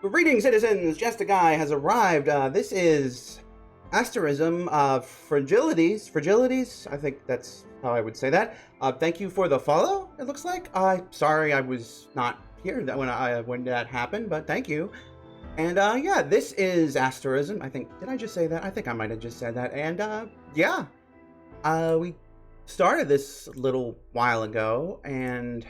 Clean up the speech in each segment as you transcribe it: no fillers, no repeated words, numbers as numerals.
Greetings, citizens! Justiguy has arrived. This is Asterism, Fragilities. I think that's how I would say that. Thank you for the follow, it looks like. Sorry I was not here when that happened, but thank you. And, yeah, this is Asterism. Did I just say that? I think I might have just said that. And, yeah. We started this a little while ago, and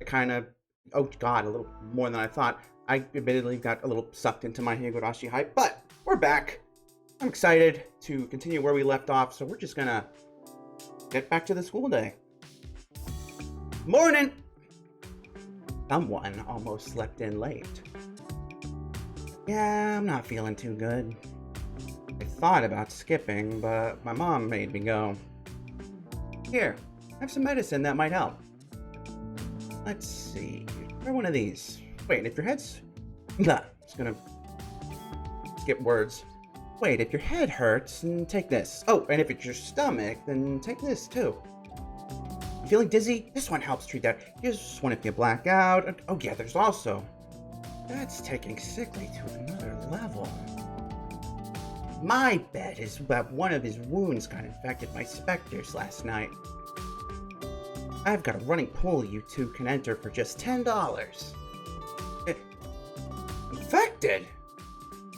it kind of, oh god, a little more than I thought. I admittedly got a little sucked into my Higurashi hype, but we're back. I'm excited to continue where we left off, so we're just gonna get back to the school day. Morning! Someone almost slept in late. Yeah, I'm not feeling too good. I thought about skipping, but my mom made me go. Here, have some medicine that might help. Let's see. Try one of these. Wait, if your head's... Nah, just gonna skip words. Wait, if your head hurts, then take this. Oh, and if it's your stomach, then take this too. You feeling dizzy? This one helps treat that. Here's one if you black out. Oh yeah, there's also... That's taking sickly to another level. My bet is that one of his wounds got infected by specters last night. I've got a running pool you two can enter for just $10. Infected?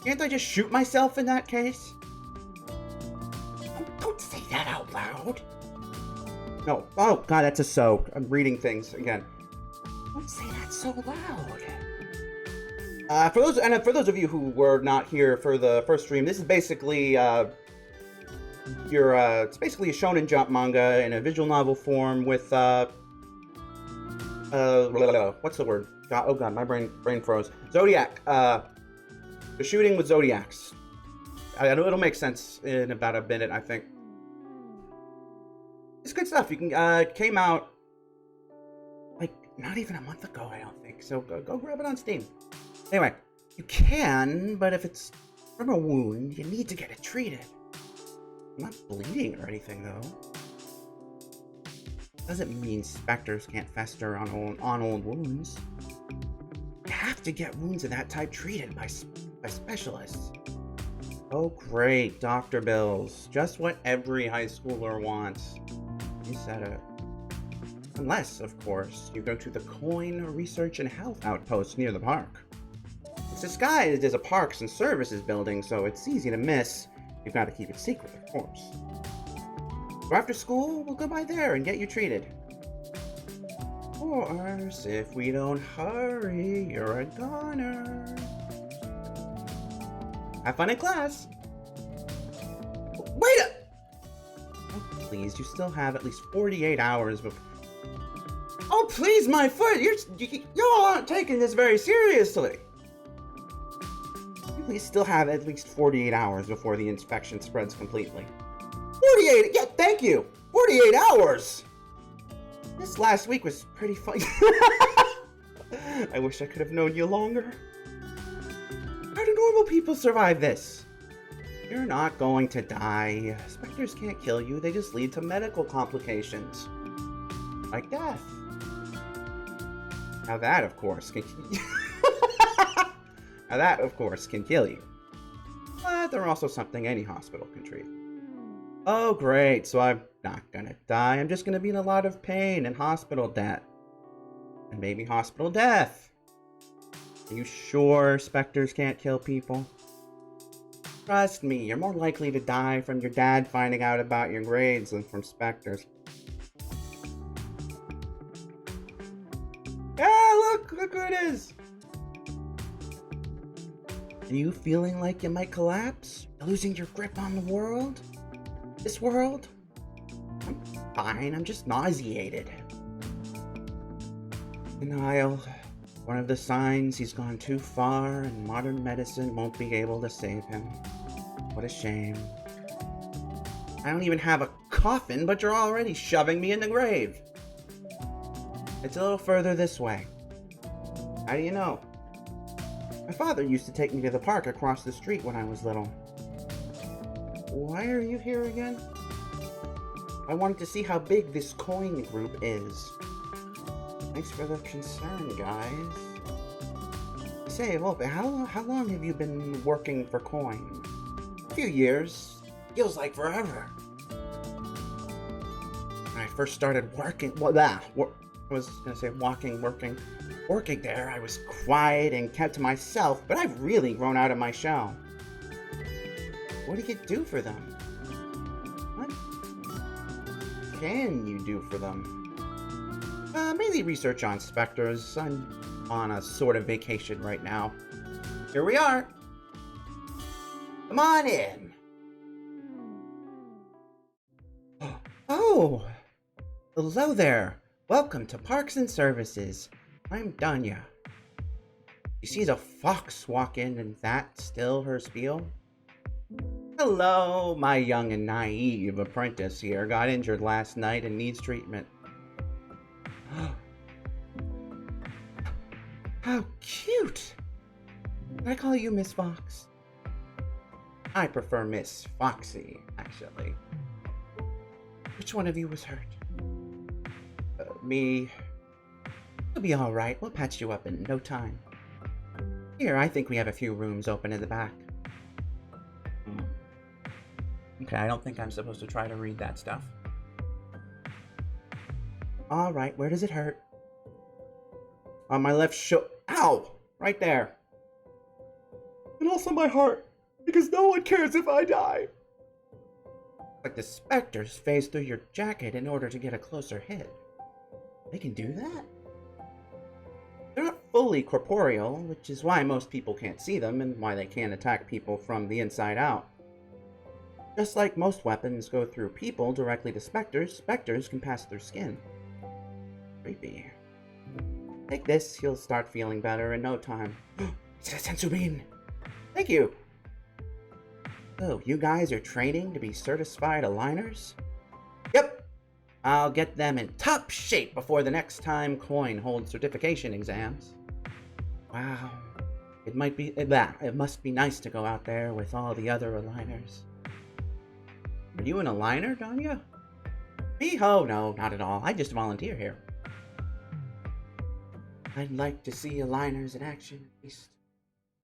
Can't I just shoot myself in that case? Don't say that out loud. No. Oh, God, that's a soak. I'm reading things again. Don't say that so loud. For those of you who were not here for the first stream, this is basically it's basically a Shonen Jump manga in a visual novel form with what's the word? God, oh god, my brain froze. Zodiac. The shooting with Zodiacs. I know it'll make sense in about a minute, I think. It's good stuff. You can came out like not even a month ago, I don't think. So go grab it on Steam. Anyway, you can, but if it's from a wound, you need to get it treated. I'm not bleeding or anything, though. Doesn't mean specters can't fester on old wounds. You have to get wounds of that type treated by specialists. Oh great, doctor bills. Just what every high schooler wants. You said it. Unless, of course, you go to the Coin Research and Health Outpost near the park. It's disguised as a parks and services building, so it's easy to miss. You've got to keep it secret, of course. So after school, we'll go by there and get you treated. Of course, if we don't hurry, you're a goner. Have fun in class. Wait up! Oh, please, you still have at least 48 hours before... Oh, please, my foot! Y'all aren't taking this very seriously. You still have at least 48 hours before the infection spreads completely. 48? Yeah, thank you! 48 hours! This last week was pretty fun. I wish I could have known you longer. How do normal people survive this? You're not going to die. Specters can't kill you, they just lead to medical complications. Like death. Now that, of course, can... Now that, of course, can kill you. But they're also something any hospital can treat. Oh great, so I'm not gonna die, I'm just gonna be in a lot of pain and hospital debt. And maybe hospital death. Are you sure specters can't kill people? Trust me, you're more likely to die from your dad finding out about your grades than from specters. Yeah, look who it is! Are you feeling like you might collapse? Losing your grip on the world? This world? I'm fine, I'm just nauseated. Denial. One of the signs he's gone too far and modern medicine won't be able to save him. What a shame. I don't even have a coffin, but you're already shoving me in the grave. It's a little further this way. How do you know? My father used to take me to the park across the street when I was little. Why are you here again? I wanted to see how big this coin group is. Thanks for the concern, guys. say, well, how long have you been working for coin? A few years. Feels like forever. When I first started working, I was gonna say working there, I was quiet and kept to myself, but I've really grown out of my shell. What do you do for them? What can you do for them? Mainly research on specters. I'm on a sort of vacation right now. Here we are. Come on in. Oh, hello there. Welcome to Parks and Services. I'm Danya. You see the fox walk in and that still her spiel? Hello, my young and naive apprentice here got injured last night and needs treatment. How cute! Can I call you Miss Fox? I prefer Miss Foxy, actually. Which one of you was hurt? Me. You'll be alright. We'll patch you up in no time. Here, I think we have a few rooms open in the back. Okay, I don't think I'm supposed to try to read that stuff. Alright, where does it hurt? On my left shoulder. Ow! Right there. And also my heart, because no one cares if I die. Like the specters phase through your jacket in order to get a closer hit. They can do that? They're not fully corporeal, which is why most people can't see them and why they can't attack people from the inside out. Just like most weapons go through people directly to specters, specters can pass through skin. Creepy. Take this, you'll start feeling better in no time. It's a sensu-bean! Thank you! Oh, you guys are training to be certified aligners? Yep! I'll get them in top shape before the next time Coin holds certification exams. Wow. It must be nice to go out there with all the other aligners. Are you an aligner, Danya? Me? Oh, no, not at all. I just volunteer here. I'd like to see aligners in action at least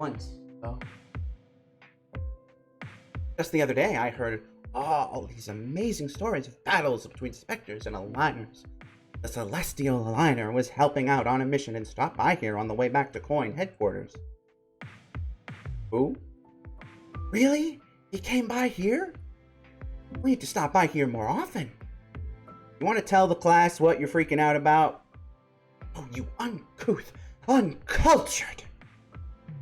once, though. Just the other day, I heard all these amazing stories of battles between specters and aligners. The Celestial Aligner was helping out on a mission and stopped by here on the way back to Coin headquarters. Who? Really? He came by here? We need to stop by here more often. You want to tell the class what you're freaking out about? Oh, you uncouth, uncultured!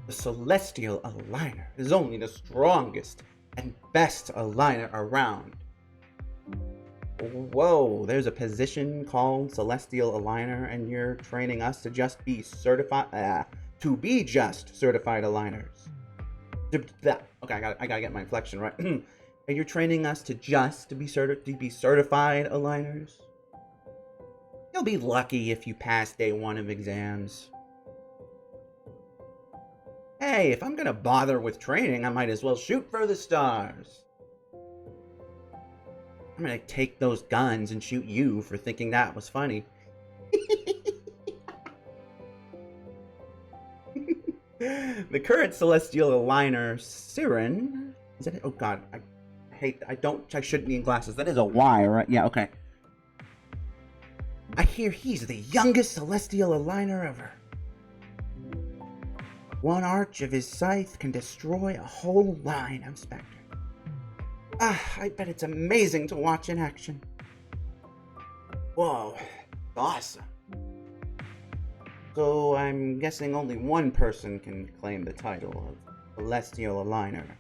The Celestial Aligner is only the strongest and best aligner around. Whoa, there's a position called Celestial Aligner, and you're training us to just be certified, to be just certified aligners. Okay, I gotta get my inflection right. And you're training us to be certified aligners? You'll be lucky if you pass day 1 of exams. Hey, if I'm gonna bother with training, I might as well shoot for the stars. I'm gonna take those guns and shoot you for thinking that was funny. The current Celestial Aligner, Siren. Is that it? Oh god, I shouldn't need glasses. That is a Y, right? Yeah, okay. I hear he's the youngest Celestial Aligner ever. One arch of his scythe can destroy a whole line of specters. I bet it's amazing to watch in action. Whoa, awesome. So I'm guessing only one person can claim the title of Celestial Aligner.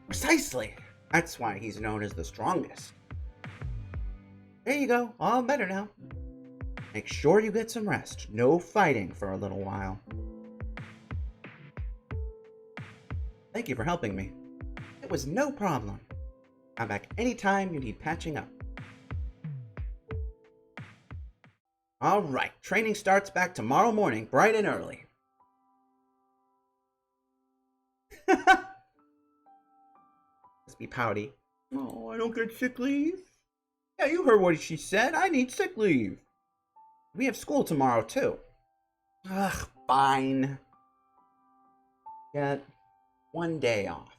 Precisely! That's why he's known as the strongest. There you go, all better now. Make sure you get some rest. No fighting for a little while. Thank you for helping me. It was no problem. I'm back anytime you need patching up. Alright, training starts back tomorrow morning, bright and early. Must be pouty. Oh, I don't get sick leave? Yeah, you heard what she said. I need sick leave. We have school tomorrow, too. Ugh, fine. get 1 day off.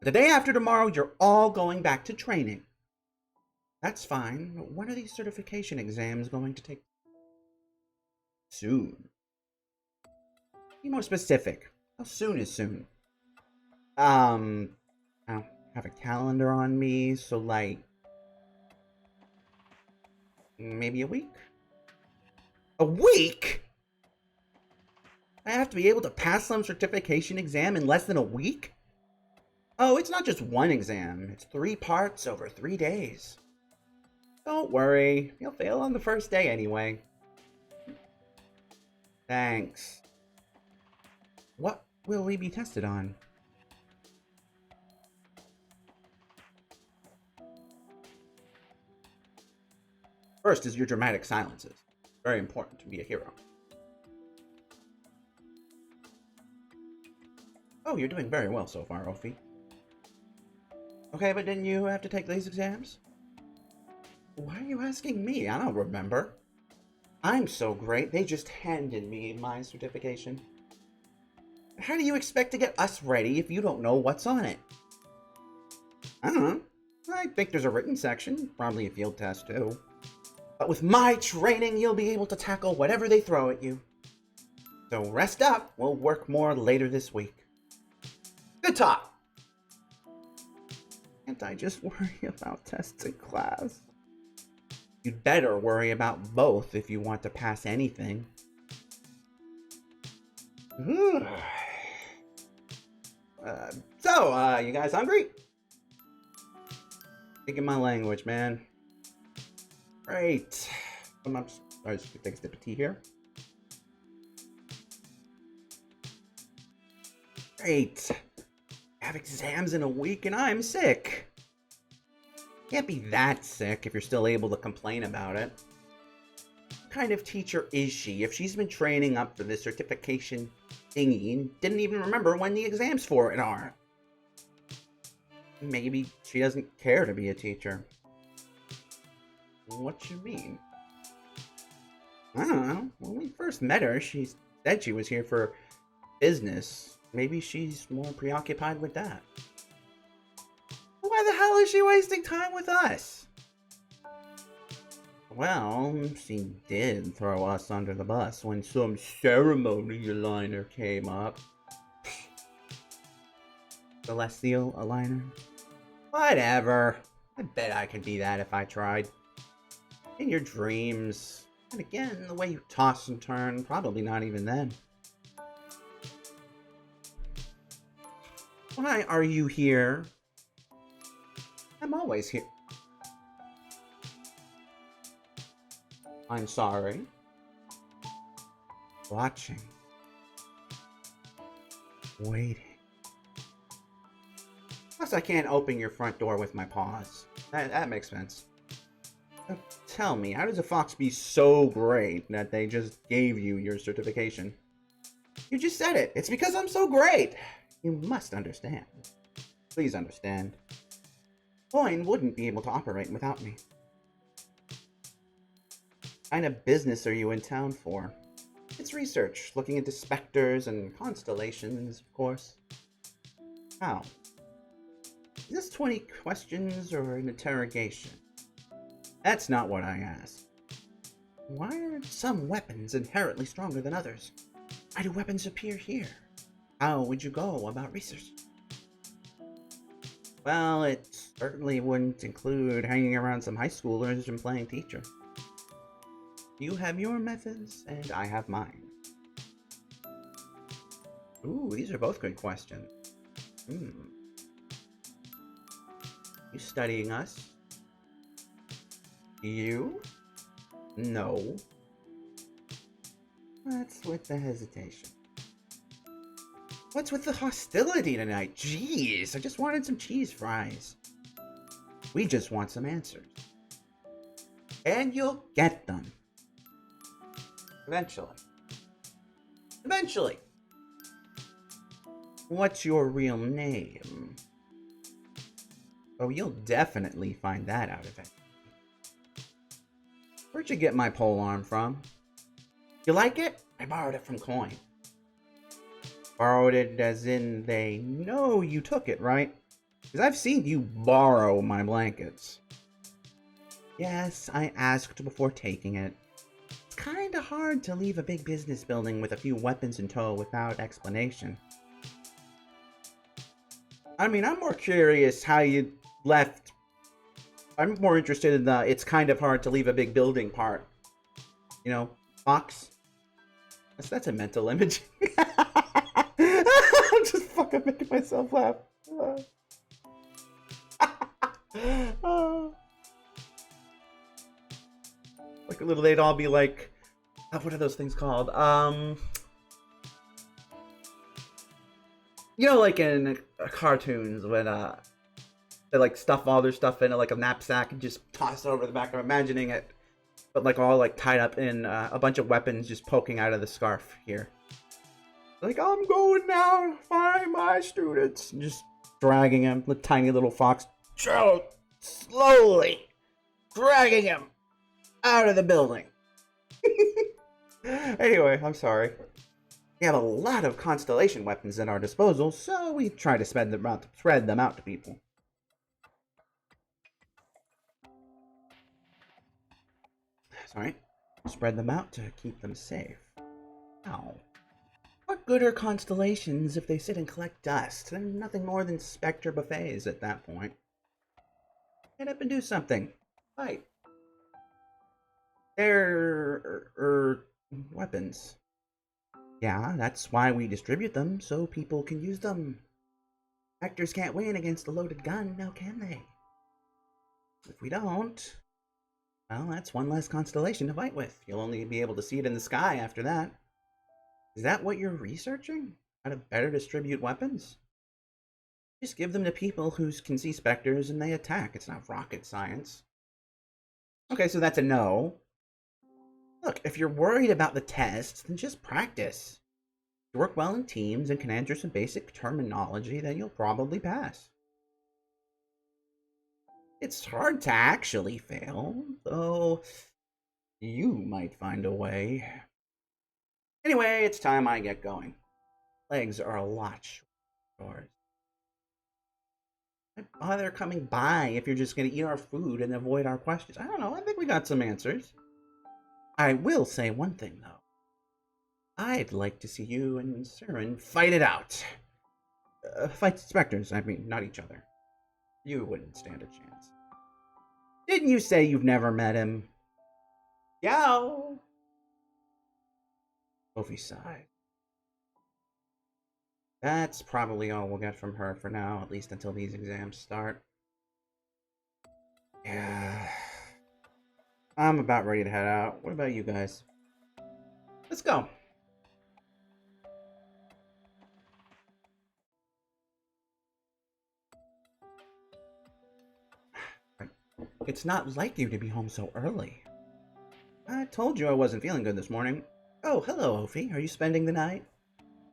The day after tomorrow, you're all going back to training. That's fine. When are these certification exams going to take? Soon. Be more specific. How soon is soon? I don't have a calendar on me, so like maybe a week? A week? I have to be able to pass some certification exam in less than a week? Oh, it's not just one exam. It's 3 parts over 3 days. Don't worry. You'll fail on the first day anyway. Thanks. What will we be tested on? First is your dramatic silences. Very important to be a hero. Oh, you're doing very well so far, Ophi. Okay, but didn't you have to take these exams? Why are you asking me? I don't remember. I'm so great, they just handed me my certification. How do you expect to get us ready if you don't know what's on it? I don't know. I think there's a written section, probably a field test too. But with my training, you'll be able to tackle whatever they throw at you. So rest up, we'll work more later this week. Good talk! Can't I just worry about tests in class? You'd better worry about both if you want to pass anything. So, you guys hungry? Thinking my language, man. Great. I'm just take a sip of tea here. Great. I have exams in a week and I'm sick. Can't be that sick if you're still able to complain about it. What kind of teacher is she if she's been training up for this certification thingy and didn't even remember when the exams for it are? Maybe she doesn't care to be a teacher. What you mean? I don't know. When we first met her, she said she was here for business. Maybe she's more preoccupied with that. Why the hell is she wasting time with us? Well, she did throw us under the bus when some ceremony aligner came up. Celestial aligner? Whatever. I bet I could be that if I tried. In your dreams. And again, the way you toss and turn, probably not even then. Why are you here? I'm always here. I'm sorry. Watching. Waiting. Plus, I can't open your front door with my paws. That makes sense. So tell me, how does a fox be so great that they just gave you your certification? You just said it. It's because I'm so great. You must understand. Please understand. Coin wouldn't be able to operate without me. What kind of business are you in town for? It's research, looking into specters and constellations, of course. How? Is this 20 questions or an interrogation? That's not what I asked. Why are some weapons inherently stronger than others? Why do weapons appear here? How would you go about research? Well, it certainly wouldn't include hanging around some high schoolers and playing teacher. You have your methods, and I have mine. Ooh, these are both good questions. You studying us? You? No. What's with the hesitation? What's with the hostility tonight? Jeez, I just wanted some cheese fries. We just want some answers. And you'll get them. Eventually. Eventually. What's your real name? Oh, you'll definitely find that out of it. Where'd you get my pole arm from? You like it? I borrowed it from Coin. Borrowed it as in they know you took it, right? Because I've seen you borrow my blankets. Yes, I asked before taking it. It's kinda hard to leave a big business building with a few weapons in tow without explanation. I mean, I'm more curious how you left. I'm more interested in the it's kind of hard to leave a big building part. You know, box. That's a mental image. I'm just fucking making myself laugh. Like a little, they'd all be like, what are those things called? You know, like in cartoons when they like stuff all their stuff in like a knapsack and just toss it over the back. I'm imagining it, but like all like tied up in a bunch of weapons just poking out of the scarf here. Like, I'm going now to find my students. And just dragging him, the tiny little fox, slowly dragging him out of the building. Anyway, I'm sorry. We have a lot of constellation weapons at our disposal, so we try to spread them out to people. Sorry. Spread them out to keep them safe. Ow. What good are constellations if they sit and collect dust? They're nothing more than specter buffets at that point. Get up and do something. Fight. They're weapons. Yeah, that's why we distribute them, so people can use them. Specters can't win against a loaded gun, now can they? If we don't, well, that's one less constellation to fight with. You'll only be able to see it in the sky after that. Is that what you're researching? How to better distribute weapons? Just give them to people who can see specters and they attack. It's not rocket science. Okay, so that's a no. Look, if you're worried about the tests, then just practice. If you work well in teams and can answer some basic terminology, then you'll probably pass. It's hard to actually fail, though you might find a way. Anyway, it's time I get going. Legs are a lot short. Why bother coming by if you're just going to eat our food and avoid our questions? I don't know, I think we got some answers. I will say one thing, though. I'd like to see you and Siren fight it out. Fight specters, I mean, not each other. You wouldn't stand a chance. Didn't you say you've never met him? Yow! Sophie sighed. That's probably all we'll get from her for now, at least until these exams start. Yeah. I'm about ready to head out. What about you guys? Let's go. It's not like you to be home so early. I told you I wasn't feeling good this morning. Oh, hello, Ophi. Are you spending the night?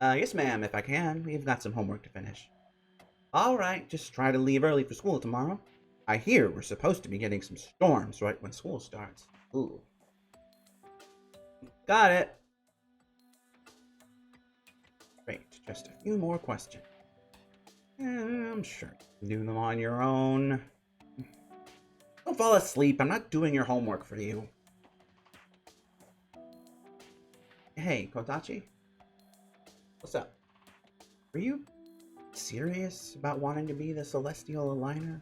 Yes, ma'am, if I can. We've got some homework to finish. Alright, just try to leave early for school tomorrow. I hear we're supposed to be getting some storms right when school starts. Ooh. Got it. Great, just a few more questions. I'm sure you can do them on your own. Don't fall asleep. I'm not doing your homework for you. Hey, Kotachi? What's up? Are you serious about wanting to be the Celestial Aligner?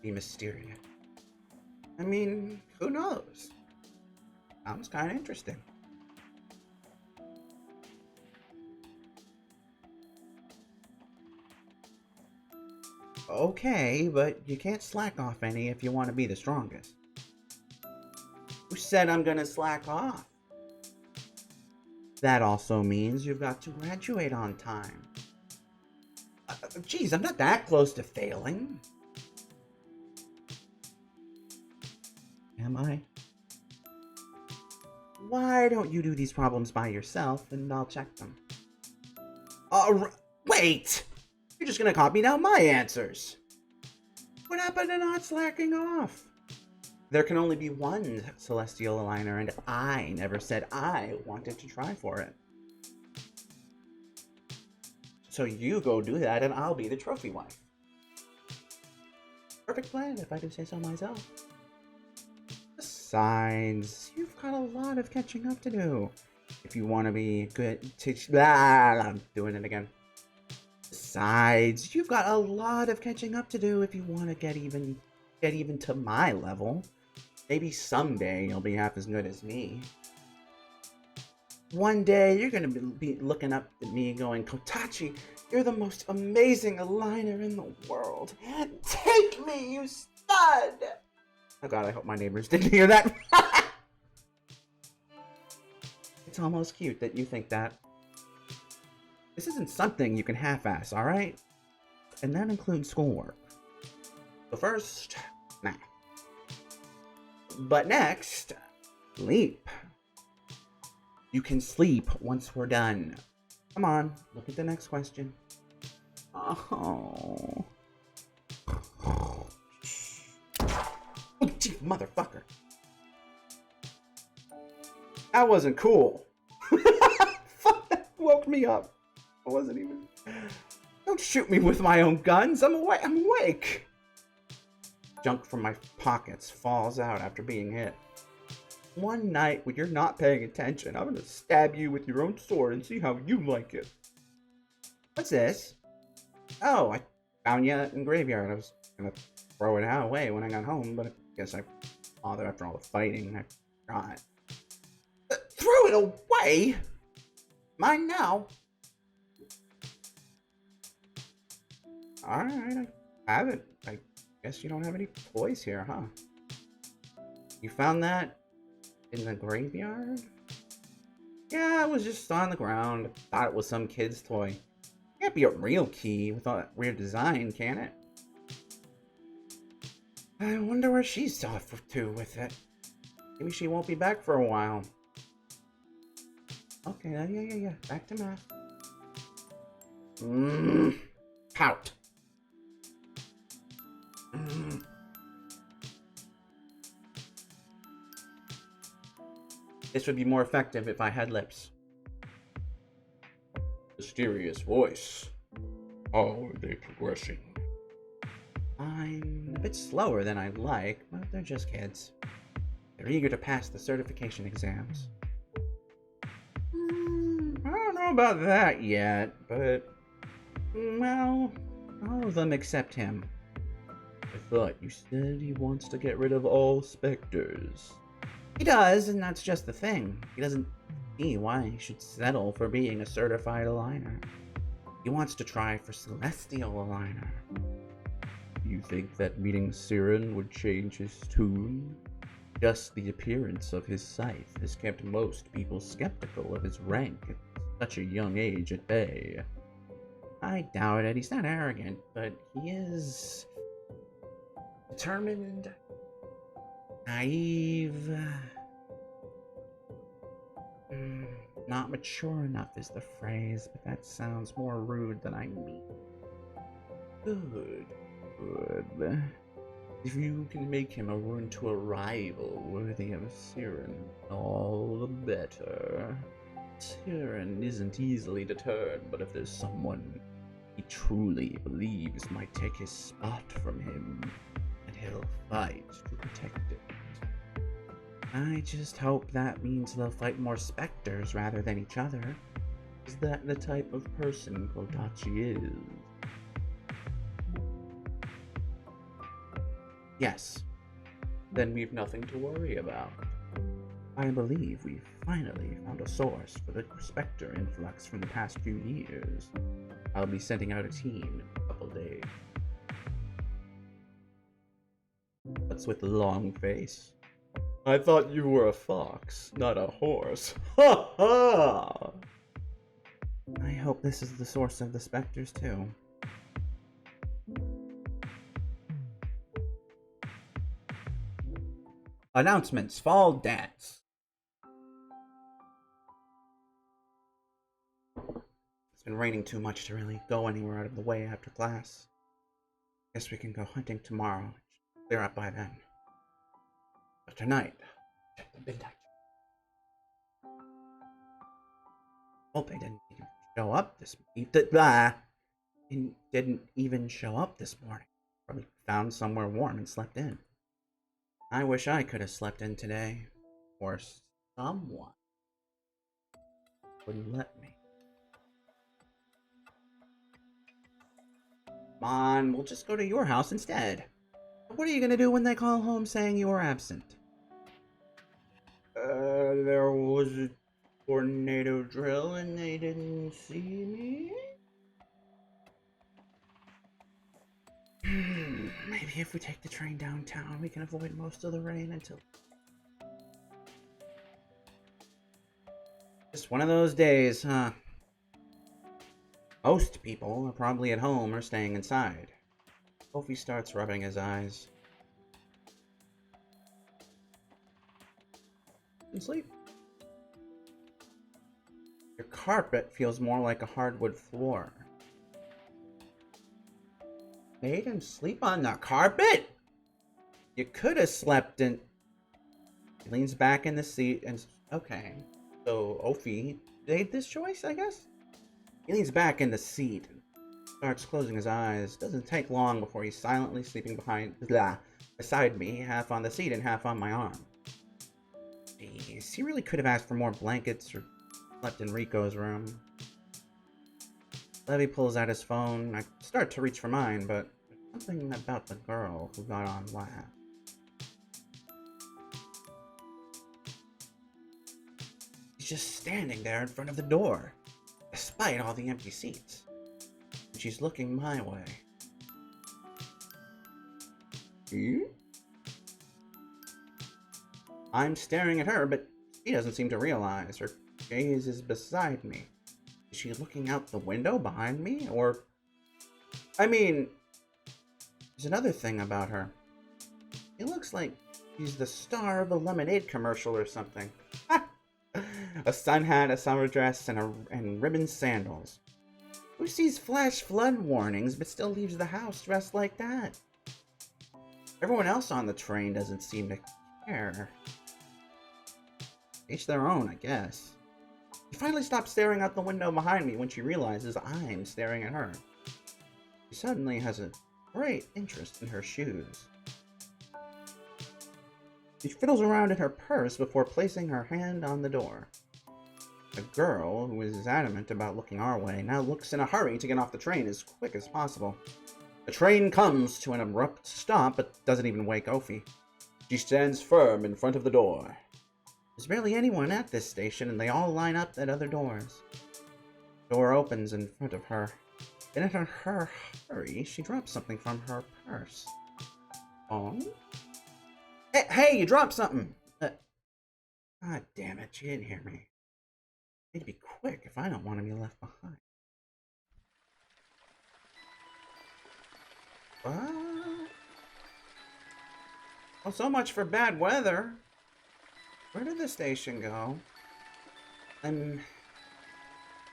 Be mysterious. I mean, who knows? Sounds kind of interesting. Okay, but you can't slack off any if you want to be the strongest. Who said I'm gonna slack off? That also means you've got to graduate on time. Geez, I'm not that close to failing. Am I? Why don't you do these problems by yourself and I'll check them? Wait! You're just gonna copy down my answers. What happened to not slacking off? There can only be one celestial aligner, and I never said I wanted to try for it. So you go do that, and I'll be the trophy wife. Perfect plan, if I do say so myself. Besides, you've got a lot of catching up to do. If you want to be good, I'm doing it again. Besides, you've got a lot of catching up to do if you want to get even to my level. Maybe someday you'll be half as good as me. One day you're gonna be looking up at me going, Kotachi, you're the most amazing aligner in the world. Take me, you stud! Oh god, I hope my neighbors didn't hear that. It's almost cute that you think that. This isn't something you can half-ass, alright? And that includes schoolwork. So first, math. But next, sleep. You can sleep once we're done. Come on, look at the next question. Oh. Oh, gee, motherfucker. That wasn't cool. Fuck, that woke me up. I wasn't even... Don't shoot me with my own guns. I'm awake. Junk from my pockets falls out after being hit. One night when you're not paying attention, I'm gonna stab you with your own sword and see how you like it. What's this? Oh, I found you in graveyard. I was gonna throw it away when I got home, but I guess I bothered after all the fighting. I forgot. Throw it away? Mine now. Alright, I have it. I guess you don't have any toys here, huh? You found that in the graveyard? Yeah, it was just on the ground. Thought it was some kid's toy. Can't be a real key with all that weird design, can it? I wonder where she's off to with it. Maybe she won't be back for a while. Okay, yeah. Back to math. Pout. This would be more effective if I had lips. Mysterious voice. How are they progressing? I'm a bit slower than I'd like, but they're just kids. They're eager to pass the certification exams. I don't know about that yet, but... well, all of them except him. I thought you said he wants to get rid of all specters. He does, and that's just the thing. He doesn't see why he should settle for being a certified aligner. He wants to try for celestial aligner. You think that meeting Siren would change his tune? Just the appearance of his scythe has kept most people skeptical of his rank at such a young age at bay. I doubt it. He's not arrogant, but he is determined, naive, not mature enough is the phrase, but that sounds more rude than I mean. Good. If you can make him a run to a rival worthy of Siren, all the better. Siren isn't easily deterred, but if there's someone he truly believes might take his spot from him, and he'll fight to protect it. I just hope that means they'll fight more specters rather than each other. Is that the type of person Kotachi is? Yes. Then we've nothing to worry about. I believe we've finally found a source for the specter influx from the past few years. I'll be sending out a team in a couple days. What's with the long face? I thought you were a fox, not a horse. Ha ha! I hope this is the source of the specters too. Announcements, fall dance. It's been raining too much to really go anywhere out of the way after class. Guess we can go hunting tomorrow. Clear up by then. But tonight, check the midnight. Hope they didn't even show up this didn't even show up this morning. Probably found somewhere warm and slept in. I wish I could have slept in today. Or someone wouldn't let me. Come on, we'll just go to your house instead. What are you gonna do when they call home saying you were absent? There was a tornado drill and they didn't see me? Maybe if we take the train downtown, we can avoid most of the rain until... Just one of those days, huh? Most people are probably at home or staying inside. Kofi starts rubbing his eyes. And sleep. Your carpet feels more like a hardwood floor. Made him sleep on the carpet? You could have slept in... He leans back in the seat and... Okay. So, Ophi made this choice, I guess? He leans back in the seat and starts closing his eyes. Doesn't take long before he's silently sleeping beside me, half on the seat and half on my arm. Jeez, he really could have asked for more blankets or slept in Rico's room. Levy pulls out his phone. I start to reach for mine, but there's something about the girl who got on last. She's just standing there in front of the door, despite all the empty seats. And she's looking my way. I'm staring at her, but she doesn't seem to realize. Her gaze is beside me. Is she looking out the window behind me? Or... I mean... There's another thing about her. It looks like she's the star of a lemonade commercial or something. A sun hat, a summer dress, and ribbon sandals. Who sees flash flood warnings but still leaves the house dressed like that? Everyone else on the train doesn't seem to care. Each their own, I guess. She finally stops staring out the window behind me when she realizes I'm staring at her. She suddenly has a great interest in her shoes. She fiddles around in her purse before placing her hand on the door. The girl, who is adamant about looking our way, now looks in a hurry to get off the train as quick as possible. The train comes to an abrupt stop, but doesn't even wake Ophi. She stands firm in front of the door. There's barely anyone at this station, and they all line up at other doors. The door opens in front of her. Then in her hurry, she drops something from her purse. Oh? Hey, you dropped something! God damn it, she didn't hear me. I need to be quick if I don't want to be left behind. What? Well, so much for bad weather. Where did the station go? I'm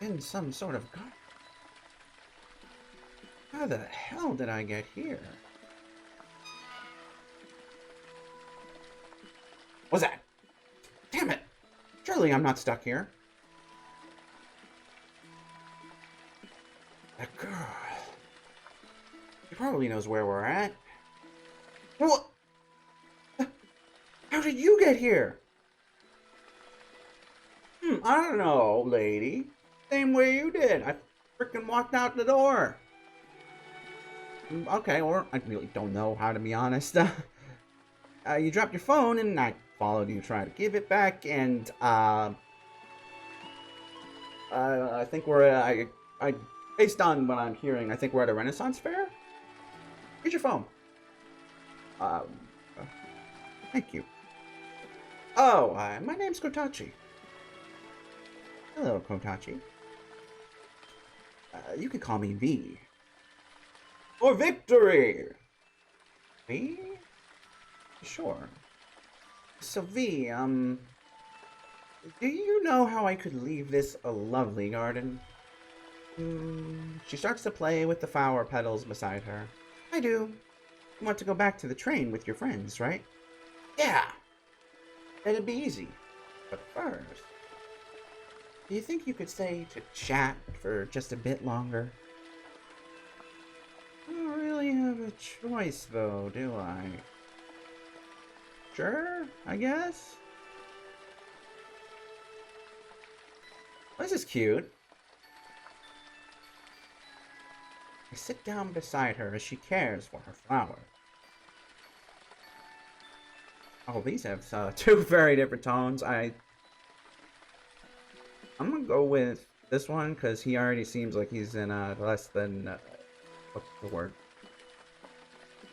in some sort of garden. How the hell did I get here? What's that? Damn it! Surely I'm not stuck here. That girl. She probably knows where we're at. What? How did you get here? I don't know, lady. Same way you did. I freaking walked out the door. Okay, or I really don't know how to be honest. You dropped your phone and I followed you, trying to give it back, and I think we're based on what I'm hearing, I think we're at a Renaissance fair. Here's your phone. Thank you. Oh, my name's Kotachi. Hello, Kotachi. You could call me V. For victory! V? Sure. So V, do you know how I could leave this a lovely garden? She starts to play with the flower petals beside her. I do. You want to go back to the train with your friends, right? Yeah! It'd be easy. But first, do you think you could stay to chat for just a bit longer? I don't really have a choice, though, do I? Sure, I guess? This is cute. I sit down beside her as she cares for her flower. Oh, these have two very different tones. I'm gonna go with this one because he already seems like he's in less than what's the word?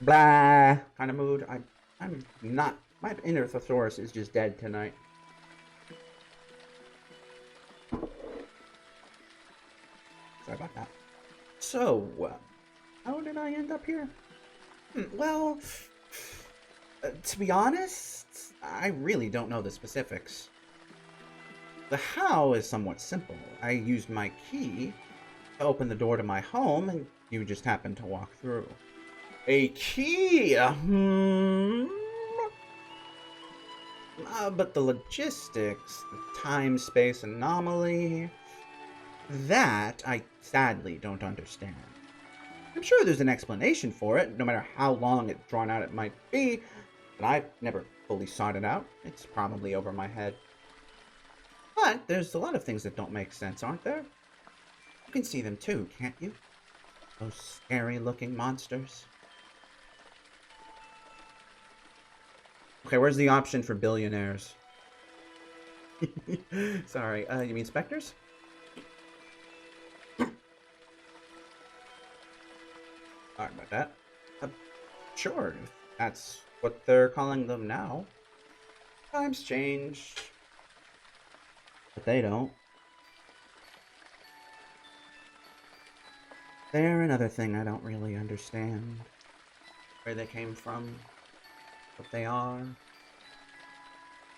Blah kind of mood. I'm not. My inner thesaurus is just dead tonight. Sorry about that. So, how did I end up here? Well, to be honest, I really don't know the specifics. The how is somewhat simple. I used my key to open the door to my home, and you just happened to walk through. A key? But the logistics, the time-space anomaly, that I sadly don't understand. I'm sure there's an explanation for it, no matter how long it's drawn out it might be, but I've never fully sought it out. It's probably over my head. But there's a lot of things that don't make sense, aren't there? You can see them too, can't you? Those scary-looking monsters. Okay, where's the option for billionaires? Sorry, you mean specters? Sorry about that. Sure, if that's what they're calling them now. Times change. But they don't. They're another thing I don't really understand. Where they came from. What they are.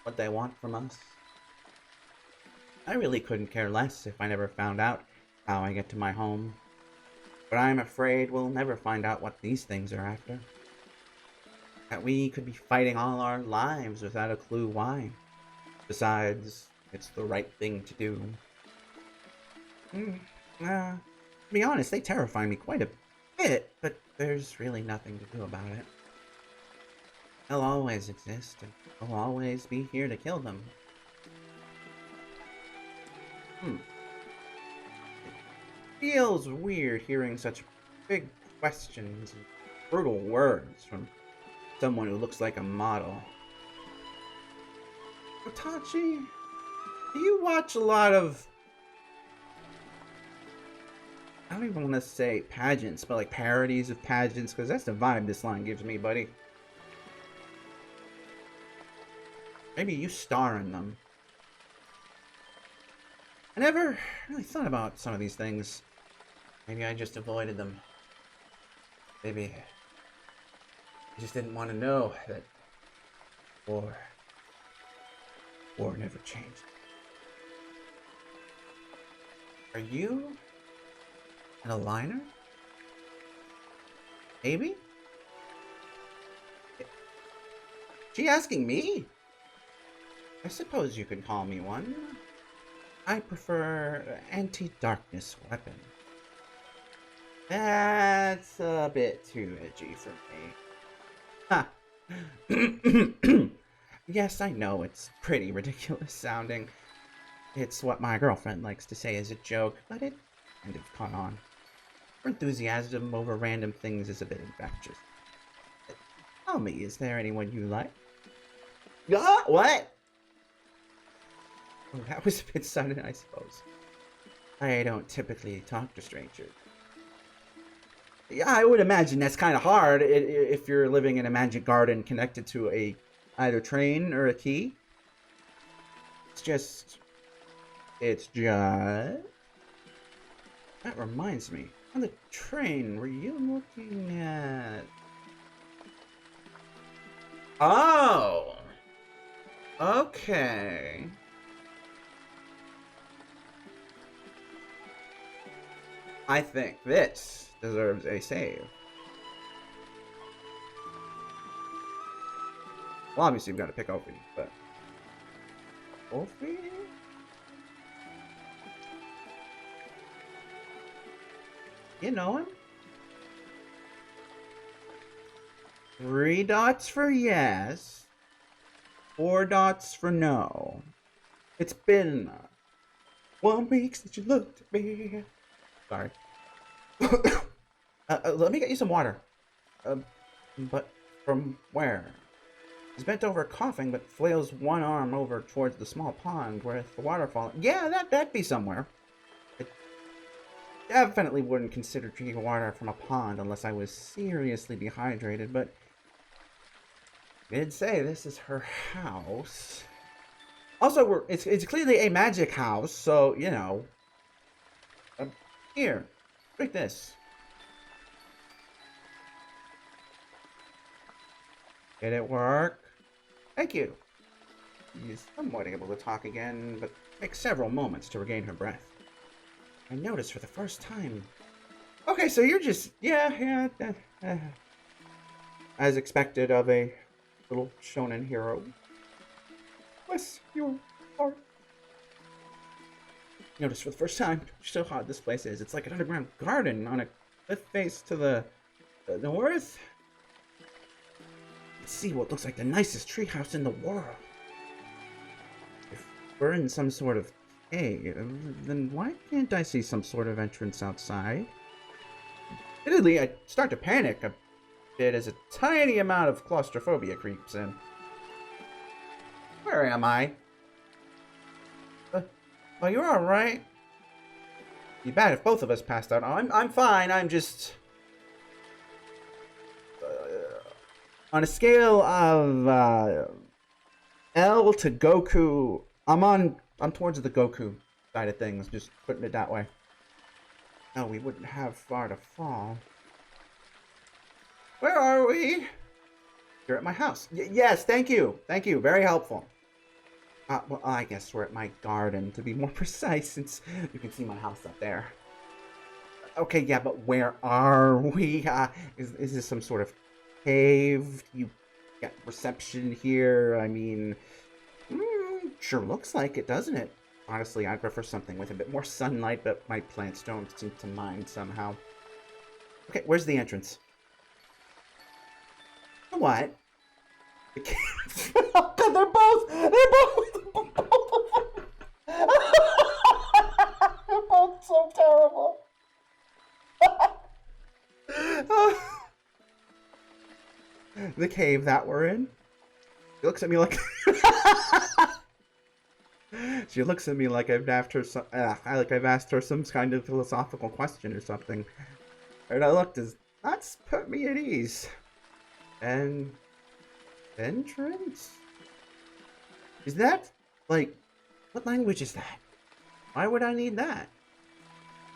What they want from us. I really couldn't care less if I never found out how I get to my home. But I'm afraid we'll never find out what these things are after. That we could be fighting all our lives without a clue why. Besides, it's the right thing to do. To be honest, they terrify me quite a bit, but there's really nothing to do about it. They'll always exist, and I'll always be here to kill them. It feels weird hearing such big questions and brutal words from someone who looks like a model. Kotachi, do you watch a lot of... I don't even want to say pageants, but like parodies of pageants, because that's the vibe this line gives me, buddy. Maybe you star in them. I never really thought about some of these things. Maybe I just avoided them. Maybe I just didn't want to know that war never changed. Are you an aligner? Maybe? She asking me? I suppose you could call me one. I prefer anti-darkness weapon. That's a bit too edgy for me. Ha! Yes, I know it's pretty ridiculous sounding. It's what my girlfriend likes to say as a joke, but it kind of caught on. Her enthusiasm over random things is a bit infectious. Tell me, is there anyone you like? What? Oh, that was a bit sudden, I suppose. I don't typically talk to strangers. Yeah, I would imagine that's kind of hard if you're living in a magic garden connected to a either train or a key. It's just... That reminds me. On the train, were you looking at... Oh! Okay. I think this deserves a save. Well, obviously we've got to pick open, but... Wolfie? You know him? 3 dots for yes. 4 dots for no. It's been 1 week since you looked at me. Sorry. Let me get you some water. But from where? He's bent over coughing, but flails one arm over towards the small pond where the waterfall. Yeah, that'd be somewhere. I definitely wouldn't consider drinking water from a pond unless I was seriously dehydrated, but I did say this is her house. Also, it's clearly a magic house, so you know. Here, drink this. Did it work? Thank you. She's somewhat able to talk again, but takes several moments to regain her breath. I noticed for the first time. Okay, so you're just yeah, as expected of a little shonen hero. Bless your heart. Noticed for the first time just how hot this place is. It's like an underground garden on a cliff face to the north. Let's see what looks like the nicest treehouse in the world. If we're in some sort of cave, then why can't I see some sort of entrance outside? Admittedly, I start to panic a bit as a tiny amount of claustrophobia creeps in. Where am I? Oh, you're all right. Be bad if both of us passed out. Oh, I'm fine. I'm just on a scale of L to Goku. I'm towards the Goku side of things. Just putting it that way. No, we wouldn't have far to fall. Where are we? You're at my house. Yes, thank you. Thank you. Very helpful. Well, I guess we're at my garden, to be more precise, since you can see my house up there. Okay, yeah, but where are we? Is this some sort of cave? You got reception here? I mean, sure looks like it, doesn't it? Honestly, I prefer something with a bit more sunlight, but my plants don't seem to mind somehow. Okay, where's the entrance? What? The cave? Oh, God, they're both they're both so terrible. The cave that we're in. She looks at me like she looks at me like I've asked her some I've asked her some kind of philosophical question or something. And I looked as that's put me at ease. And entrance? Is that like what language is that? Why would I need that?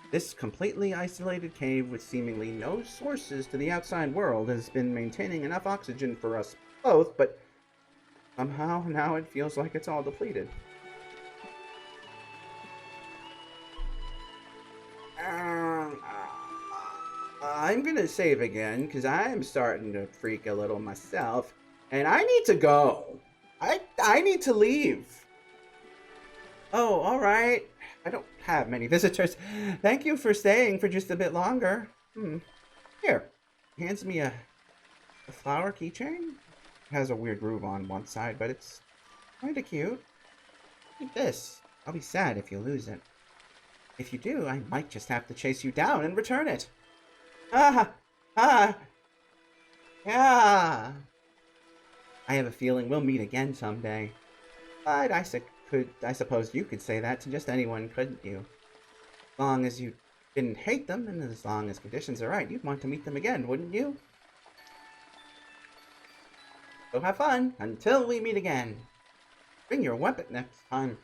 This completely isolated cave with seemingly no sources to the outside world has been maintaining enough oxygen for us both, but somehow now it feels like it's all depleted. I'm gonna save again, because I'm starting to freak a little myself, and I need to go. I need to leave. Oh, alright. I don't have many visitors. Thank you for staying for just a bit longer. Here. He hands me a flower keychain. It has a weird groove on one side, but it's kinda cute. Keep this. I'll be sad if you lose it. If you do, I might just have to chase you down and return it. Yeah. I have a feeling we'll meet again someday. But I suppose you could say that to just anyone, couldn't you? As long as you didn't hate them, and as long as conditions are right, you'd want to meet them again, wouldn't you? So have fun, until we meet again. Bring your weapon next time.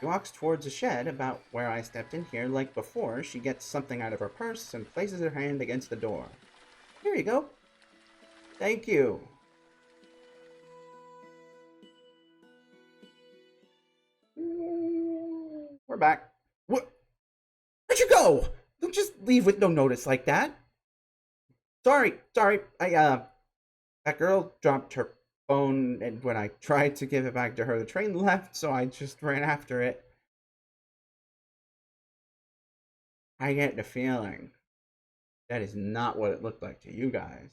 She walks towards a shed about where I stepped in here. Like before, she gets something out of her purse and places her hand against the door. Here you go. Thank you. We're back. What? Where'd you go? Don't just leave with no notice like that. Sorry. That girl dropped her phone, and when I tried to give it back to her, the train left, so I just ran after it. I get the feeling that is not what it looked like to you guys.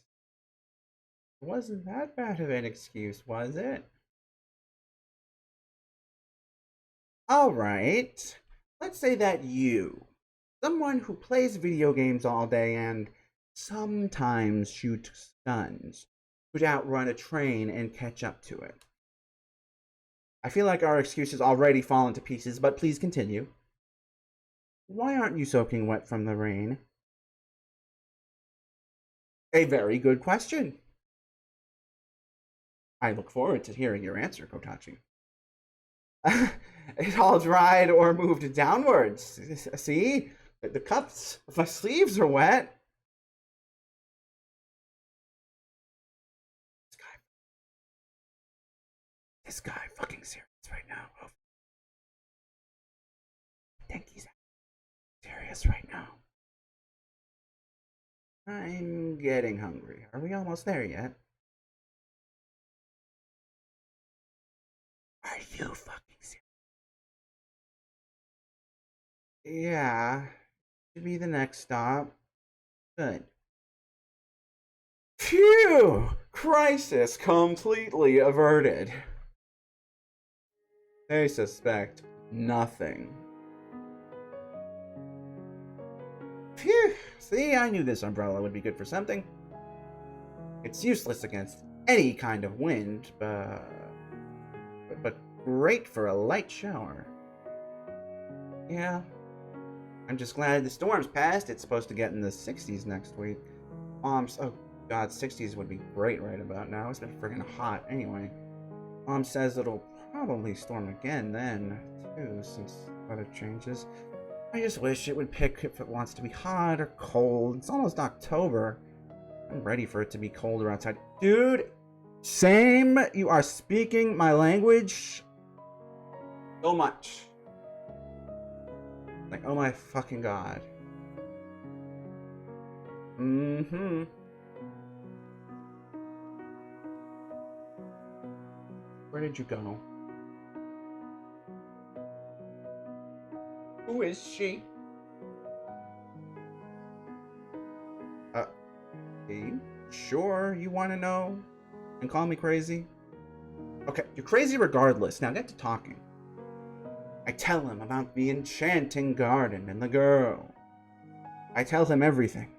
It wasn't that bad of an excuse, was it? Alright, let's say that you, someone who plays video games all day and sometimes shoots guns, could outrun a train and catch up to it. I feel like our excuse has already fallen to pieces, but please continue. Why aren't you soaking wet from the rain? A very good question. I look forward to hearing your answer, Kotachi. It all dried or moved downwards. See? The cuffs of my sleeves are wet. This guy fucking serious right now. Oh. I think he's serious right now. I'm getting hungry. Are we almost there yet? Are you fucking serious? Yeah. Should be the next stop. Good. Phew! Crisis completely averted. They suspect nothing. Phew! See, I knew this umbrella would be good for something. It's useless against any kind of wind, but great for a light shower. Yeah. I'm just glad the storm's passed. It's supposed to get in the 60s next week. Oh god, 60s would be great right about now. It's been friggin' hot anyway. Mom says it'll probably storm again then, too, since weather changes. I just wish it would pick if it wants to be hot or cold. It's almost October. I'm ready for it to be colder outside. Dude, same. You are speaking my language so much. Like, oh my fucking god. Mm-hmm. Where did you go? Who is she? Are you sure you want to know? And call me crazy? Okay, you're crazy regardless. Now get to talking. I tell him about the enchanting garden and the girl. I tell him everything.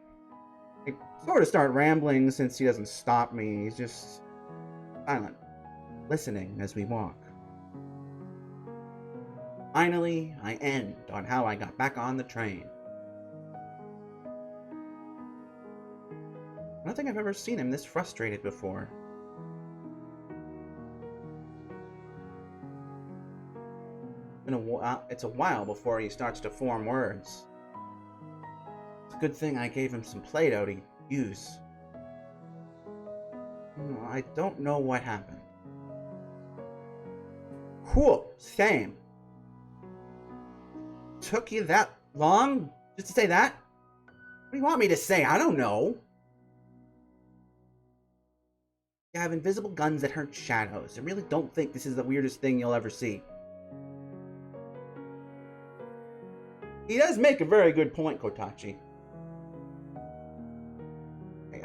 I sort of start rambling since he doesn't stop me. He's just silent, listening as we walk. Finally, I end on how I got back on the train. I don't think I've ever seen him this frustrated before. It's a while before he starts to form words. It's a good thing I gave him some Play-Doh to use. I don't know what happened. Cool, same. Took you that long just to say that? What do you want me to say? I don't know. You have invisible guns that hurt shadows. I really don't think this is the weirdest thing you'll ever see. He does make a very good point, Kotachi.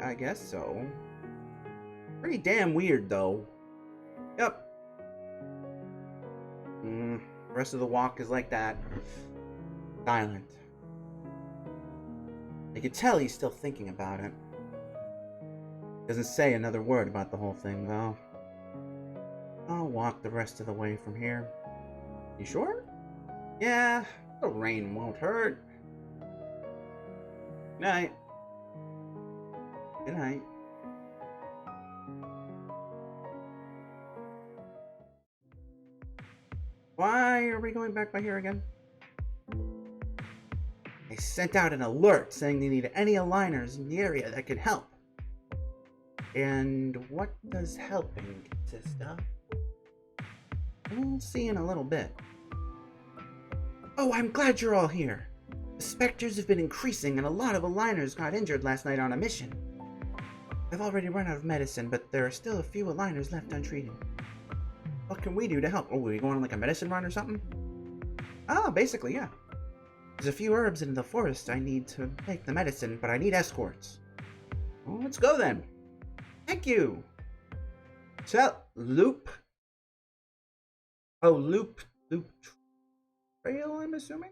I guess so. Pretty damn weird, though. Yep. The rest of the walk is like that. Silent. I could tell he's still thinking about it. Doesn't say another word about the whole thing, though. I'll walk the rest of the way from here. You sure? Yeah, the rain won't hurt. Good night. Good night. Why are we going back by here again? They sent out an alert saying they need any aligners in the area that could help. And what does helping consist of? We'll see in a little bit. Oh, I'm glad you're all here. The specters have been increasing and a lot of aligners got injured last night on a mission. I've already run out of medicine, but there are still a few aligners left untreated. What can we do to help? Oh, are we going on like a medicine run or something? Ah, basically, yeah. There's a few herbs in the forest I need to make the medicine, but I need escorts. Well, let's go then. Thank you. Loop. Oh, loop trail, I'm assuming?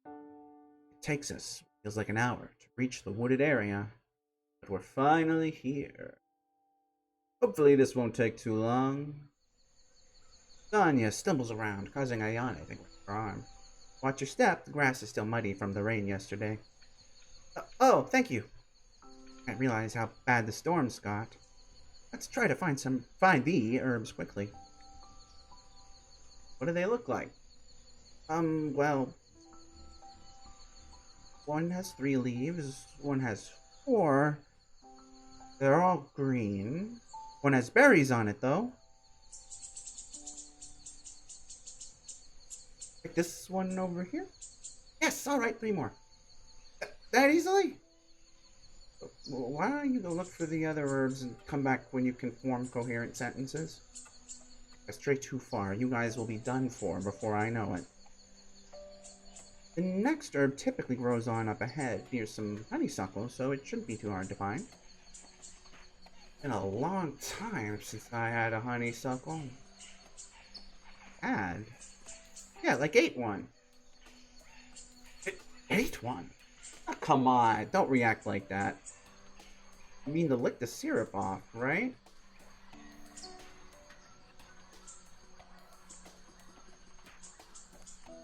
It takes us, feels like an hour, to reach the wooded area. But we're finally here. Hopefully this won't take too long. Sonya stumbles around, causing a yawn, I think, with her arm. Watch your step, the grass is still muddy from the rain yesterday. Oh, thank you. I didn't realize how bad the storms got. Let's try to find the herbs quickly. What do they look like? Well, one has 3 leaves, one has 4. They're all green. One has berries on it, though. Like this one over here? Yes, alright, 3 more. That easily? Why don't you go look for the other herbs and come back when you can form coherent sentences? I stray too far, you guys will be done for before I know it. The next herb typically grows on up ahead near some honeysuckle, so it shouldn't be too hard to find. Been a long time since I had a honeysuckle. Yeah, like ate one. Ate one? Oh, come on, don't react like that. You mean to lick the syrup off, right?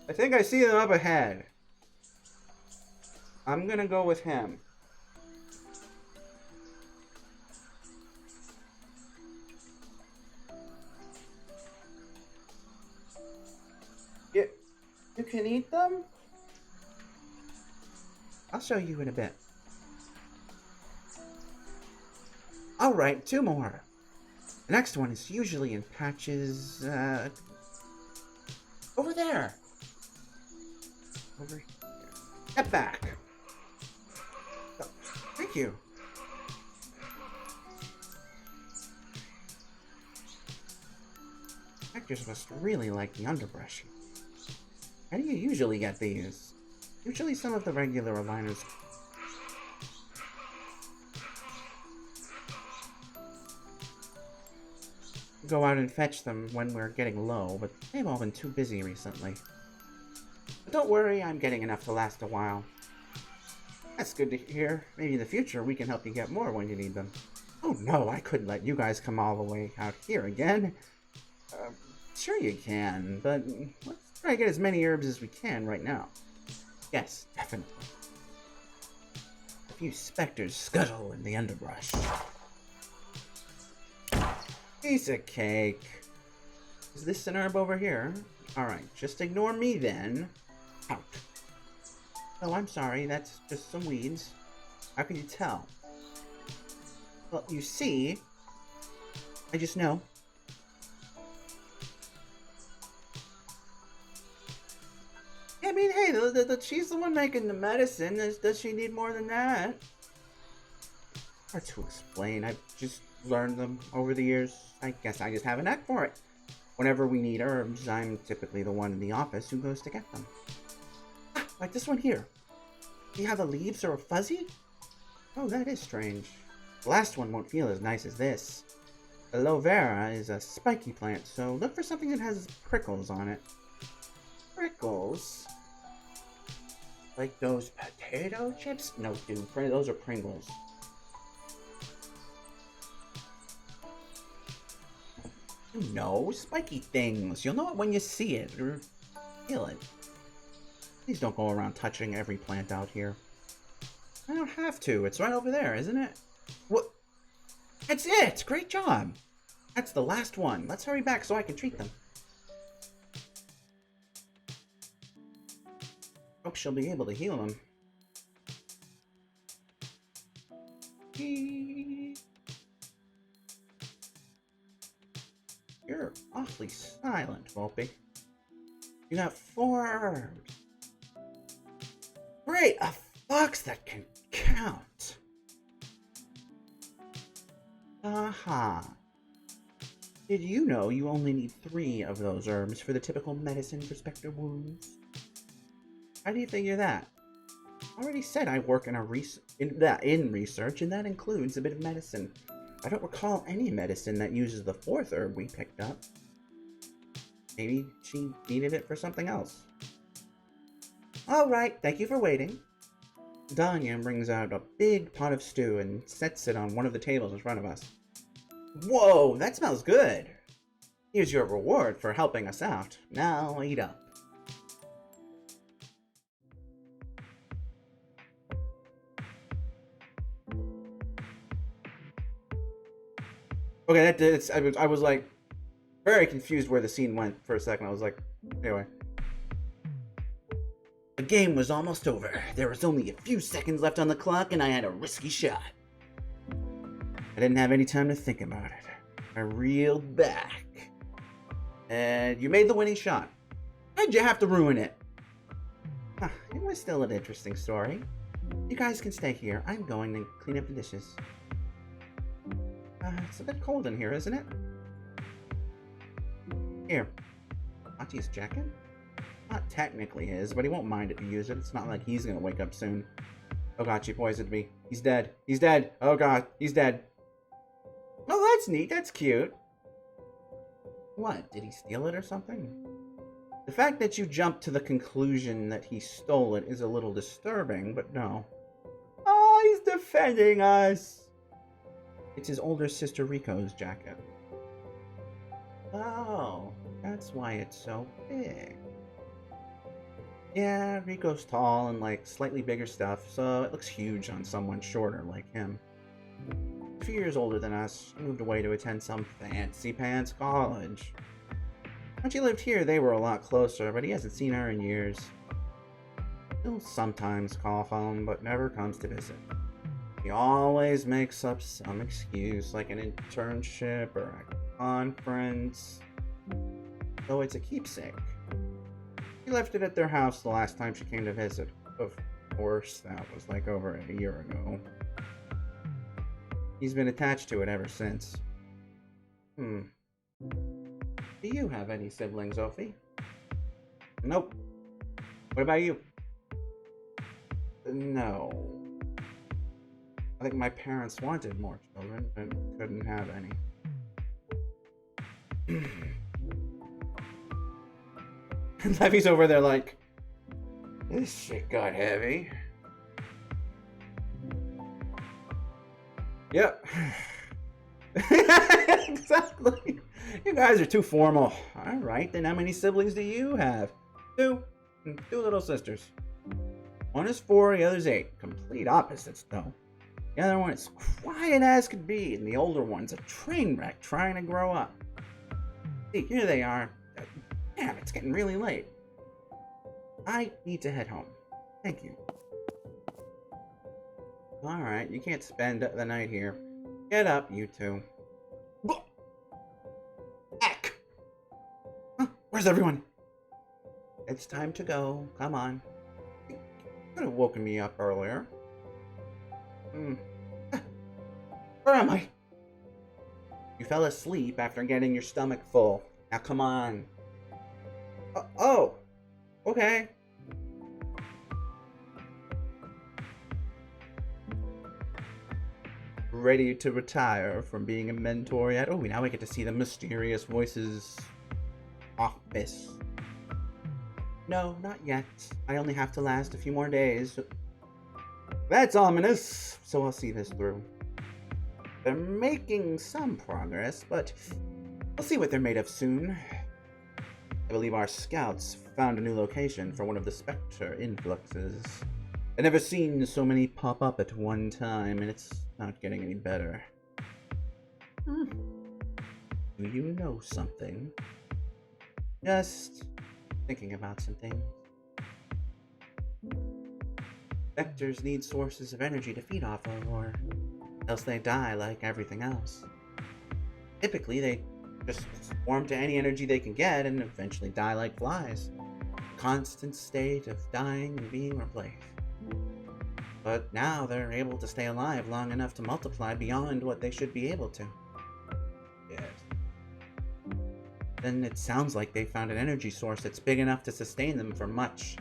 I think I see them up ahead. I'm gonna go with him. You can eat them? I'll show you in a bit. Alright, 2 more. The next one is usually in patches, over there. Over here. Step back. Oh, thank you. Actors must really like the underbrush. How do you usually get these? Usually some of the regular aligners. Go out and fetch them when we're getting low, but they've all been too busy recently. But don't worry, I'm getting enough to last a while. That's good to hear. Maybe in the future we can help you get more when you need them. Oh no, I couldn't let you guys come all the way out here again. Sure you can, but let's try to get as many herbs as we can right now. Yes, definitely. A few specters scuttle in the underbrush. Piece of cake. Is this an herb over here? Alright, just ignore me then. Out. Oh, I'm sorry, that's just some weeds. How can you tell? Well, you see, I just know. I mean, hey, she's the one making the medicine. Does she need more than that? Hard to explain. I've just learned them over the years. I guess I just have a knack for it. Whenever we need herbs, I'm typically the one in the office who goes to get them. Ah, like this one here. Do you have the leaves are fuzzy? Oh, that is strange. The last one won't feel as nice as this. Aloe vera is a spiky plant, so look for something that has prickles on it. Prickles? Like those potato chips? No, dude, those are Pringles. You know, spiky things. You'll know it when you see it, or feel it. Please don't go around touching every plant out here. I don't have to. It's right over there, isn't it? What? That's it! Great job! That's the last one. Let's hurry back so I can treat them. Hope she'll be able to heal them. You're awfully silent, Volpe. You got 4 herbs. Great! A fox that can count. Aha. Did you know you only need 3 of those herbs for the typical medicine for specter wounds? How do you figure that? I already said I work in research, and that includes a bit of medicine. I don't recall any medicine that uses the 4th herb we picked up. Maybe she needed it for something else. Alright, thank you for waiting. Danya brings out a big pot of stew and sets it on one of the tables in front of us. Whoa, that smells good! Here's your reward for helping us out. Now eat up. Okay, I was like very confused where the scene went for a second. I was like, anyway. The game was almost over. There was only a few seconds left on the clock, and I had a risky shot. I didn't have any time to think about it. I reeled back. And you made the winning shot. Why'd you have to ruin it? It was still an interesting story. You guys can stay here. I'm going to clean up the dishes. It's a bit cold in here, isn't it? Here. Kotachi's jacket? Not technically his, but he won't mind if you use it. It's not like he's gonna wake up soon. Kotachi poisoned me. He's dead. He's dead. Oh god, he's dead. Oh, that's neat. That's cute. What? Did he steal it or something? The fact that you jumped to the conclusion that he stole it is a little disturbing, but no. Oh, he's defending us! It's his older sister Riko's jacket. Oh, that's why it's so big. Yeah, Riko's tall and like slightly bigger stuff, so it looks huge on someone shorter like him. A few years older than us, she moved away to attend some fancy pants college. When she lived here, they were a lot closer, but he hasn't seen her in years. He'll sometimes call home, but never comes to visit. He always makes up some excuse, like an internship or a conference. So it's a keepsake. She left it at their house the last time she came to visit. Of course, that was like over a year ago. He's been attached to it ever since. Do you have any siblings, Ophi? Nope. What about you? No. I think my parents wanted more children, but couldn't have any. Levy's over there like, this shit got heavy. Yep. Exactly. You guys are too formal. Alright, then how many siblings do you have? 2. 2 little sisters. One is 4, the other's 8. Complete opposites, though. The other one is quiet as could be, and the older one's a train wreck trying to grow up. See, here they are. Damn, it's getting really late. I need to head home. Thank you. Alright, you can't spend the night here. Get up, you two. Heck! Huh, where's everyone? It's time to go. Come on. You could have woken me up earlier. Where am I? You fell asleep after getting your stomach full. Now come on. Oh! Okay. Ready to retire from being a mentor yet? Oh, now we get to see the mysterious voices office. No, not yet. I only have to last a few more days. That's ominous, so I'll see this through. They're making some progress, but we'll see what they're made of soon. I believe our scouts found a new location for one of the specter influxes. I've never seen so many pop up at one time, and it's not getting any better. Do you know something? Just thinking about some things. Specters need sources of energy to feed off of, or else they die like everything else. Typically, they just swarm to any energy they can get and eventually die like flies. A constant state of dying and being replaced. But now they're able to stay alive long enough to multiply beyond what they should be able to. Yes. Then it sounds like they found an energy source that's big enough to sustain them for much,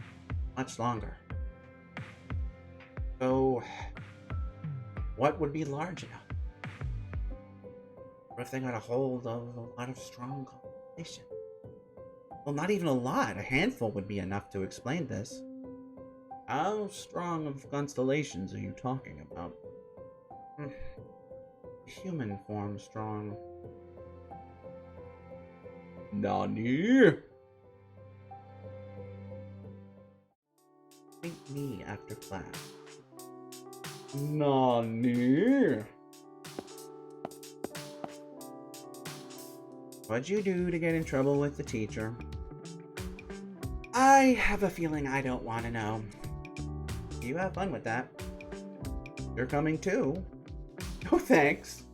much longer. So, what would be large enough? What if they got a hold of a lot of strong constellation? Well, not even a lot. A handful would be enough to explain this. How strong of constellations are you talking about? Human form strong. Nani? Meet me after class. Nani? What'd you do to get in trouble with the teacher? I have a feeling I don't want to know. You have fun with that. You're coming too. No thanks.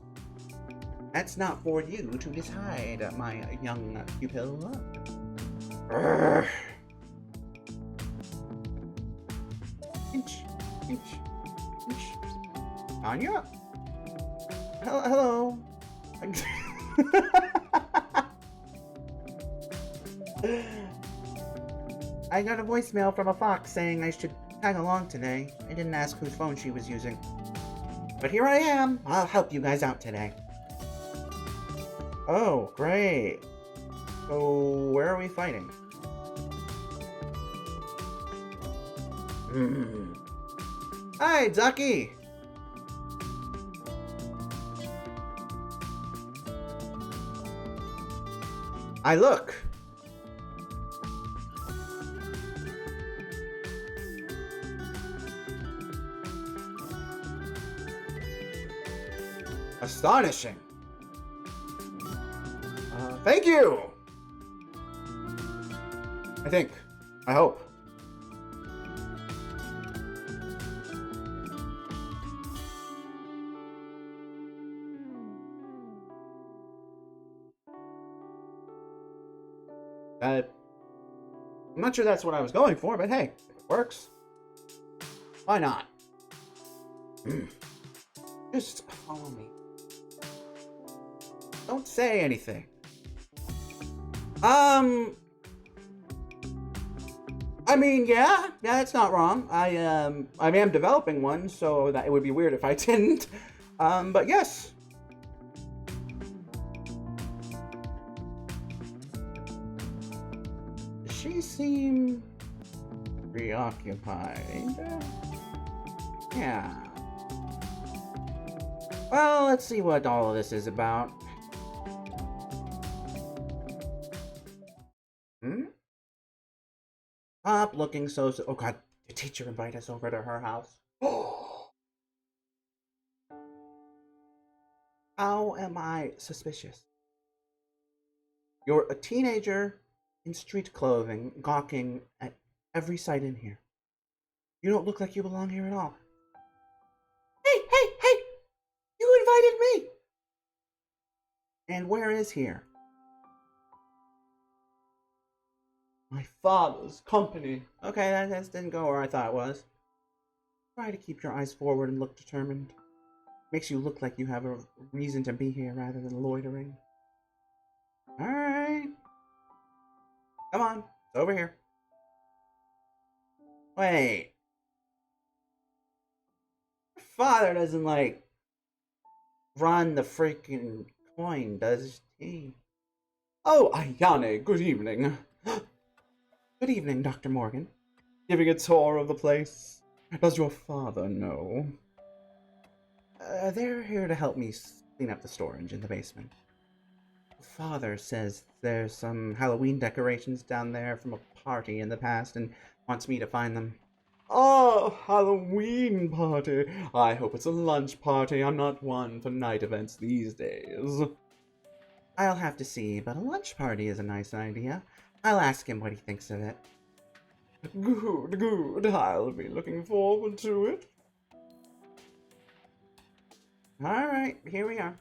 That's not for you to decide, my young pupil. Urgh. Inch, inch, inch. Anya? Hello. I got a voicemail from a fox saying I should tag along today. I didn't ask whose phone she was using. But here I am. I'll help you guys out today. Oh, great. So, where are we fighting? Hi, Ducky! I look! Astonishing! Thank you! I hope. I'm not sure that's what I was going for, but hey, if it works, why not? Just follow me. Don't say anything. I mean, yeah, it's not wrong. I am developing one, so that it would be weird if I didn't. But yes. Does she seem preoccupied? Yeah. Well, let's see what all of this is about. Stop looking so... Oh god, the teacher invited us over to her house. How am I suspicious? You're a teenager in street clothing, gawking at every sight in here. You don't look like you belong here at all. Hey! You invited me! And where is here? My father's company. Okay, that didn't go where I thought it was. Try to keep your eyes forward and look determined. Makes you look like you have a reason to be here rather than loitering. Alright. Come on, it's over here. Wait. Your father doesn't, like, run the freaking coin, does he? Oh, Ayane, good evening. Good evening, Dr. Morgan. Giving a tour of the place. Does your father know? They're here to help me clean up the storage in the basement. Father says there's some Halloween decorations down there from a party in the past and wants me to find them. Oh, Halloween party. I hope it's a lunch party. I'm not one for night events these days. I'll have to see, but a lunch party is a nice idea. I'll ask him what he thinks of it. Good. I'll be looking forward to it. Alright, here we are.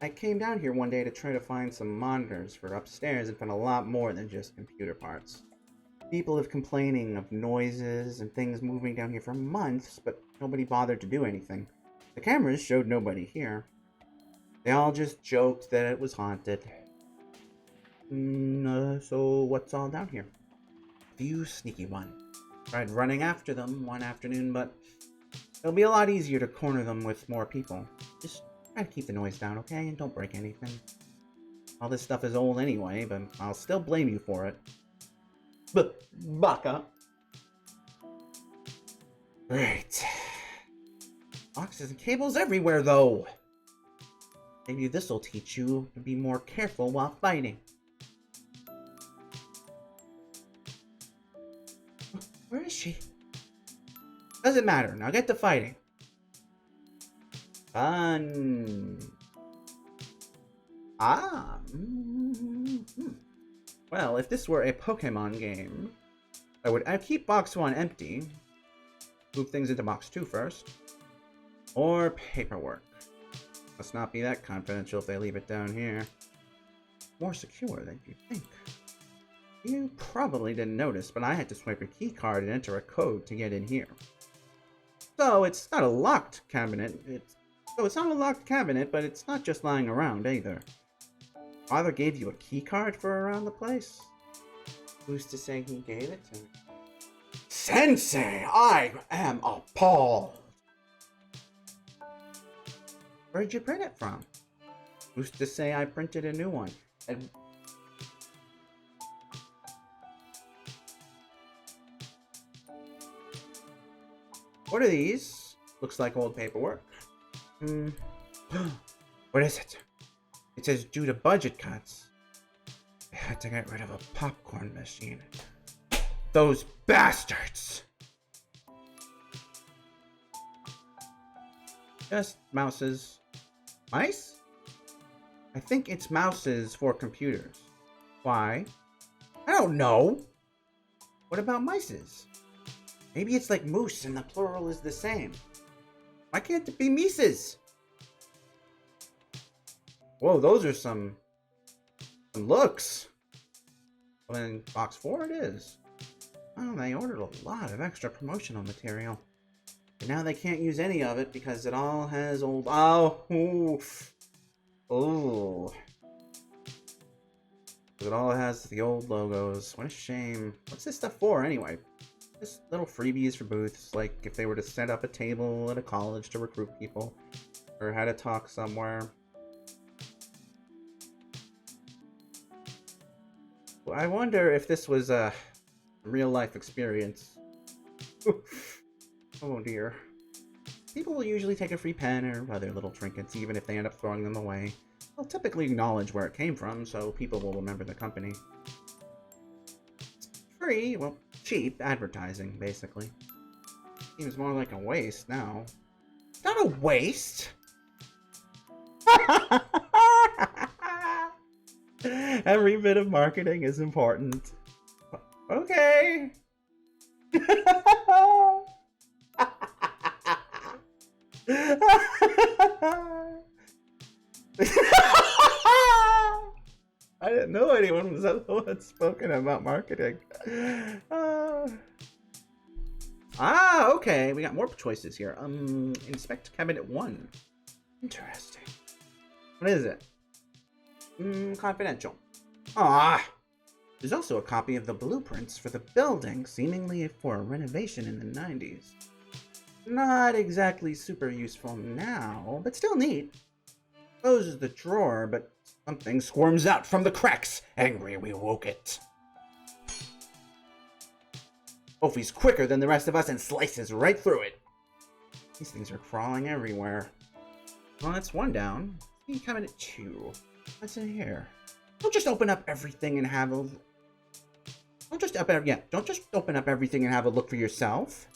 I came down here one day to try to find some monitors for upstairs and found a lot more than just computer parts. People have complaining of noises and things moving down here for months, but nobody bothered to do anything. The cameras showed nobody here. They all just joked that it was haunted. So what's all down here? You sneaky one. Tried running after them one afternoon, but it'll be a lot easier to corner them with more people. Just try to keep the noise down, okay? And don't break anything. All this stuff is old anyway, but I'll still blame you for it. Baka. Great. Boxes and cables everywhere, though. Maybe this'll teach you to be more careful while fighting. Where is she? Doesn't matter. Now get to fighting. Fun. Ah. Well, if this were a Pokemon game, I'd keep box 1 empty. Move things into box 2 first. Or paperwork. Must not be that confidential if they leave it down here. More secure than you think. You probably didn't notice, but I had to swipe a key card and enter a code to get in here. So it's not a locked cabinet. It's not a locked cabinet, but it's not just lying around either. Father gave you a key card for around the place? Who's to say he gave it to me? Sensei, I am appalled. Where'd you print it from? Who's to say I printed a new one? And what are these? Looks like old paperwork. What is it? It says due to budget cuts, they had to get rid of a popcorn machine. Those bastards! Just mouses. Mice? I think it's mouses for computers. Why? I don't know. What about mices? Maybe it's like moose and the plural is the same. Why can't it be mices? Whoa, those are some looks. Well, then box 4 it is. Oh, they ordered a lot of extra promotional material. And now they can't use any of it because it all has old... Oh. It all has the old logos. What a shame. What's this stuff for anyway? Just little freebies for booths, like if they were to set up a table at a college to recruit people, or had a talk somewhere. Well, I wonder if this was a real-life experience. Oh dear. People will usually take a free pen or other little trinkets, even if they end up throwing them away. They'll typically acknowledge where it came from, so people will remember the company. It's free, well, cheap advertising, basically. Seems more like a waste now. It's not a waste! Every bit of marketing is important. Okay. I didn't know anyone was the one spoken about marketing. Okay. We got more choices here. Inspect cabinet 1. Interesting. What is it? Confidential. There's also a copy of the blueprints for the building, seemingly for a renovation in the 90s. Not exactly super useful now, but still neat. Closes the drawer, but something squirms out from the cracks. Angry, we woke it. Ophi's quicker than the rest of us and slices right through it. These things are crawling everywhere. Well, that's one down. See cabinet 2. What's in here? Don't just open up everything and have a... Don't just open up everything and have a look for yourself.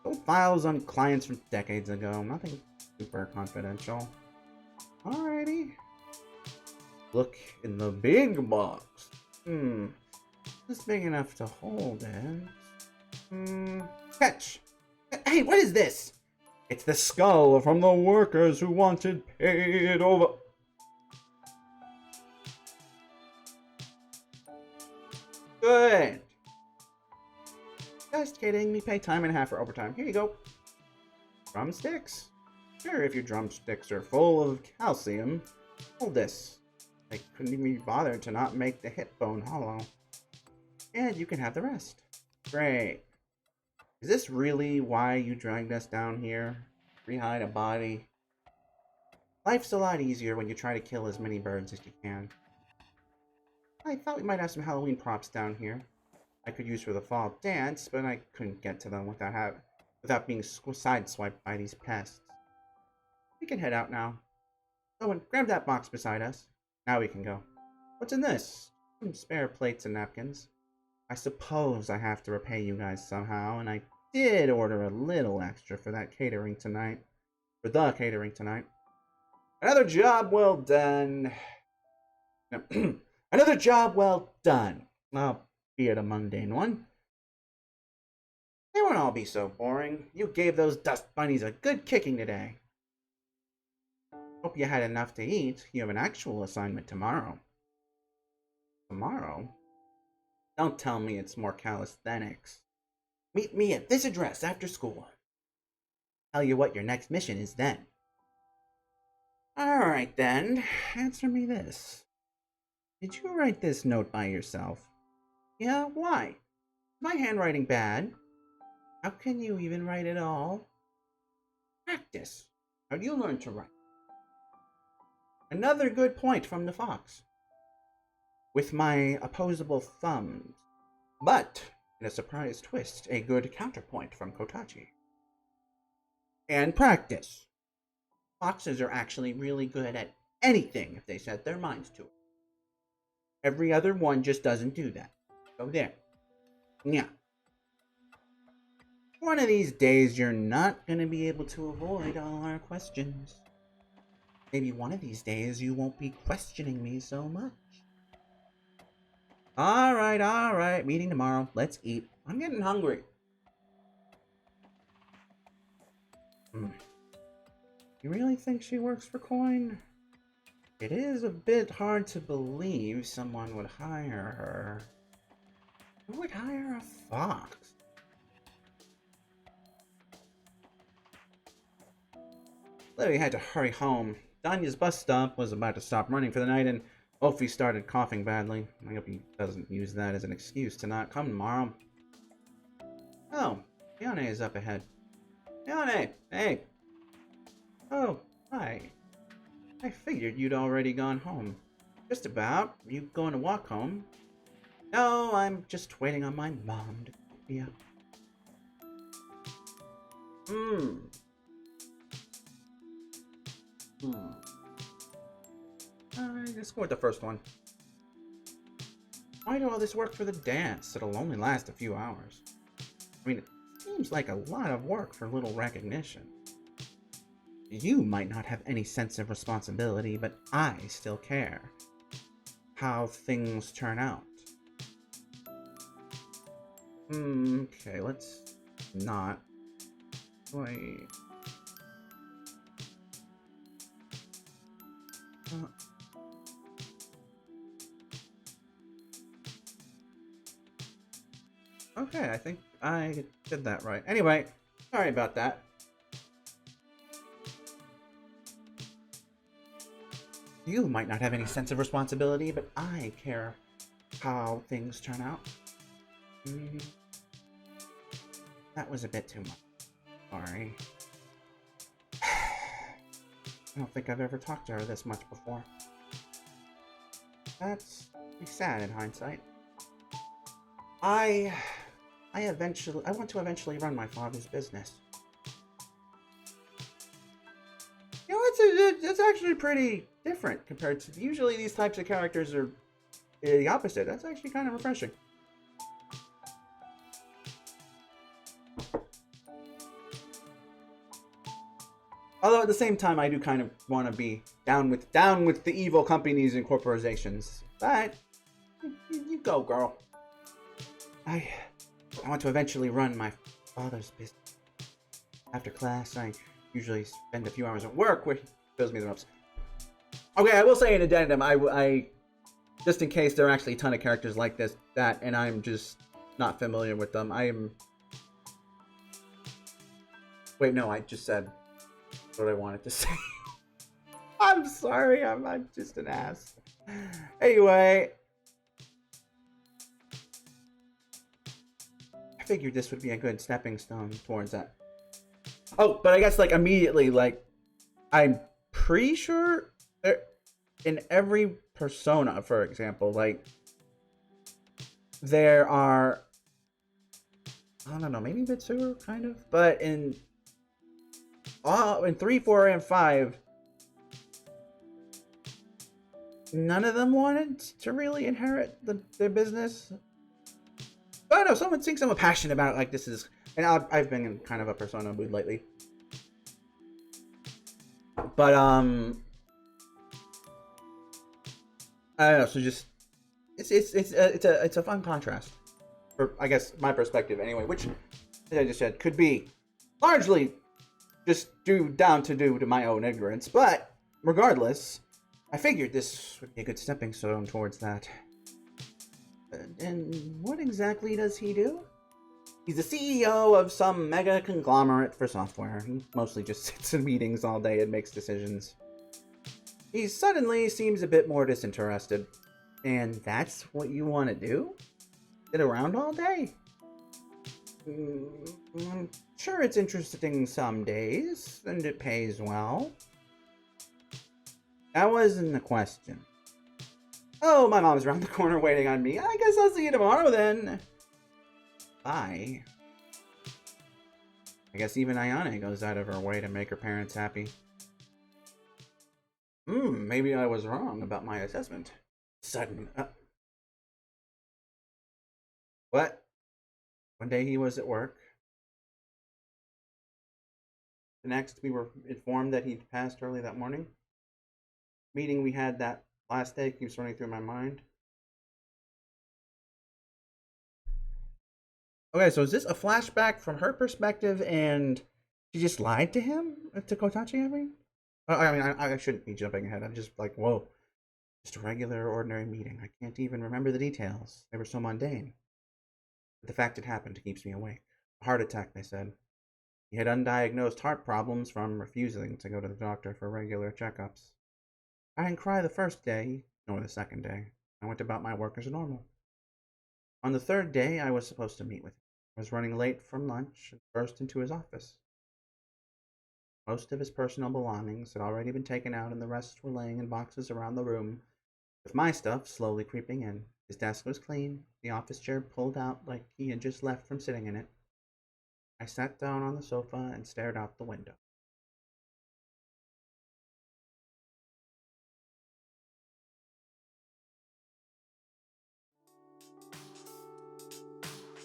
Old files on clients from decades ago. Nothing super confidential. Alrighty. Look in the big box. This big enough to hold it. Catch! Hey, what is this? It's the skull from the workers who wanted paid over. Good. Just kidding. We pay time and a half for overtime. Here you go. Drumsticks? Sure, if your drumsticks are full of calcium. Hold this. I couldn't even be bothered to not make the hip bone hollow. And you can have the rest. Great. Is this really why you dragged us down here? Rehide a body? Life's a lot easier when you try to kill as many birds as you can. I thought we might have some Halloween props down here. I could use for the fall dance, but I couldn't get to them without being sideswiped by these pests. We can head out now. Owen, grab that box beside us. Now we can go. What's in this? Some spare plates and napkins. I suppose I have to repay you guys somehow, and I did order a little extra for that catering tonight. For the catering tonight. Another job well done. Another job well done. Albeit a mundane one. They won't all be so boring. You gave those dust bunnies a good kicking today. Hope you had enough to eat. You have an actual assignment tomorrow. Tomorrow? Don't tell me it's more calisthenics. Meet me at this address after school. Tell you what your next mission is then. Alright then, answer me this. Did you write this note by yourself? Yeah, why? Is my handwriting bad? How can you even write at all? Practice. How do you learn to write? Another good point from the fox. With my opposable thumbs. But, in a surprise twist, a good counterpoint from Kotachi. And practice. Foxes are actually really good at anything if they set their minds to it. Every other one just doesn't do that. So there. Yeah. One of these days you're not going to be able to avoid all our questions. Maybe one of these days you won't be questioning me so much. Alright. Meeting tomorrow. Let's eat. I'm getting hungry. You really think she works for coin? It is a bit hard to believe someone would hire her. Who would hire a fox? Larry had to hurry home. Danya's bus stop was about to stop running for the night, and Ophi started coughing badly. I hope he doesn't use that as an excuse to not come tomorrow. Oh, Yane is up ahead. Yane, hey! Oh, hi. I figured you'd already gone home. Just about. You going to walk home? No, I'm just waiting on my mom to pick me up. Let's go with the first one. Why do all this work for the dance? It'll only last a few hours. I mean, it seems like a lot of work for little recognition. You might not have any sense of responsibility, but I still care. How things turn out. Okay, let's not. Wait. Okay, I think I did that right. Anyway, sorry about that. You might not have any sense of responsibility, but I care how things turn out. That was a bit too much. Sorry. I don't think I've ever talked to her this much before. That's pretty sad in hindsight. I want to eventually run my father's business. You know, it's actually pretty different compared to usually these types of characters are the opposite. That's actually kind of refreshing. Although at the same time, I do kind of want to be down with the evil companies and corporations. But you go, girl. I want to eventually run my father's business. After class, I usually spend a few hours at work where he shows me the ropes. Okay, I will say an addendum. I just in case there are actually a ton of characters like this, and I'm just not familiar with them. Wait, no, I just said what I wanted to say. I'm sorry, I'm just an ass. Anyway, I figured this would be a good stepping stone towards that. Oh, but I guess, like, immediately, like, I'm pretty sure in every persona, for example, like, there are, I don't know, maybe vtuber, kind of, but in 3, 4, and 5, none of them wanted to really inherit their business. But I don't know, someone thinks someone passionate about it, like this is, and I've been in kind of a persona mood lately. But I don't know, so just it's a fun contrast, for I guess my perspective anyway, which, as I just said, could be largely just down to my own ignorance, but regardless, I figured this would be a good stepping stone towards that. And what exactly does he do? He's the CEO of some mega conglomerate for software. He mostly just sits in meetings all day and makes decisions. He suddenly seems a bit more disinterested. And that's what you want to do? Sit around all day? I'm sure it's interesting some days, and it pays well. That wasn't the question. Oh, my mom's around the corner waiting on me. I guess I'll see you tomorrow then. Bye. I guess even Ayane goes out of her way to make her parents happy. Maybe I was wrong about my assessment. Sudden. What? One day he was at work. The next, we were informed that he'd passed early that morning. Meeting we had that last day keeps running through my mind. Okay, so is this a flashback from her perspective, and she just lied to him? To Kotachi, I mean? I shouldn't be jumping ahead. I'm just like, whoa. Just a regular, ordinary meeting. I can't even remember the details. They were so mundane. But the fact it happened keeps me awake. A heart attack, they said. He had undiagnosed heart problems from refusing to go to the doctor for regular checkups. I didn't cry the first day, nor the second day. I went about my work as normal. On the third day, I was supposed to meet with him. I was running late from lunch and burst into his office. Most of his personal belongings had already been taken out, and the rest were laying in boxes around the room, with my stuff slowly creeping in. His desk was clean, the office chair pulled out like he had just left from sitting in it. I sat down on the sofa and stared out the window.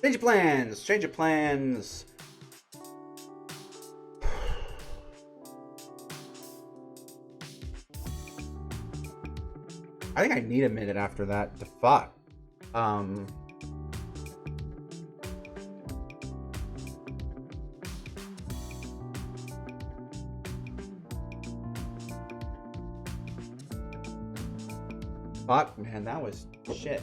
Change of plans! Change of plans! I think I need a minute after that to fuck. Fuck, man, that was shit.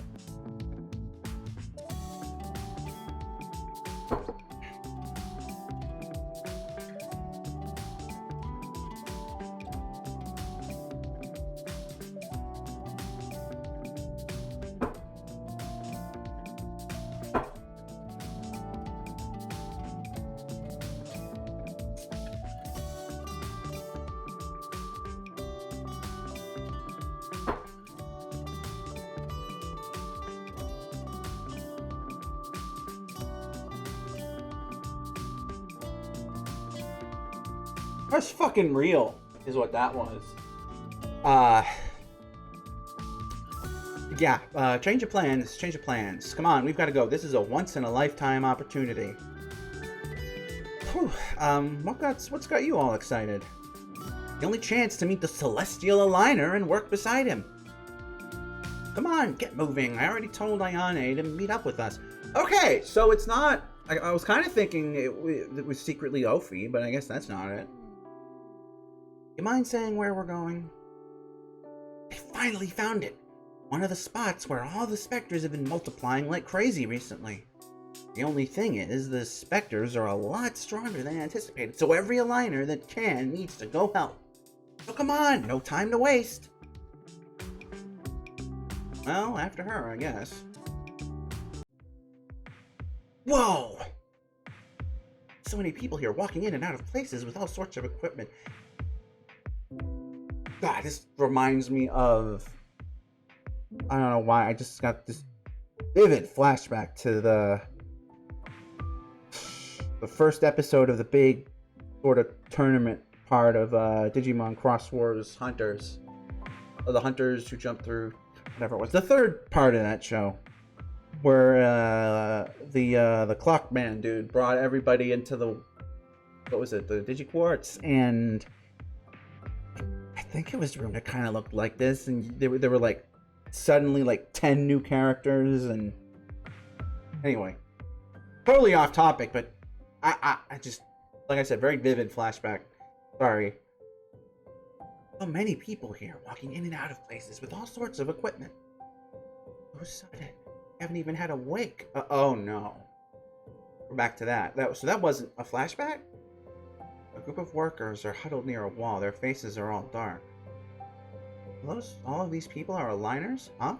That's fucking real, is what that was. Yeah, change of plans, change of plans. Come on, we've got to go. This is a once-in-a-lifetime opportunity. Whew, what's got you all excited? The only chance to meet the Celestial Aligner and work beside him. Come on, get moving. I already told Ayane to meet up with us. Okay, so it's not... I was kind of thinking it was secretly Ophi, but I guess that's not it. You mind saying where we're going? I finally found it. one of the spots where all the specters have been multiplying like crazy recently. The only thing is, the specters are a lot stronger than anticipated, so every aligner that can needs to go help. So come on, no time to waste. Well, after her, I guess. Whoa! So many people here walking in and out of places with all sorts of equipment. God, this reminds me of... I don't know why, I just got this vivid flashback to the first episode of the big sort of tournament part of Digimon Cross Wars Hunters. Or the Hunters who jumped through, whatever it was. The third part of that show. Where the Clockman dude brought everybody into the... What was it? The Digiquartz? And... I think it was room that kind of looked like this. And there were like... Suddenly like 10 new characters and... Anyway. Totally off topic, but... I just... Like I said, very vivid flashback. Sorry. So many people here walking in and out of places with all sorts of equipment. So sudden. Haven't even had a wake. Oh no. We're back to that. So that wasn't a flashback? A group of workers are huddled near a wall. Their faces are all dark. All of these people are aligners? Huh?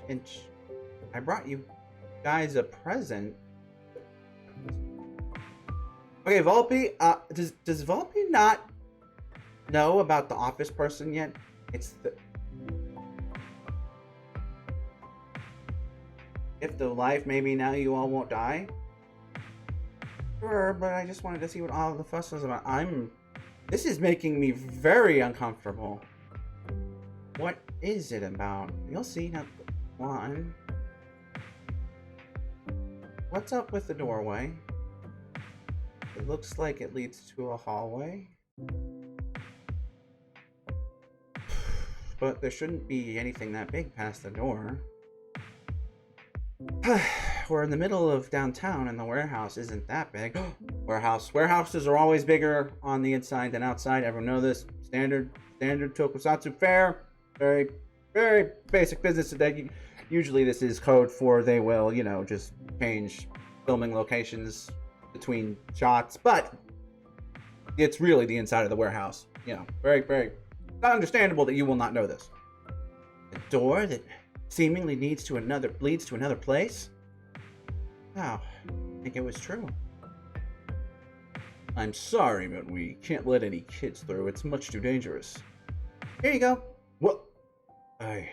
Inch. I brought you guys a present. Okay, Volpe, does Volpe not know about the office person yet? It's the... If the life, maybe now you all won't die? Sure, but I just wanted to see what all the fuss was about. This is making me very uncomfortable. What is it about? You'll see. Now, one. What's up with the doorway? It looks like it leads to a hallway. But there shouldn't be anything that big past the door. We're in the middle of downtown and the warehouse isn't that big. Warehouses are always bigger on the inside than outside. Everyone know this. Standard tokusatsu fare. Very, very basic business today. Usually this is code for they will, just change filming locations between shots. But it's really the inside of the warehouse. Very, very understandable that you will not know this. A door that seemingly leads to another place? Wow, I think it was true. I'm sorry, but we can't let any kids through. It's much too dangerous. Here you go. What? I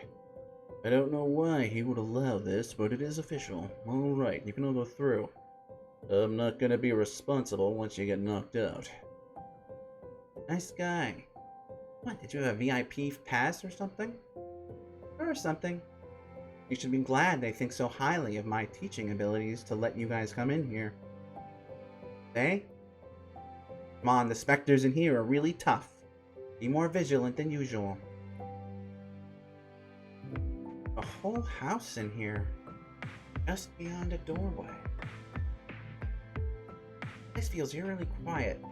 don't know why he would allow this, but it is official. Alright, you can all go through. I'm not gonna be responsible once you get knocked out. Nice guy. What, did you have a VIP pass or something? Or something. You should be glad they think so highly of my teaching abilities to let you guys come in here. Hey? Come on, the specters in here are really tough. Be more vigilant than usual. A whole house in here. Just beyond a doorway. This feels eerily quiet.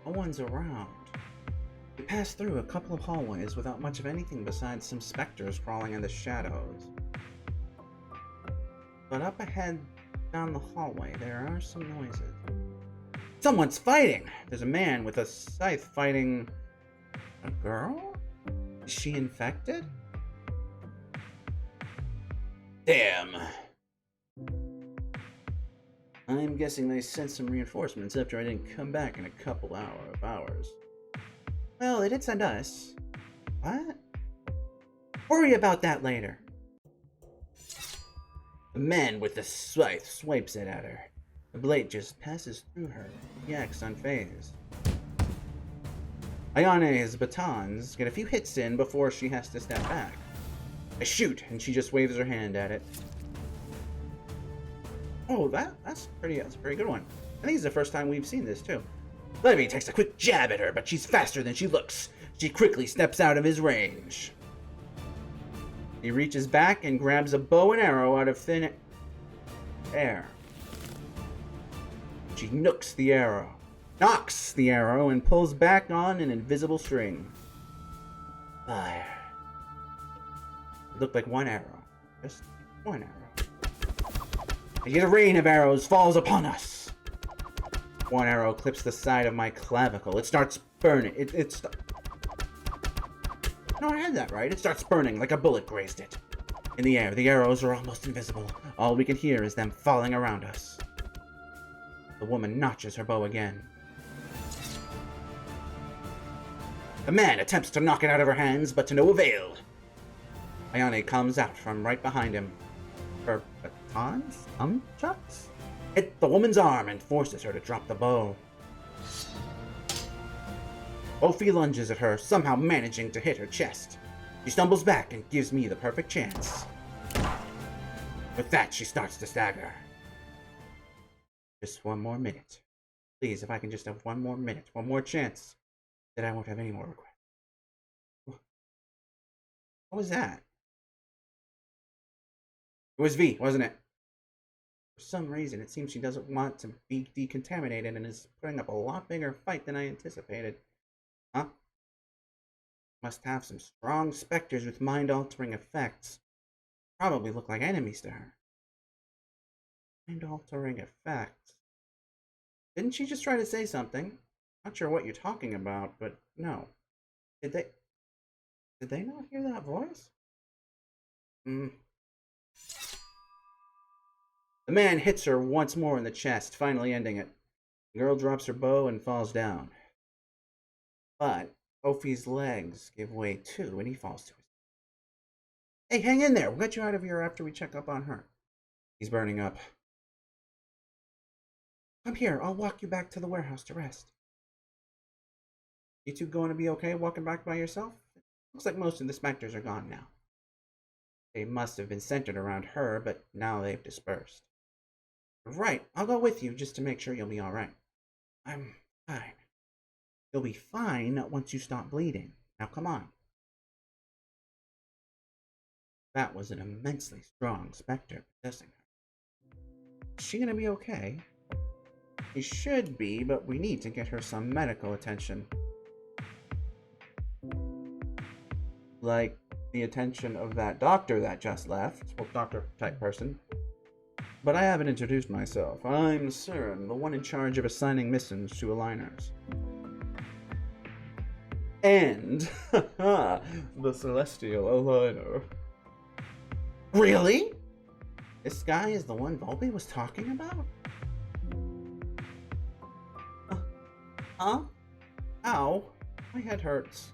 No one's around. We passed through a couple of hallways without much of anything besides some specters crawling in the shadows. But up ahead, down the hallway, there are some noises. Someone's fighting! There's a man with a scythe fighting... a girl? Is she infected? Damn! I'm guessing they sent some reinforcements after I didn't come back in a couple of hours. Well, they did send us. What? Worry about that later. The man with the scythe swipes it at her. The blade just passes through her. He acts unfazed. Ayane's batons get a few hits in before she has to step back. I shoot, and she just waves her hand at it. Oh, that's a pretty good one. I think it's the first time we've seen this too. Levy takes a quick jab at her, but she's faster than she looks. She quickly steps out of his range. He reaches back and grabs a bow and arrow out of thin air. She knocks the arrow, and pulls back on an invisible string. Fire. It looked like one arrow. Just one arrow. And yet a rain of arrows falls upon us. One arrow clips the side of my clavicle. It starts burning. No, I had that right. It starts burning like a bullet grazed it. In the air, the arrows are almost invisible. All we can hear is them falling around us. The woman notches her bow again. The man attempts to knock it out of her hands, but to no avail. Ayane comes out from right behind him. Her batons? Nunchucks? Hit the woman's arm and forces her to drop the bow. Ophi lunges at her, somehow managing to hit her chest. She stumbles back and gives me the perfect chance. With that, she starts to stagger. Just one more minute. Please, if I can just have one more minute, one more chance, then I won't have any more regret. What was that? It was V, wasn't it? For some reason, it seems she doesn't want to be decontaminated and is putting up a lot bigger fight than I anticipated. Huh? Must have some strong specters with mind-altering effects. Probably look like enemies to her. Mind-altering effects. Didn't she just try to say something? Not sure what you're talking about, but no. Did they not hear that voice? The man hits her once more in the chest, finally ending it. The girl drops her bow and falls down. But Ophi's legs give way too, and he falls to his feet. Hey, hang in there. We'll get you out of here after we check up on her. He's burning up. Come here. I'll walk you back to the warehouse to rest. You two going to be okay walking back by yourself? Looks like most of the specters are gone now. They must have been centered around her, but now they've dispersed. Right. I'll go with you just to make sure you'll be alright. I'm fine. You'll be fine once you stop bleeding. Now come on. That was an immensely strong specter possessing her. Is she gonna be okay? She should be, but we need to get her some medical attention. Like the attention of that doctor that just left. Well, doctor type person. But I haven't introduced myself. I'm Siren, the one in charge of assigning missions to aligners. And the Celestial Aligner. Really? This guy is the one Volpe was talking about? Huh? Ow. My head hurts.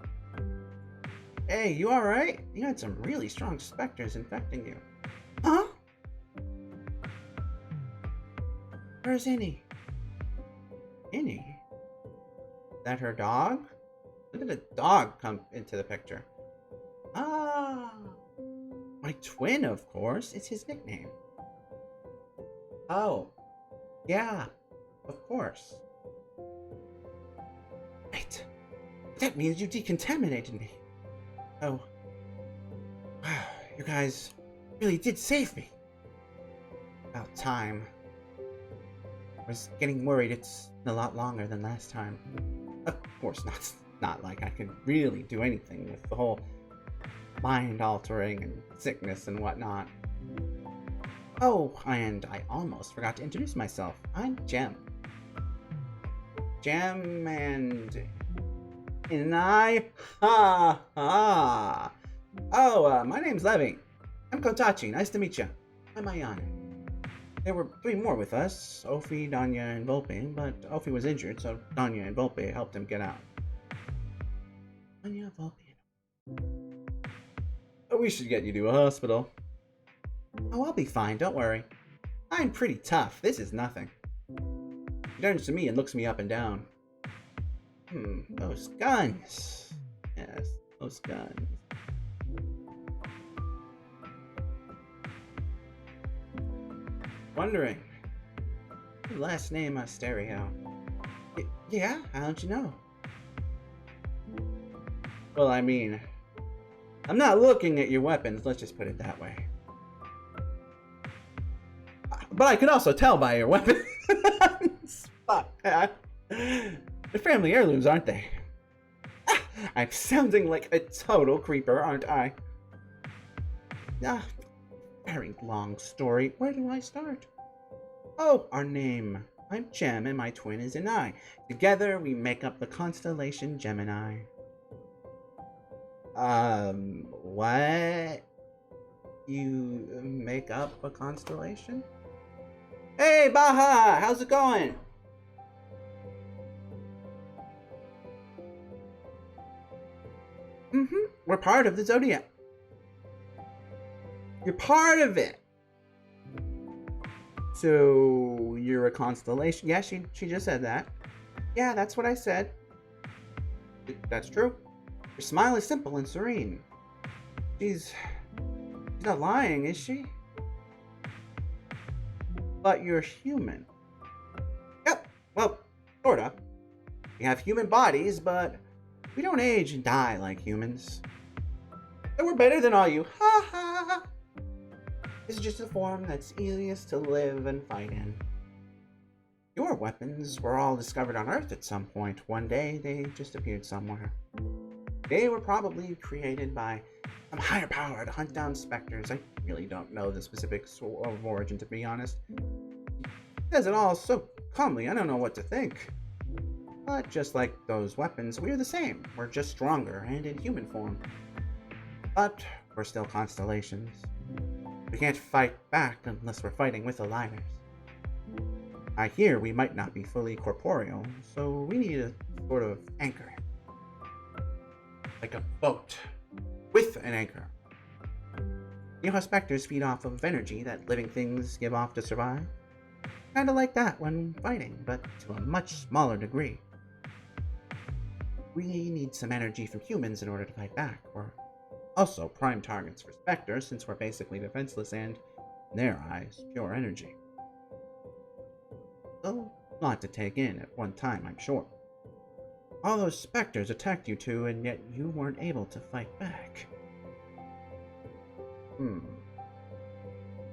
Hey, you alright? You had some really strong specters infecting you. Huh? Where's Innie? Innie? Is that her dog? Look at the dog come into the picture. Ah, my twin, of course. It's his nickname. Oh, yeah, of course. Right. That means you decontaminated me. Oh, wow, you guys really did save me. About time. I was getting worried it's a lot longer than last time. Of course not like I could really do anything with the whole mind altering and sickness and whatnot. Oh, and I almost forgot to introduce myself. I'm Gem. Gem and I. Ha ha. Oh, my name's Levy. I'm Kotachi. Nice to meet you. I'm Ayane. There were 3 more with us, Ophi, Danya, and Volpe, but Ophi was injured, so Danya and Volpe helped him get out. Danya, Volpe, we should get you to a hospital. Oh, I'll be fine, don't worry. I'm pretty tough, this is nothing. He turns to me and looks me up and down. Those guns. Yes, those guns. Wondering. Your last name, Asterism. Yeah? How'd you know? Well, I mean, I'm not looking at your weapons, let's just put it that way. But I can also tell by your weapons. Fuck. They're family heirlooms, aren't they? I'm sounding like a total creeper, aren't I? Ah, very long story. Where do I start? Oh, our name. I'm Gem and my twin is an I. Together we make up the constellation Gemini. What? You make up a constellation? Hey, Baha! How's it going? We're part of the Zodiac. You're part of it. So, you're a constellation? Yeah, she just said that. Yeah, that's what I said. That's true. Your smile is simple and serene. She's not lying, is she? But you're human. Yep, well, sorta. We have human bodies, but we don't age and die like humans. So we're better than all you. Ha ha! This is just a form that's easiest to live and fight in. Your weapons were all discovered on Earth at some point. One day, they just appeared somewhere. They were probably created by some higher power to hunt down specters. I really don't know the specifics of origin, to be honest. He says it all so calmly, I don't know what to think. But just like those weapons, we're the same. We're just stronger and in human form. But we're still constellations. We can't fight back unless we're fighting with aligners. I hear we might not be fully corporeal, so we need a sort of anchor. Like a boat with an anchor. You know how specters feed off of energy that living things give off to survive? Kinda like that when fighting, but to a much smaller degree. We need some energy from humans in order to fight back. We're also prime targets for specters since we're basically defenseless and, in their eyes, pure energy. So, a lot to take in at one time, I'm sure. All those specters attacked you two, and yet you weren't able to fight back.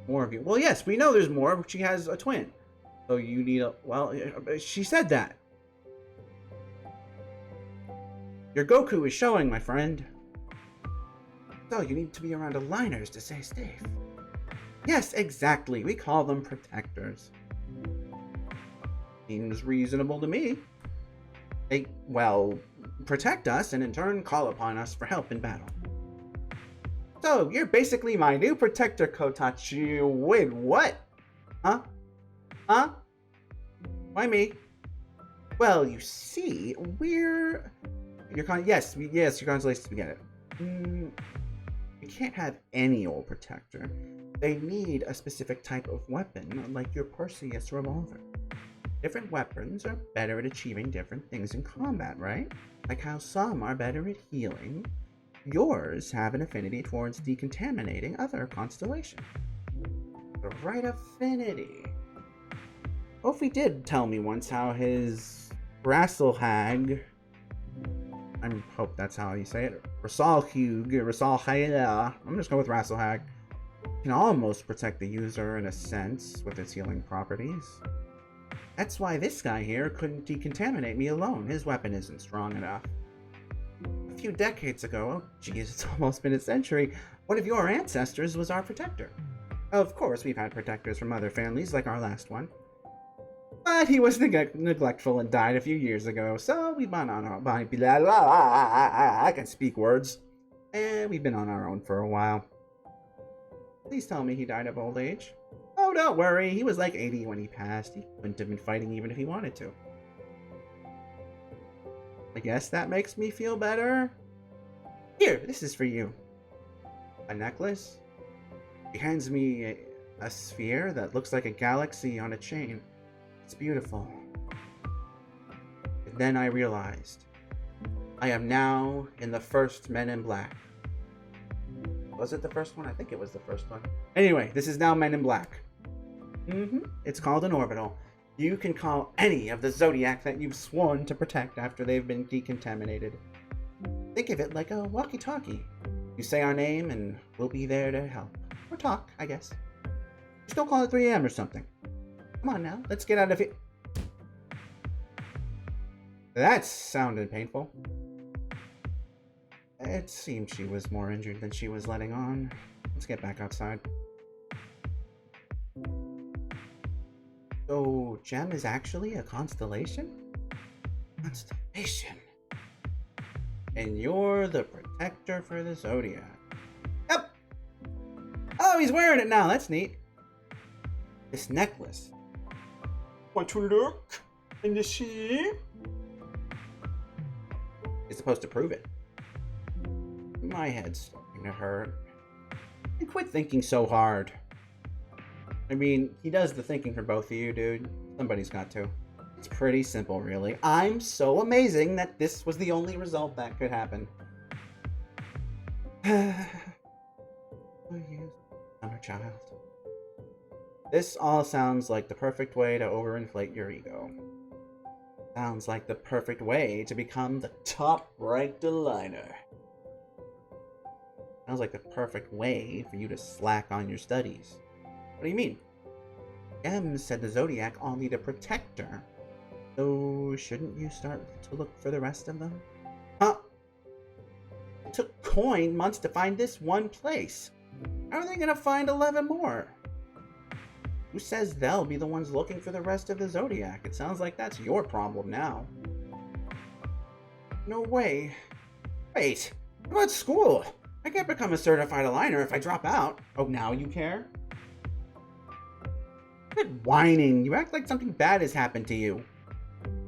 More of you. Well, yes, we know there's more. She has a twin. So you need a... Well, she said that. Your Goku is showing, my friend. So you need to be around aligners to stay safe. Yes, exactly. We call them protectors. Seems reasonable to me. They, well, protect us and in turn call upon us for help in battle. So, you're basically my new protector, Kotachi. Wait, what? Huh? Huh? Why me? Well, you see, we're... Yes, your constellations, we get it. You can't have any old protector. They need a specific type of weapon, like your Perseus revolver. Different weapons are better at achieving different things in combat, right? Like how some are better at healing. Yours have an affinity towards decontaminating other constellations. The right affinity. Kofi did tell me once how his Rasselhag, I hope that's how you say it, Rasselhag, I'm just going with Rasselhag, can almost protect the user in a sense with its healing properties. That's why this guy here couldn't decontaminate me alone. His weapon isn't strong enough. A few decades ago, oh geez, it's almost been a century, one of your ancestors was our protector. Of course, we've had protectors from other families, like our last one. But he was neglectful and died a few years ago, so we've been on our... I can speak words. And we've been on our own for a while. Please tell me he died of old age. Oh, don't worry, he was like 80 when he passed. He couldn't have been fighting even if he wanted to. I guess that makes me feel better. Here, this is for you. A necklace? He hands me a sphere that looks like a galaxy on a chain. It's beautiful. And then I realized, I am now in the first Men in Black. Was it the first one? I think it was the first one. Anyway, this is now Men in Black. It's called an orbital. You can call any of the Zodiac that you've sworn to protect after they've been decontaminated. Think of it like a walkie-talkie. You say our name and we'll be there to help. Or talk, I guess. Just don't call it 3 a.m. or something. Come on now, let's get out of here. That sounded painful. It seemed she was more injured than she was letting on. Let's get back outside. So, Gem is actually a constellation? Constellation? And you're the protector for the Zodiac. Yep! Oh, he's wearing it now. That's neat. This necklace. Want to look in the sea? It's supposed to prove it. My head's starting to hurt. And quit thinking so hard. I mean, he does the thinking for both of you, dude. Somebody's got to. It's pretty simple, really. I'm so amazing that this was the only result that could happen. I'm a child. This all sounds like the perfect way to overinflate your ego. Sounds like the perfect way to become the top-ranked aligner. Sounds like the perfect way for you to slack on your studies. What do you mean? Gem said the Zodiac all need a protector. So shouldn't you start to look for the rest of them? Huh? It took Coin months to find this one place. How are they gonna find 11 more? Who says they'll be the ones looking for the rest of the Zodiac? It sounds like that's your problem now. No way. Wait, what about school? I can't become a certified aligner if I drop out. Oh, now you care? Quit whining. You act like something bad has happened to you.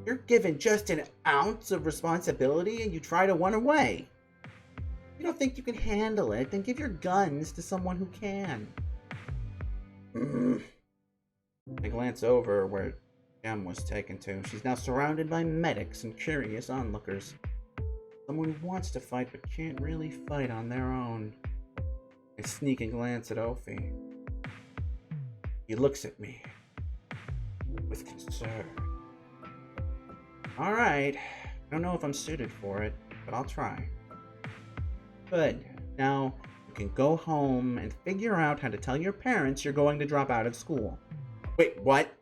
You're given just an ounce of responsibility and you try to run away. You don't think you can handle it, then give your guns to someone who can. I glance over where Gem was taken to. She's now surrounded by medics and curious onlookers. Someone who wants to fight but can't really fight on their own. I sneak a glance at Ophi. He looks at me with concern. Alright, I don't know if I'm suited for it, but I'll try. Good. Now, you can go home and figure out how to tell your parents you're going to drop out of school. Wait, what?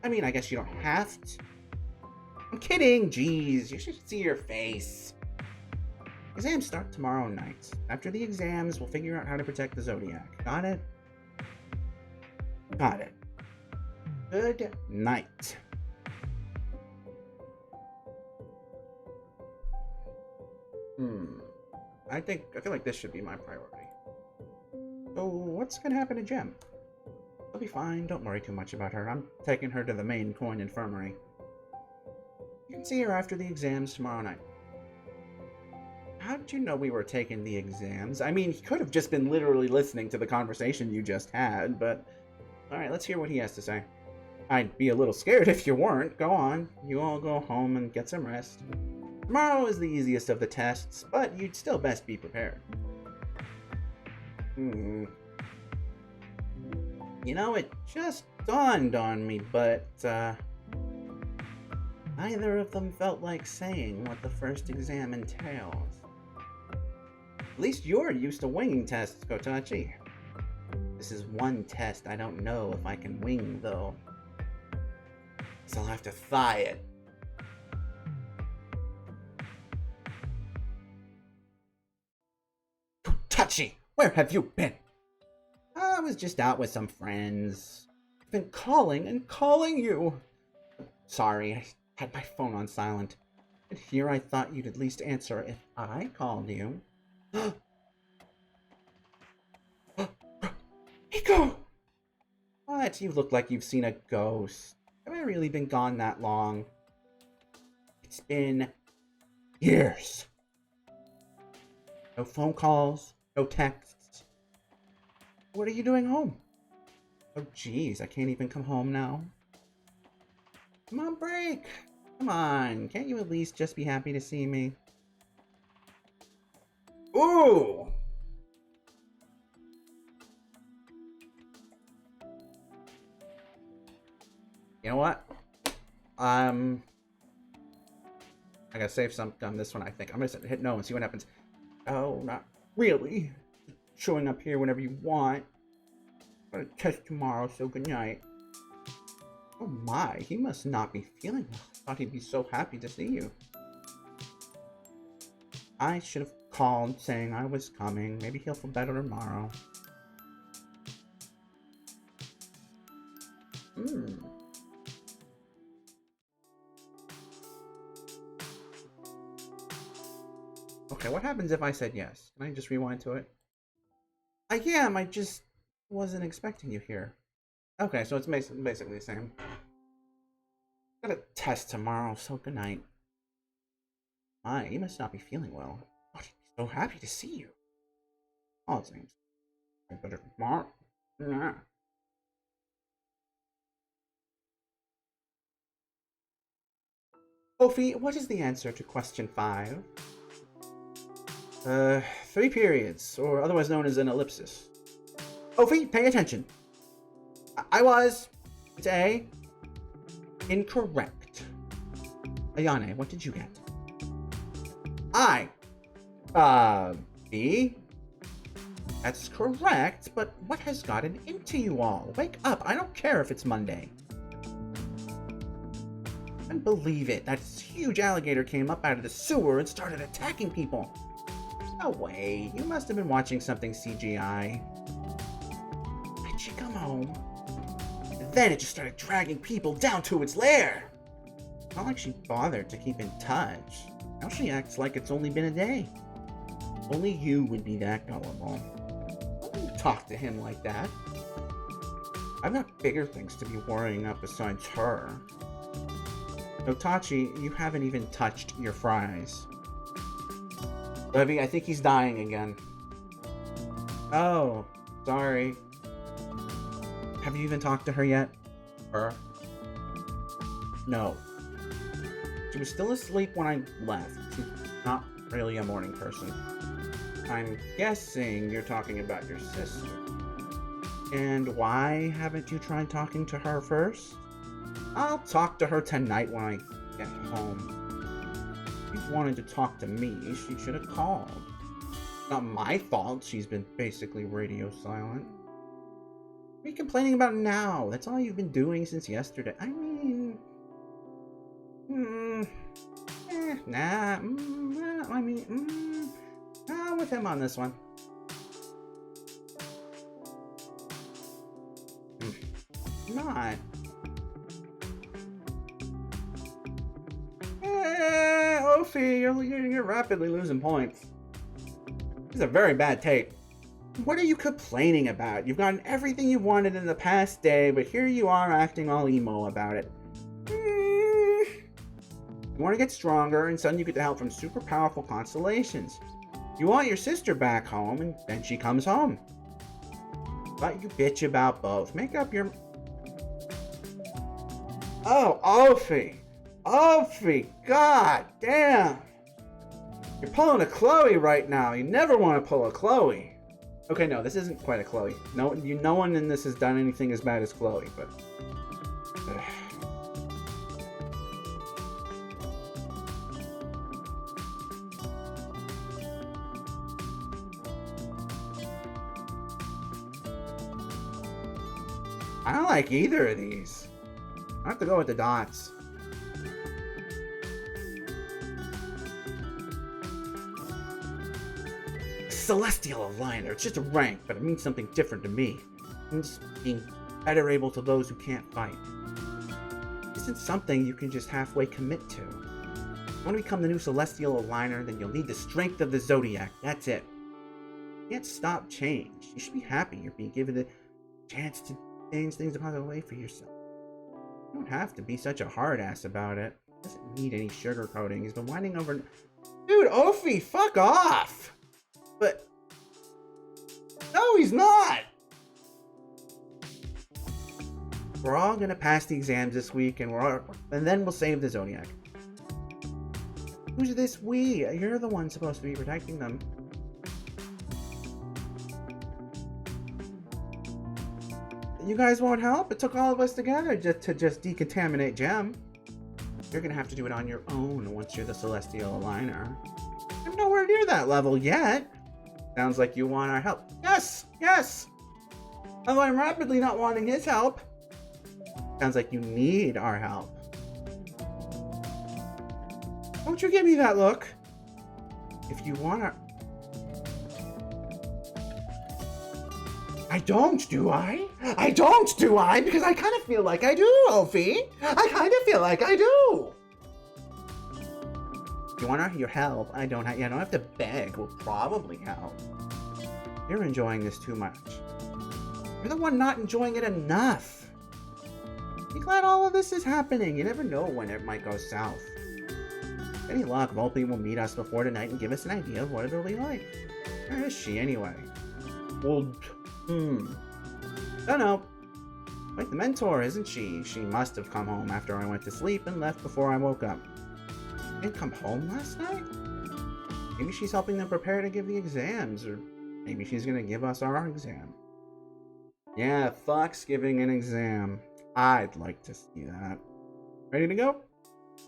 I mean, I guess you don't have to. I'm kidding, jeez, you should see your face. Exams start tomorrow night. After the exams, we'll figure out how to protect the Zodiac. Got it? Got it. Good night. I feel like this should be my priority. So, what's gonna happen to Gem? She'll be fine, don't worry too much about her. I'm taking her to the main Coin infirmary. You can see her after the exams tomorrow night. How did you know we were taking the exams? I mean, he could have just been literally listening to the conversation you just had, but... Alright, let's hear what he has to say. I'd be a little scared if you weren't. Go on. You all go home and get some rest. Tomorrow is the easiest of the tests, but you'd still best be prepared. You know, it just dawned on me, but, neither of them felt like saying what the first exam entails. At least you're used to winging tests, Kotachi. This is one test I don't know if I can wing, though. So I'll have to thigh it. Kotachi, where have you been? I was just out with some friends. I've been calling and calling you. Sorry, I had my phone on silent. And here I thought you'd at least answer if I called you. Hiko! What? You look like you've seen a ghost. Have I really been gone that long? It's been years. No phone calls, no texts. What are you doing home? Oh geez, I can't even come home now. Come on, break! Come on, can't you at least just be happy to see me? Ooh! You know what? I gotta save some on this one, I think. I'm gonna hit no and see what happens. Oh, not really. Showing up here whenever you want. I'm gonna test tomorrow, so good night. Oh my, he must not be feeling well. I thought he'd be so happy to see you. I should have called saying I was coming. Maybe he'll feel better tomorrow. Okay, what happens if I said yes? Can I just rewind to it? I am, I just wasn't expecting you here. Okay, so it's basically the same. Got a test tomorrow, so good night. My, you must not be feeling well. Oh, I'd be so happy to see you. Oh, it seems. I better tomorrow. Nah. Ophi, what is the answer to question 5? 3 periods, or otherwise known as an ellipsis. Ophi, pay attention. It's A. Incorrect. Ayane, what did you get? B. That's correct, but what has gotten into you all? Wake up, I don't care if it's Monday. I can't believe it. That huge alligator came up out of the sewer and started attacking people. No way, you must have been watching something CGI. Why'd she come home? And then it just started dragging people down to its lair. Not like she bothered to keep in touch. Now she acts like it's only been a day. Only you would be that gullible. Don't talk to him like that. I've got bigger things to be worrying about besides her. Kotachi, you haven't even touched your fries. Levy, I think he's dying again. Oh, sorry. Have you even talked to her yet? Her? No. She was still asleep when I left. She's not really a morning person. I'm guessing you're talking about your sister. And why haven't you tried talking to her first? I'll talk to her tonight when I get home. If you wanted to talk to me, she should have called. Not my fault she's been basically radio silent. What are you complaining about now? That's all you've been doing since yesterday. I mean... I'm with him on this one. Not. Ophi, you're rapidly losing points. This is a very bad take. What are you complaining about? You've gotten everything you wanted in the past day, but here you are acting all emo about it. You want to get stronger, and suddenly you get the help from super powerful constellations. You want your sister back home, and then she comes home. But you bitch about both. Make up your... Oh, Ophi! Ophi! God damn! You're pulling a Chloe right now. You never want to pull a Chloe. Okay, no, this isn't quite a Chloe. No one in this has done anything as bad as Chloe, but... I don't like either of these. I have to go with the dots. Celestial Aligner. It's just a rank, but it means something different to me. It means being better able to those who can't fight. It isn't something you can just halfway commit to. If you want to become the new Celestial Aligner, then you'll need the strength of the Zodiac. That's it. You can't stop change. You should be happy you're being given the chance to change things upon the way for yourself. You don't have to be such a hard ass about it. It doesn't need any sugarcoating. He's been whining over... Dude, Ophi, fuck off! But... No, he's not! We're all gonna pass the exams this week, and then we'll save the Zodiac. Who's this we? You're the one supposed to be protecting them. You guys won't help? It took all of us together to decontaminate Gem. You're gonna have to do it on your own once you're the Celestial Aligner. I'm nowhere near that level yet. Sounds like you want our help. Yes! Yes! Although I'm rapidly not wanting his help. Sounds like you need our help. Don't you give me that look. If you want our... I don't, do I? I don't, do I? Because I kind of feel like I do, Ophi. I kind of feel like I do. You want your help? I don't have to beg. We'll probably help. You're enjoying this too much. You're the one not enjoying it enough. Be glad all of this is happening. You never know when it might go south. With any luck, Volpe will meet us before tonight and give us an idea of what it'll be like. Where is she, anyway? Well, don't know. Quite the mentor, isn't she? She must have come home after I went to sleep and left before I woke up. Didn't come home last night? Maybe she's helping them prepare to give the exams, or maybe she's gonna give us our exam. Yeah, fuck's giving an exam. I'd like to see that. Ready to go?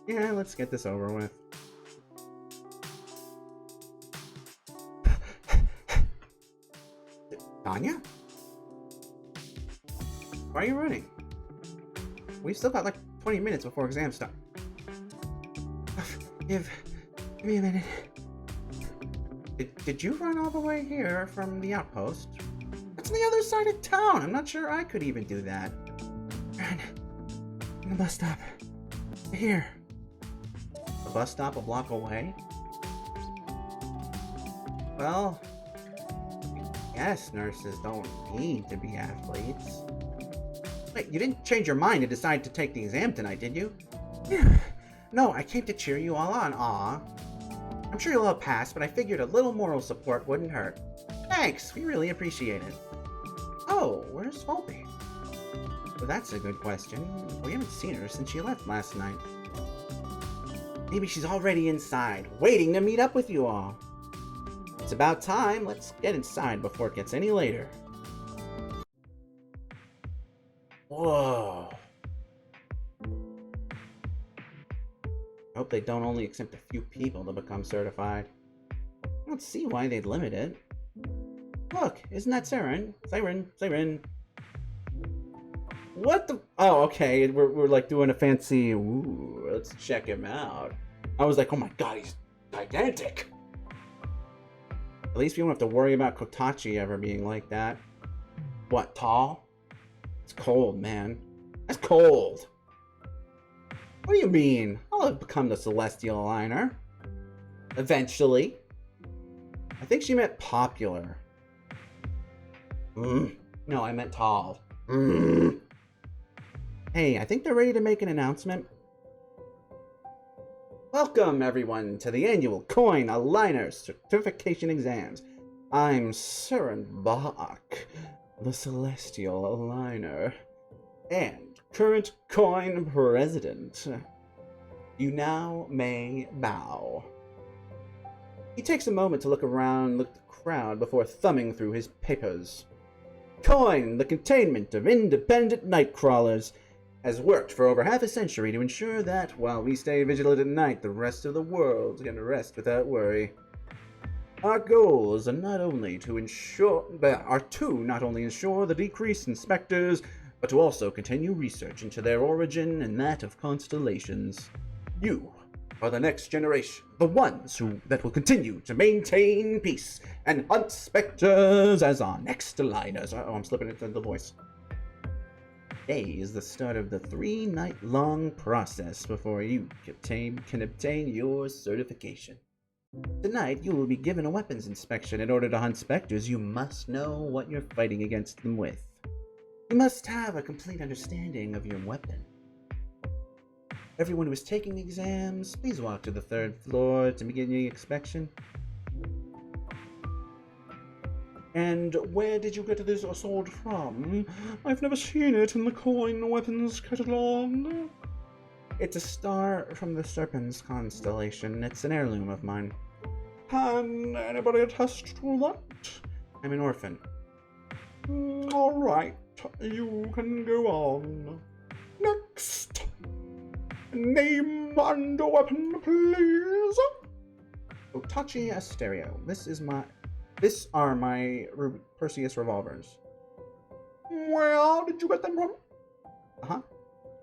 Yeah, let's get this over with. Tanya? Why are you running? We've still got like 20 minutes before exams start. Give me a minute. Did you run all the way here from the outpost? It's on the other side of town. I'm not sure I could even do that. Run. In the bus stop. Here. The bus stop a block away? Well, I guess nurses don't need to be athletes. Wait, you didn't change your mind and decide to take the exam tonight, did you? Yeah. No, I came to cheer you all on, aw. I'm sure you'll all pass, but I figured a little moral support wouldn't hurt. Thanks, we really appreciate it. Oh, where's Volpe? Well, that's a good question. We haven't seen her since she left last night. Maybe she's already inside, waiting to meet up with you all. It's about time. Let's get inside before it gets any later. Whoa. I hope they don't only accept a few people to become certified. I don't see why they'd limit it. Look, isn't that Siren? Siren. What the? Oh, okay. We're like doing a fancy. Ooh, let's check him out. I was like, oh my god, he's gigantic. At least we don't have to worry about Kotachi ever being like that. What, tall? It's cold, man. That's cold. What do you mean? I'll have become the Celestial Aligner. Eventually. I think she meant popular. No, I meant tall. Hey, I think they're ready to make an announcement. Welcome, everyone, to the annual Coin Aligner Certification Exams. I'm Siren Bach, the Celestial Aligner, and current Coin President. You now may bow. He takes a moment to look around the crowd before thumbing through his papers. Coin, the containment of independent nightcrawlers, has worked for over half a century to ensure that, while we stay vigilant at night, the rest of the world can rest without worry. Our goals are not only to ensure the decrease in specters, but to also continue research into their origin and that of constellations. You are the next generation, the ones that will continue to maintain peace and hunt specters as our next aligners. Oh, I'm slipping into the voice. Today is the start of the 3-night-long process before you can obtain your certification. Tonight, you will be given a weapons inspection. In order to hunt specters, you must know what you're fighting against them with. You must have a complete understanding of your weapon. Everyone who is taking the exams, please walk to the 3rd floor to begin your inspection. And where did you get this sword from? I've never seen it in the coin weapons catalog. It's a star from the Serpent's constellation. It's an heirloom of mine. Can anybody attest to that? I'm an orphan. Alright, you can go on. Next! Name and weapon, please! Kotachi Asterism. These are my Perseus revolvers. Where did you get them from? Uh-huh.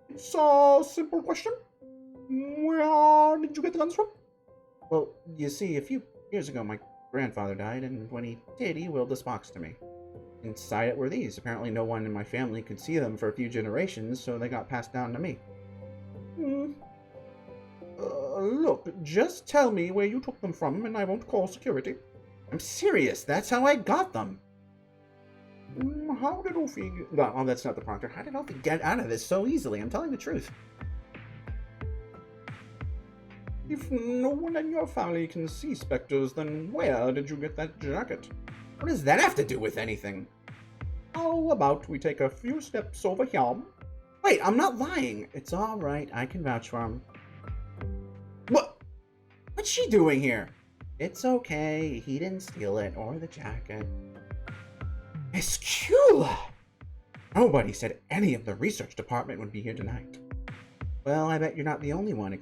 It's a simple question. Where did you get the guns from? Well, you see, a few years ago my grandfather died, and when he did, he willed this box to me. inside it were these. Apparently no one in my family could see them for a few generations, so they got passed down to me. Look, just tell me where you took them from and I won't call security. I'm serious, that's how I got them. How did Ophi... No, oh, that's not the prompter. How did Ophi get out of this so easily? I'm telling the truth. If no one in your family can see specters, then where did you get that jacket? What does that have to do with anything? How about we take a few steps over here? Wait, I'm not lying. It's alright, I can vouch for him. What? What's she doing here? It's okay, he didn't steal it, or the jacket. Escula! Nobody said any of the research department would be here tonight. Well, I bet you're not the only one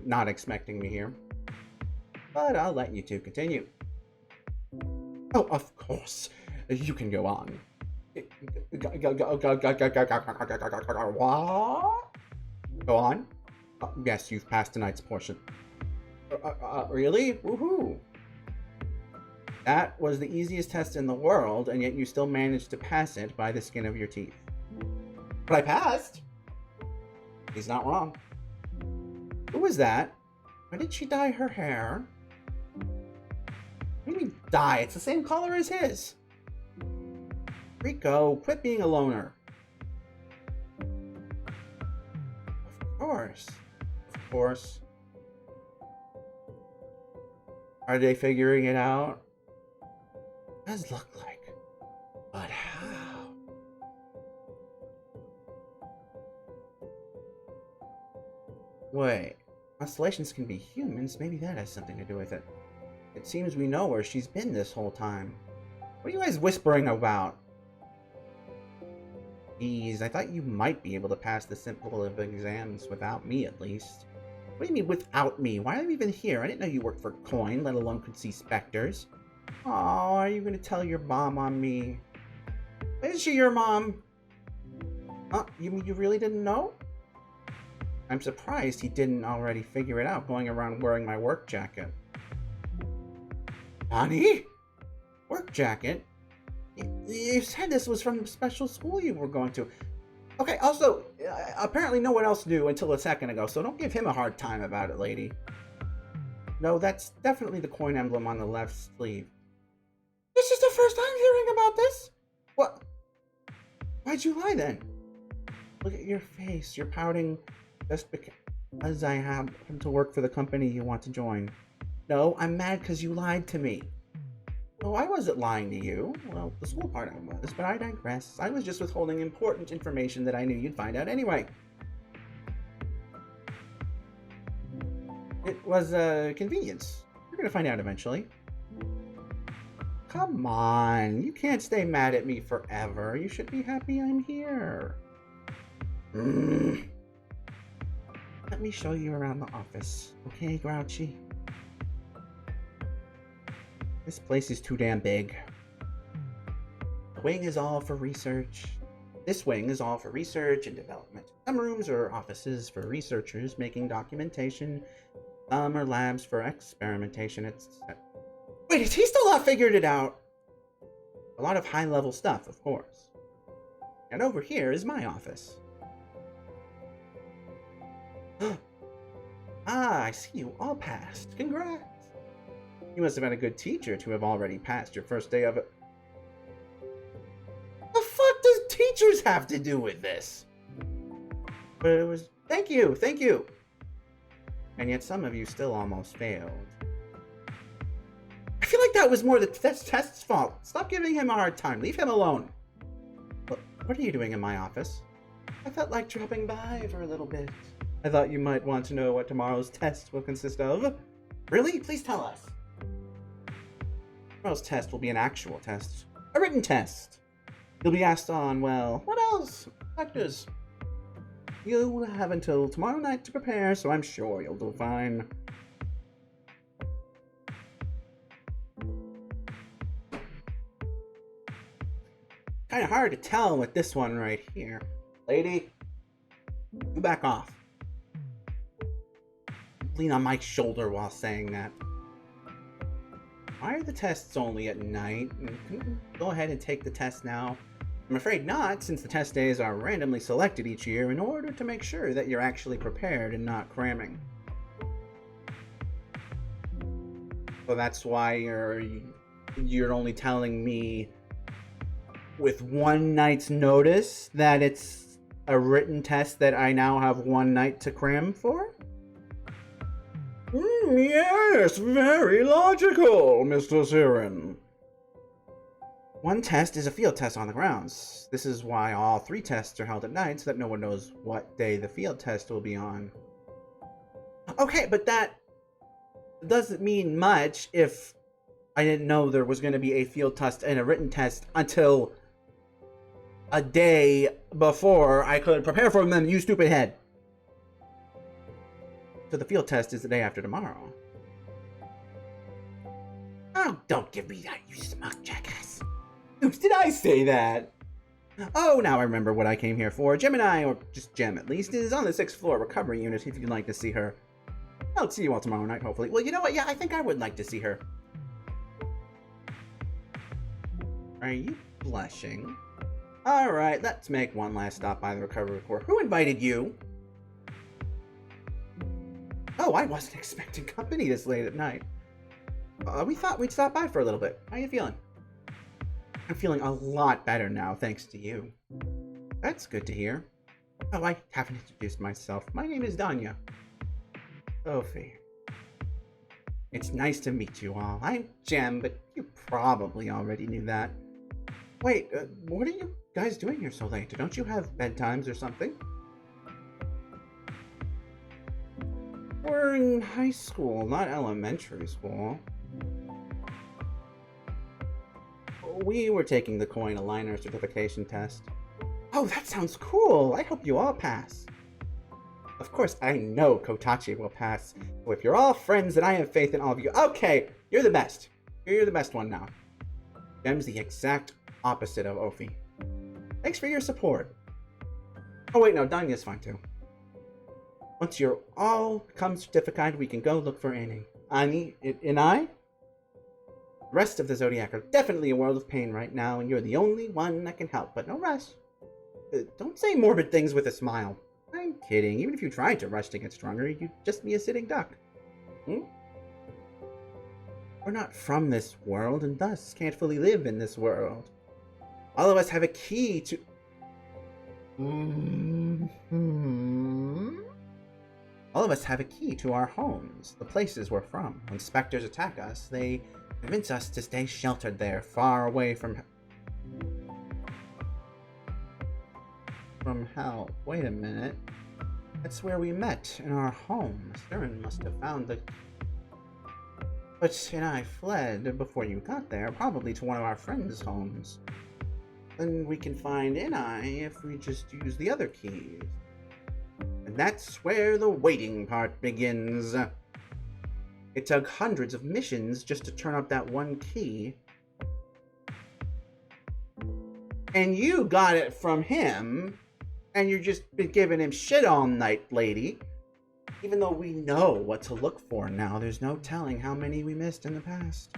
not expecting me here. But I'll let you two continue. Oh, of course. You can go on. What? Go on? Yes, you've passed tonight's portion. Really? Woohoo! That was the easiest test in the world, and yet you still managed to pass it by the skin of your teeth. But I passed! He's not wrong. Who was that? Why did she dye her hair? What do you mean dye? It's the same color as his. Rico, quit being a loner. Of course. Of course. Are they figuring it out? It does look like. But how? Wait. Constellations can be humans. Maybe that has something to do with it. It seems we know where she's been this whole time. What are you guys whispering about? Geez, I thought you might be able to pass the simple of exams without me, at least. What do you mean, without me? Why are you even here? I didn't know you worked for Coin, let alone could see specters. Oh, are you going to tell your mom on me? Is she your mom? You mean you really didn't know? I'm surprised he didn't already figure it out going around wearing my work jacket. Bonnie? Work jacket? You said this was from the special school you were going to. Okay, also, apparently no one else knew until a second ago, so don't give him a hard time about it, lady. No, that's definitely the coin emblem on the left sleeve. This is the first time hearing about this? What? Why'd you lie then? Look at your face. You're pouting just because I happen to work for the company you want to join. No, I'm mad because you lied to me. No, I wasn't lying to you. Well, the school part I was, but I digress. I was just withholding important information that I knew you'd find out anyway. It was a convenience. You're gonna find out eventually. Come on, you can't stay mad at me forever. You should be happy I'm here. Let me show you around the office. Okay, Grouchy? This place is too damn big. The wing is all for research. This wing is all for research and development. Some rooms are offices for researchers making documentation. Some are labs for experimentation. Wait, has he still not figured it out? A lot of high-level stuff, of course. And over here is my office. Ah, I see you all passed. Congrats. You must have been a good teacher to have already passed your first day of it. The fuck does teachers have to do with this? But it was... Thank you, thank you. And yet some of you still almost failed. I feel like that was more the test's fault. Stop giving him a hard time. Leave him alone. What are you doing in my office? I felt like dropping by for a little bit. I thought you might want to know what tomorrow's test will consist of. Really? Please tell us. Tomorrow's test will be an actual test. A written test. You'll be asked on, well, what else? Factors. You'll have until tomorrow night to prepare, so I'm sure you'll do fine. Kinda hard to tell with this one right here. Lady, you back off. Lean on my shoulder while saying that. Why are the tests only at night? Can you go ahead and take the test now? I'm afraid not, since the test days are randomly selected each year in order to make sure that you're actually prepared and not cramming. So that's why you're only telling me with one night's notice that it's a written test that I now have one night to cram for? Yes, very logical, Mr. Siren. One test is a field test on the grounds. This is why all 3 tests are held at night, so that no one knows what day the field test will be on. Okay, but that doesn't mean much if I didn't know there was going to be a field test and a written test until a day before I could prepare for them, you stupid head. So the field test is the day after tomorrow. Oh, don't give me that, you smug jackass. Oops, did I say that? Oh, now I remember what I came here for. Gemini, or just Gem at least, is on the 6th floor recovery unit if you'd like to see her. I'll see you all tomorrow night, hopefully. Well, you know what? Yeah, I think I would like to see her. Are you blushing? Alright, let's make one last stop by the recovery core. Who invited you? Oh, I wasn't expecting company this late at night. We thought we'd stop by for a little bit. How you feeling? I'm feeling a lot better now, thanks to you. That's good to hear. Oh, I haven't introduced myself. My name is Danya. Sophie. It's nice to meet you all. I'm Gem, but you probably already knew that. Wait, what are you guys doing here so late? Don't you have bedtimes or something? We're in high school, not elementary school. We were taking the coin aligner certification test. Oh, that sounds cool! I hope you all pass. Of course, I know Kotachi will pass. So if you're all friends, then I have faith in all of you. Okay, you're the best. You're the best one now. Gem's the exact opposite of Ophi. Thanks for your support. Oh wait, no, Danya's fine too. Once you're all become certificated, we can go look for Annie. Annie and I? The rest of the Zodiac are definitely a world of pain right now, and you're the only one that can help, but no rush. Don't say morbid things with a smile. I'm kidding. Even if you tried to rush to get stronger, you'd just be a sitting duck. We're not from this world, and thus can't fully live in this world. All of us have a key to... All of us have a key to our homes, the places we're from. When specters attack us, they convince us to stay sheltered there, far away from hell. Wait a minute. That's where we met, in our home. Stern must have found the... But and I fled before you got there, probably to one of our friends' homes. Then we can find Inai if we just use the other keys. And that's where the waiting part begins. It took hundreds of missions just to turn up that one key. And you got it from him, and you're just been giving him shit all night, lady. Even though we know what to look for now, there's no telling how many we missed in the past.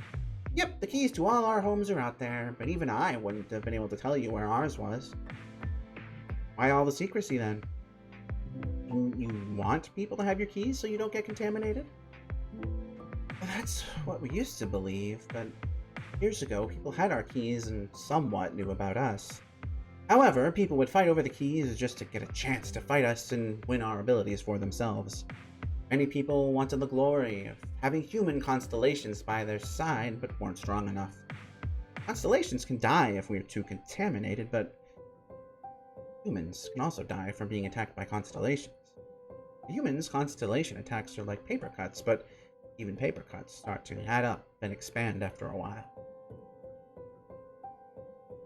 Yep, the keys to all our homes are out there, but even I wouldn't have been able to tell you where ours was. Why all the secrecy then? You want people to have your keys so you don't get contaminated? Well, that's what we used to believe, but years ago people had our keys and somewhat knew about us. However, people would fight over the keys just to get a chance to fight us and win our abilities for themselves. Many people wanted the glory of having human constellations by their side, but weren't strong enough. Constellations can die if we're too contaminated, but humans can also die from being attacked by constellations. Humans' constellation attacks are like paper cuts, but even paper cuts start to add up and expand after a while.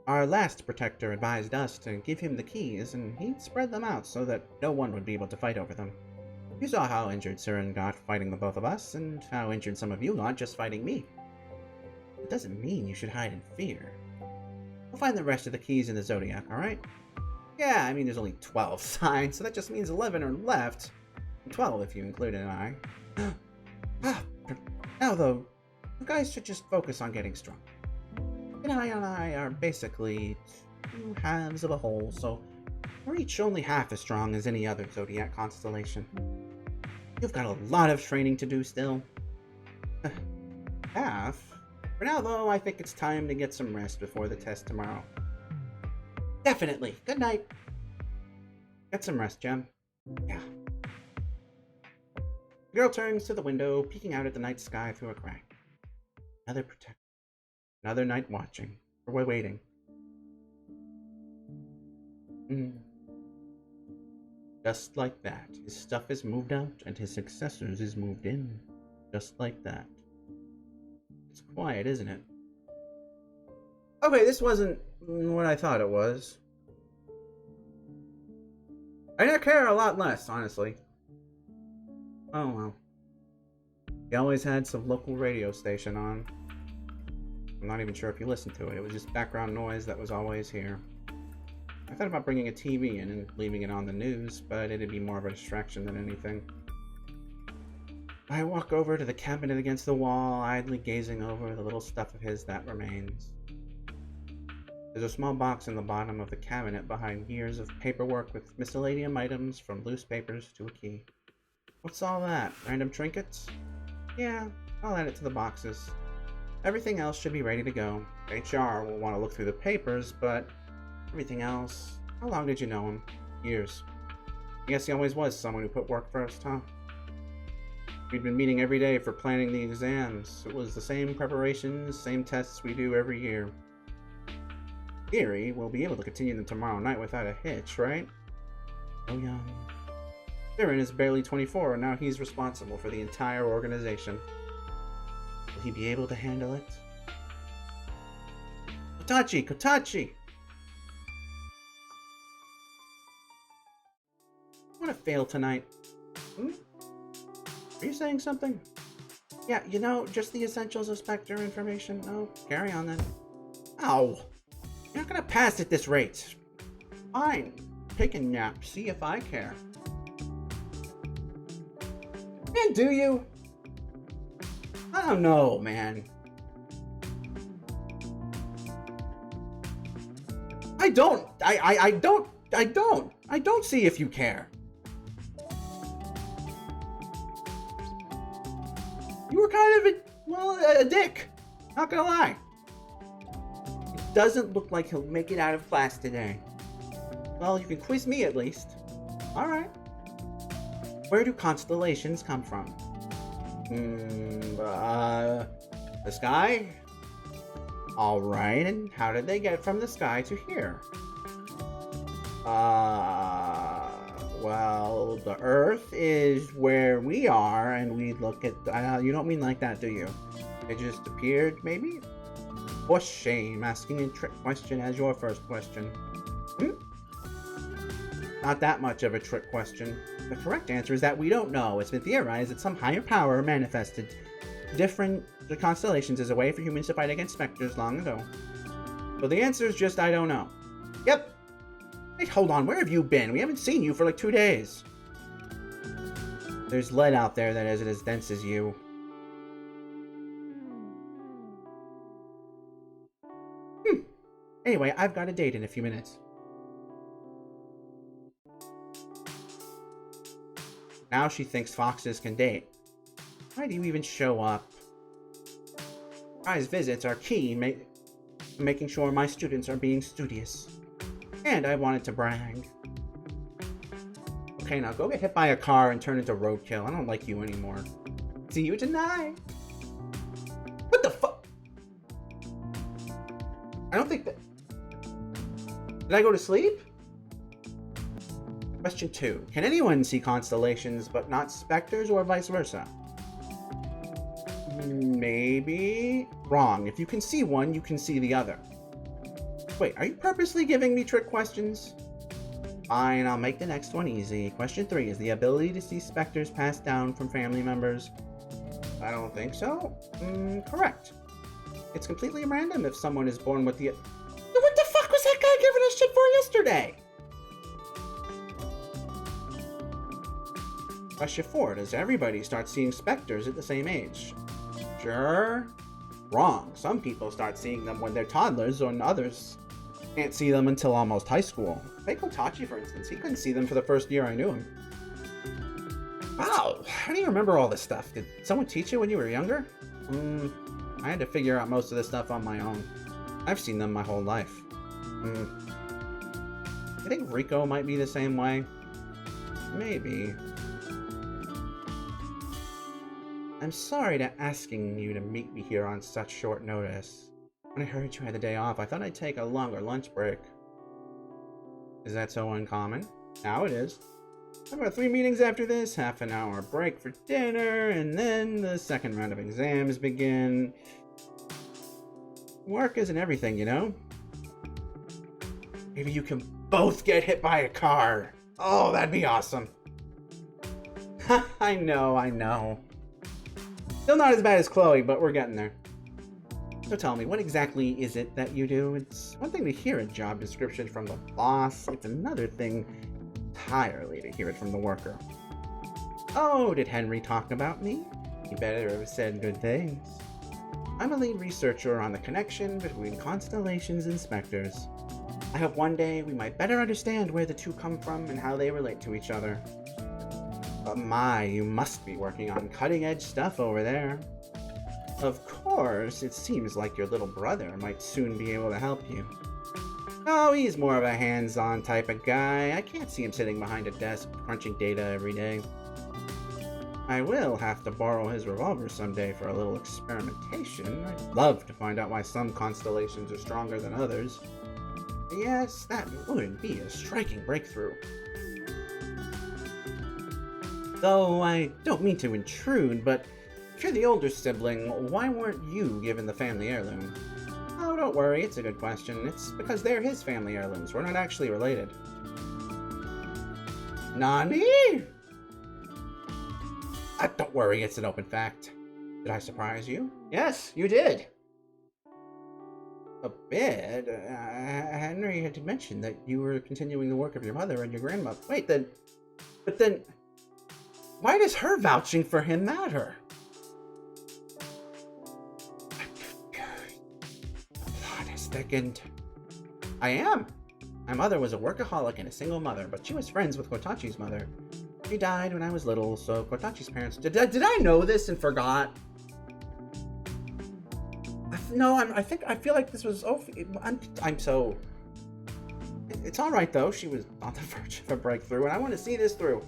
Our last protector advised us to give him the keys, and he'd spread them out so that no one would be able to fight over them. You saw how injured Surin got fighting the both of us, and how injured some of you got just fighting me. It doesn't mean you should hide in fear. We'll find the rest of the keys in the Zodiac, alright? Yeah, I mean there's only 12 signs, so that just means 11 are left. 12 if you include an eye. Now though, You guys should just focus on getting strong. And I are basically two halves of a whole, so we're each only half as strong as any other zodiac constellation. You've got a lot of training to do still. Half? For now, though, I think it's time to get some rest before the test tomorrow. Definitely. Good night. Get some rest, Gem. Yeah. The girl turns to the window, peeking out at the night sky through a crack. Another protector. Another night watching. Or we're waiting. Just like that. His stuff is moved out, and his successors is moved in. Just like that. It's quiet, isn't it? Okay, this wasn't what I thought it was. I now care a lot less, honestly. Oh well. He always had some local radio station on. I'm not even sure if you listened to it. It was just background noise that was always here. I thought about bringing a TV in and leaving it on the news, but it'd be more of a distraction than anything. I walk over to the cabinet against the wall, idly gazing over the little stuff of his that remains. There's a small box in the bottom of the cabinet behind years of paperwork with miscellaneous items from loose papers to a key. What's all that? Random trinkets? Yeah, I'll add it to the boxes. Everything else should be ready to go. HR will want to look through the papers, but everything else... How long did you know him? Years. I guess he always was someone who put work first, huh? We'd been meeting every day for planning the exams. It was the same preparations, same tests we do every year. In theory, we'll be able to continue them tomorrow night without a hitch, right? So young. Darren is barely 24, and now he's responsible for the entire organization. Will he be able to handle it? Kotachi! Kotachi! I want to fail tonight. Are you saying something? Yeah, you know, just the essentials of specter information. Oh, carry on then. Ow! You're not gonna pass at this rate. Fine. Take a nap. See if I care. Man, do you? I don't know, man. I don't see if you care. You were kind of a dick. Not gonna lie. It doesn't look like he'll make it out of class today. Well, you can quiz me at least. Alright. Where do constellations come from? The sky? Alright, and how did they get from the sky to here? Well, the Earth is where we are, and we look at... you don't mean like that, do you? It just appeared, maybe? For shame, asking a trick question as your first question. Not that much of a trick question. The correct answer is that we don't know. It's been theorized that some higher power manifested different constellations as a way for humans to fight against specters long ago. But the answer is just, I don't know. Yep. Wait, hold on, where have you been? We haven't seen you for like 2 days. There's lead out there that isn't as dense as you. Anyway, I've got a date in a few minutes. Now she thinks foxes can date. Why do you even show up? Surprise visits are key to making sure my students are being studious. And I wanted to brag. Okay, now go get hit by a car and turn into roadkill. I don't like you anymore. See you tonight. What the fuck? I don't think that... Did I go to sleep? Question 2. Can anyone see constellations but not specters, or vice versa? Maybe. Wrong. If you can see one, you can see the other. Wait, are you purposely giving me trick questions? Fine, I'll make the next one easy. Question 3. Is the ability to see specters passed down from family members? I don't think so. Correct. It's completely random if someone is born with the... What the fuck was that guy giving us shit for yesterday? Question 4. Does everybody start seeing specters at the same age? Sure. wrong. Some people start seeing them when they're toddlers, and others can't see them until almost high school. Take Kotachi, for instance. He couldn't see them for the first year I knew him. Wow, how do you remember all this stuff? Did someone teach you when you were younger? I had to figure out most of this stuff on my own. I've seen them my whole life. I think Rico might be the same way. Maybe. I'm sorry to asking you to meet me here on such short notice. When I heard you had the day off, I thought I'd take a longer lunch break. Is that so uncommon? Now it is. I've got 3 meetings after this, half an hour break for dinner, and then the second round of exams begin. Work isn't everything, you know? Maybe you can both get hit by a car. Oh, that'd be awesome. I know. Still not as bad as Chloe, but we're getting there. So tell me, what exactly is it that you do? It's one thing to hear a job description from the boss. It's another thing entirely to hear it from the worker. Oh, did Henry talk about me? He better have said good things. I'm a lead researcher on the connection between constellations and specters. I hope one day we might better understand where the two come from and how they relate to each other. But my, you must be working on cutting-edge stuff over there. Of course, it seems like your little brother might soon be able to help you. Oh, he's more of a hands-on type of guy. I can't see him sitting behind a desk crunching data every day. I will have to borrow his revolver someday for a little experimentation. I'd love to find out why some constellations are stronger than others. Yes, that would be a striking breakthrough. Though I don't mean to intrude, but if you're the older sibling, why weren't you given the family heirloom? Oh, don't worry, it's a good question. It's because they're his family heirlooms. We're not actually related. Nani? Don't worry, it's an open fact. Did I surprise you? Yes, you did. A bit. Henry had mentioned that you were continuing the work of your mother and your grandmother. Wait, but then, why does her vouching for him matter? The plot is thickened. I am. My mother was a workaholic and a single mother, but she was friends with Kotachi's mother. She died when I was little, so Kotachi's parents... Did I know this and forgot? I feel like this was... Oh, I'm so... It's alright, though. She was on the verge of a breakthrough, and I want to see this through.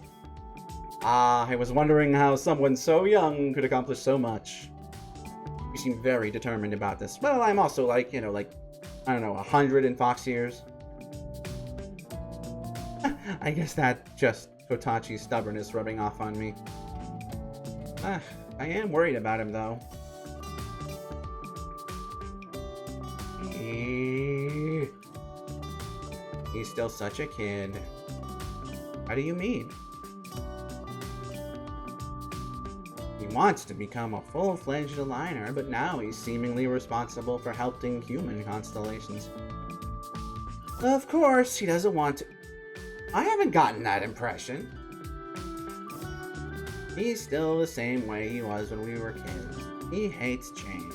I was wondering how someone so young could accomplish so much. You seem very determined about this. Well, I'm also like, I don't know, 100 in Fox years. I guess that just Kotachi's stubbornness rubbing off on me. I am worried about him, though. He's still such a kid. How do you mean? He wants to become a full-fledged aligner, but now he's seemingly responsible for helping human constellations. Of course, he doesn't want to... I haven't gotten that impression. He's still the same way he was when we were kids. He hates change.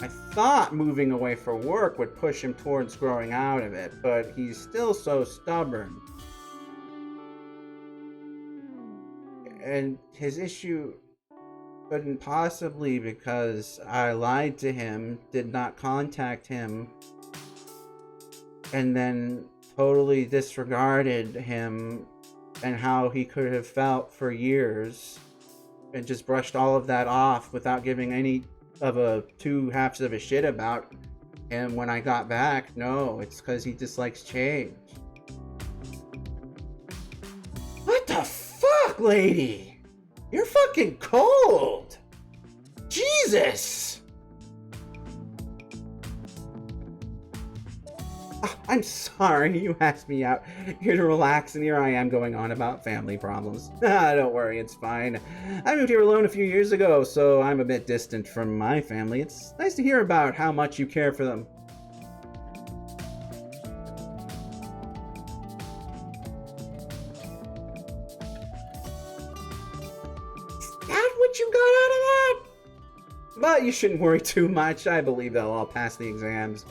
I thought moving away for work would push him towards growing out of it, but he's still so stubborn. And his issue couldn't possibly because I lied to him, did not contact him, and then totally disregarded him and how he could have felt for years and just brushed all of that off without giving any of a two halves of a shit about him when I got back. No, it's because he dislikes change. What the fuck, lady? You're fucking cold! Jesus! I'm sorry, you asked me out here to relax, and here I am going on about family problems. Don't worry, it's fine. I moved here alone a few years ago, so I'm a bit distant from my family. It's nice to hear about how much you care for them. Is that But you shouldn't worry too much. I believe they'll all pass the exams.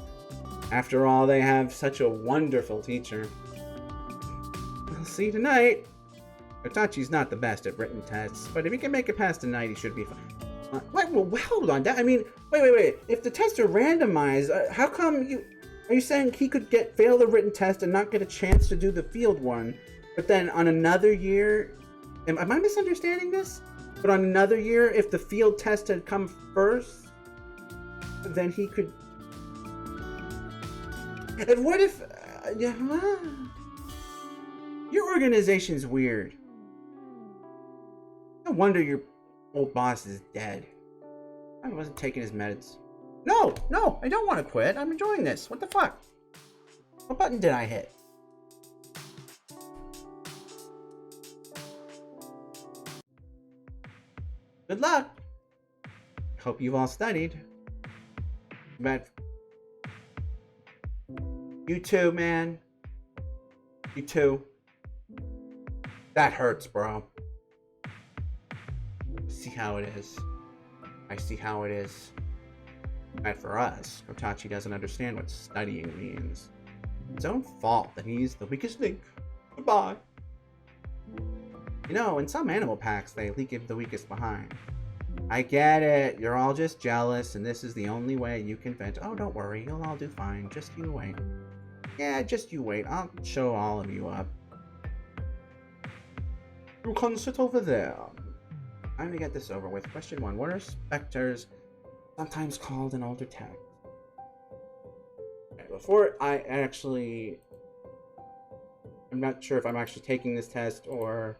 After all, they have such a wonderful teacher. We'll see tonight. Kotachi's not the best at written tests, but if he can make it past tonight, he should be fine. Wait, hold on. I mean, wait. If the tests are randomized, how come you... Are you saying he could fail the written test and not get a chance to do the field one, but then on another year... Am I misunderstanding this? But on another year, if the field test had come first, then he could... And what if... Your organization's weird. No wonder your old boss is dead. I wasn't taking his meds. No, I don't want to quit. I'm enjoying this. What the fuck? What button did I hit? Good luck. Hope you've all studied. But you too, man. You too. That hurts, bro. See how it is. I see how it is. And for us, Kotachi doesn't understand what studying means. It's his own fault that he's the weakest link. Goodbye. You know, in some animal packs, they leave the weakest behind. I get it. You're all just jealous, and this is the only way you can vent. Oh, don't worry. You'll all do fine. Just you wait. Yeah, just you wait. I'll show all of you up. You can sit over there. I'm gonna get this over with. Question 1. What are specters, sometimes called in older text? Okay, before I actually... I'm not sure if I'm actually taking this test or...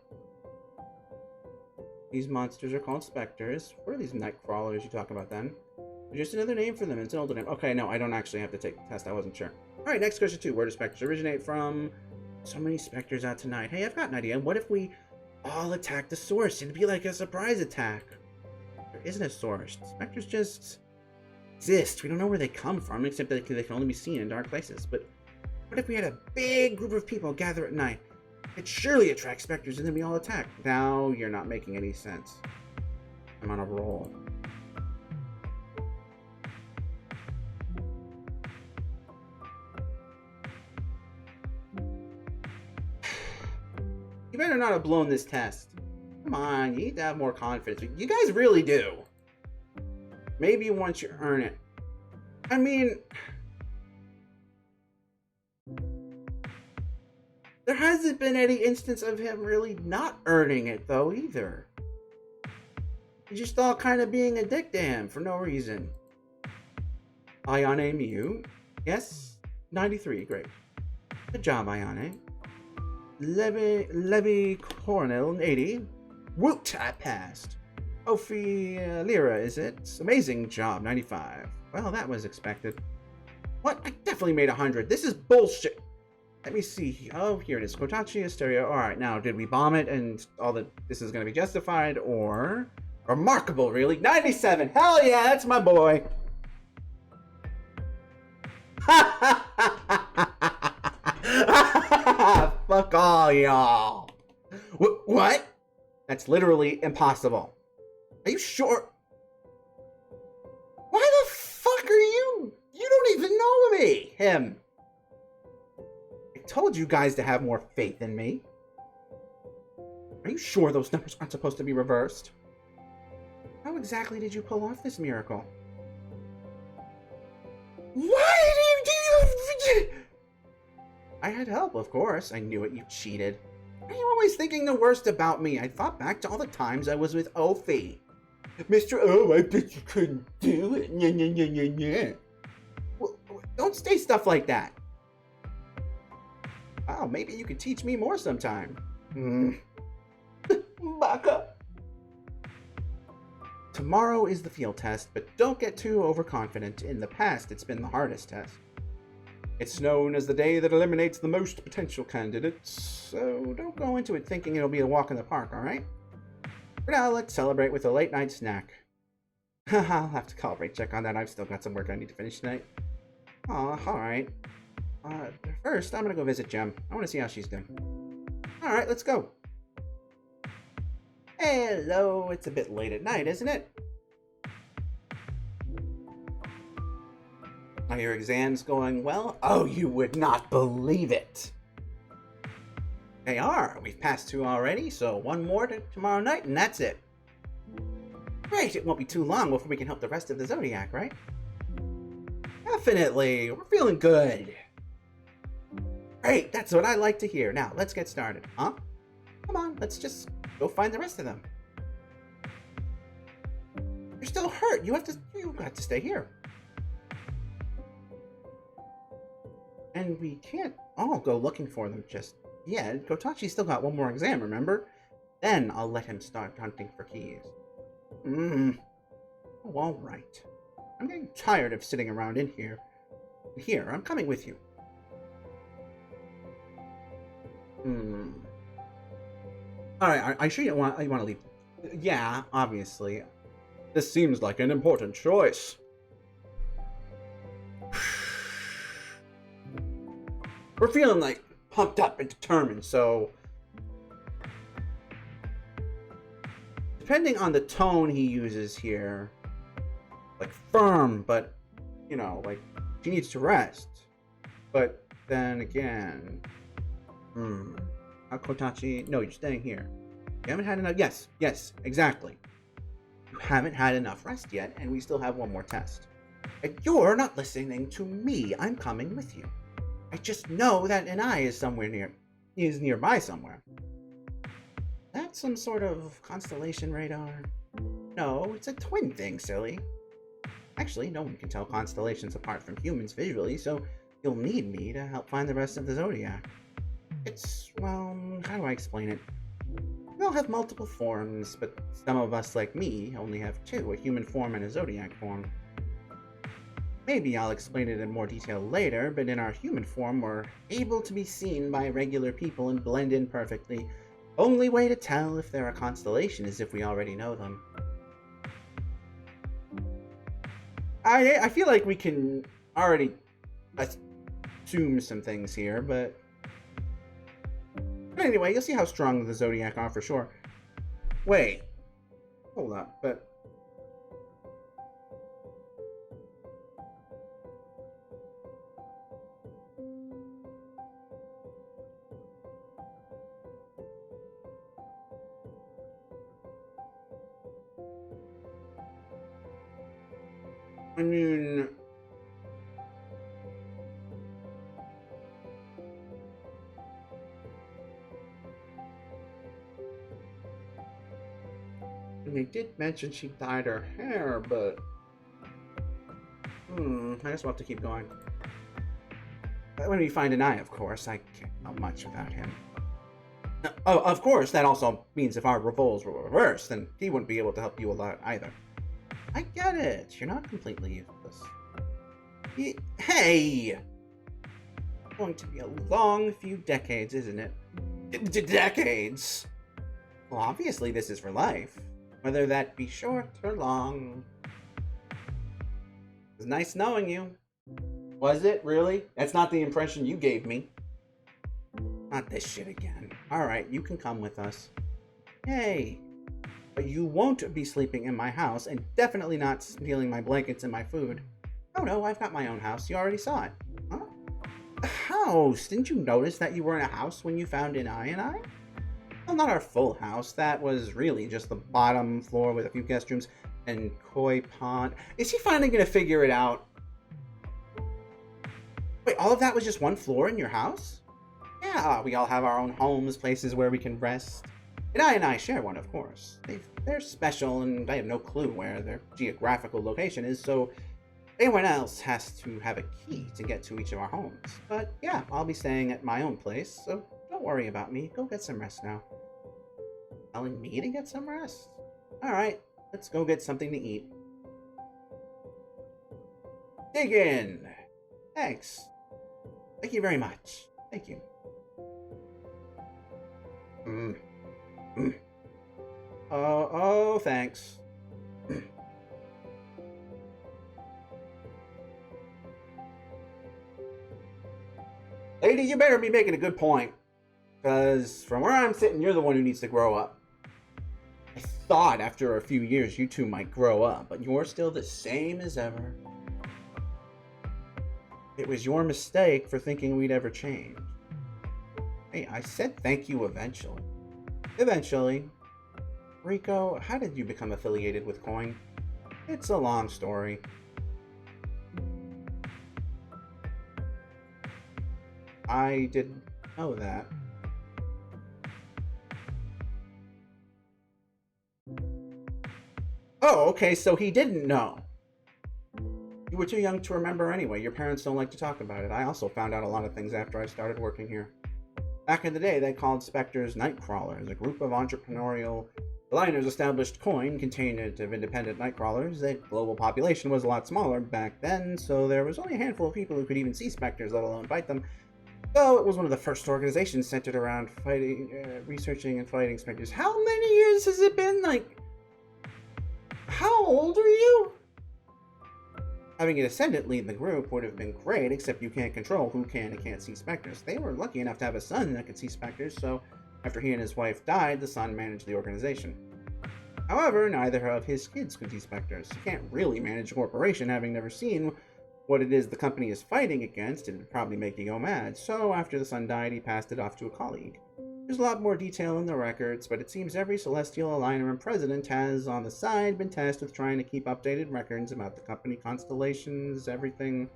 These monsters are called specters. What are these night crawlers you talk about then? They're just another name for them. It's an older name. Okay, no, I don't actually have to take the test. I wasn't sure. Alright, next question 2. Where do specters originate from? So many specters out tonight. Hey, I've got an idea. What if we all attack the source? It'd be like a surprise attack. There isn't a source. Specters just exist. We don't know where they come from, except that they can only be seen in dark places. But what if we had a big group of people gather at night? It surely attracts specters, and then we all attack. Now you're not making any sense. I'm on a roll. You better not have blown this test. Come on, you need to have more confidence. You guys really do. Maybe once you earn it. I mean... There hasn't been any instance of him really not earning it, though, either. You're just all kind of being a dick to him for no reason. Ayane Miyu. Yes? 93, great. Good job, Ayane. Levy Cornell, 80. Woot, I passed. Ophi Lira, is it? Amazing job, 95. Well, that was expected. What? I definitely made 100. This is bullshit. Let me see. Oh, here it is. Kotachi, Asteria. Alright, now, did we bomb it and all that this is going to be justified, or... Remarkable, really? 97! Hell yeah, that's my boy! Fuck all y'all! What? That's literally impossible. Are you sure? Why the fuck are you? You don't even know me! Him. I told you guys to have more faith in me. Are you sure those numbers aren't supposed to be reversed? How exactly did you pull off this miracle? Why did you do? I had help, of course. I knew it. You cheated. Why are you always thinking the worst about me? I thought back to all the times I was with Ophi. Mr. Oh, I bet you couldn't do it. Nya, nya, nya, nya, nya. Well, don't say stuff like that. Wow, maybe you could teach me more sometime. Baka. Tomorrow is the field test, but don't get too overconfident. In the past, it's been the hardest test. It's known as the day that eliminates the most potential candidates, so don't go into it thinking it'll be a walk in the park, alright? For now, let's celebrate with a late night snack. I'll have to call rate check on that. I've still got some work I need to finish tonight. Aw, alright. First, I'm gonna go visit Jem. I want to see how she's doing. Alright, let's go. Hello, it's a bit late at night, isn't it? Are your exams going well? Oh, you would not believe it. They are. We've passed 2 already, so 1 more tomorrow night, and that's it. Great, it won't be too long before we can help the rest of the Zodiac, right? Definitely. We're feeling good. Great, that's what I like to hear. Now, let's get started, huh? Come on, let's just go find the rest of them. You're still hurt. You got to stay here. And we can't all go looking for them just yet. Kotachi's still got 1 more exam, remember? Then I'll let him start hunting for keys. Oh, all right. I'm getting tired of sitting around in here. Here, I'm coming with you. Alright, I sure you want to leave. Yeah, obviously. This seems like an important choice. We're feeling like pumped up and determined, so depending on the tone he uses here, like firm, but you know, like she needs to rest. But then again, Kotachi, no, you're staying here. You haven't had enough. Yes, exactly. You haven't had enough rest yet, and we still have 1 more test. And you're not listening to me. I'm coming with you. I just know that an eye is nearby somewhere. That's some sort of constellation radar. No, it's a twin thing, silly. Actually, no one can tell constellations apart from humans visually, so you'll need me to help find the rest of the Zodiac. It's, well, how do I explain it? We all have multiple forms, but some of us, like me, only have 2, a human form and a Zodiac form. Maybe I'll explain it in more detail later, but in our human form, we're able to be seen by regular people and blend in perfectly. Only way to tell if they're a constellation is if we already know them. I feel like we can already assume some things here, but anyway, you'll see how strong the Zodiac are for sure. Wait. Hold up, but I mean, they did mention she dyed her hair, but I guess we'll have to keep going. When we find an eye, of course. I can't know much without him. Oh, of course, that also means if our roles were reversed, then he wouldn't be able to help you a lot either. I get it. You're not completely useless. Hey! It's going to be a long few decades, isn't it? Decades! Well, obviously this is for life. Whether that be short or long. It was nice knowing you. Was it, really? That's not the impression you gave me. Not this shit again. Alright, you can come with us. Hey! But you won't be sleeping in my house, and definitely not stealing my blankets and my food. Oh no, I've got my own house. You already saw it. Huh? A house? Didn't you notice that you were in a house when you found an eye? Well, not our full house. That was really just the bottom floor with a few guest rooms and koi pond. Is he finally gonna figure it out? Wait, all of that was just 1 floor in your house? Yeah, we all have our own homes, places where we can rest. And I share one, of course. They're special, and I have no clue where their geographical location is, so anyone else has to have a key to get to each of our homes. But yeah, I'll be staying at my own place, so don't worry about me. Go get some rest now. Telling me to get some rest? Alright, let's go get something to eat. Dig in! Thanks. Thank you very much. Thank you. Oh, thanks. Lady, you better be making a good point. Because from where I'm sitting, you're the one who needs to grow up. I thought after a few years you two might grow up, but you're still the same as ever. It was your mistake for thinking we'd ever change. Hey, I said thank you eventually. Eventually. Rico, how did you become affiliated with Coin? It's a long story. I didn't know that. Oh, okay, so he didn't know. You were too young to remember anyway. Your parents don't like to talk about it. I also found out a lot of things after I started working here. Back in the day, they called specters night crawlers. A group of entrepreneurial aligners established Coin, contained of independent night crawlers. The global population was a lot smaller back then, so there was only a handful of people who could even see specters, let alone fight them. So it was one of the first organizations centered around fighting, researching and fighting specters. How many years has it been? Like, how old are you? Having a descendant lead the group would have been great, except you can't control who can and can't see specters. They were lucky enough to have a son that could see specters, so after he and his wife died, the son managed the organization. However, neither of his kids could see specters. You can't really manage a corporation having never seen what it is the company is fighting against. It would probably make you go mad. So after the son died, he passed it off to a colleague. There's a lot more detail in the records, but it seems every Celestial Aligner and president has, on the side, been tasked with trying to keep updated records about the company constellations, everything.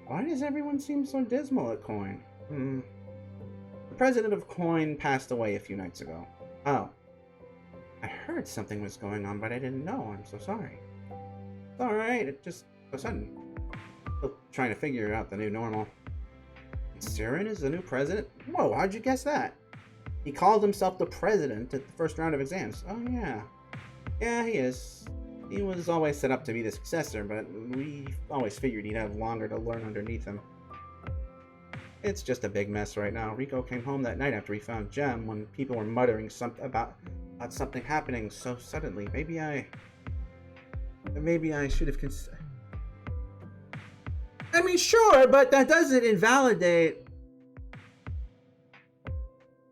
Why does everyone seem so dismal at Coin? The president of Coin passed away a few nights ago. Oh. I heard something was going on, but I didn't know. I'm so sorry. It's alright, it just so sudden. Still trying to figure out the new normal. Siren is the new president? Whoa, how'd you guess that? He called himself the president at the first round of exams. Oh, yeah. Yeah, he is. He was always set up to be the successor, but we always figured he'd have longer to learn underneath him. It's just a big mess right now. Rico came home that night after he found Gem when people were muttering something about something happening so suddenly. Maybe I should have considered. I mean, sure, but that doesn't invalidate.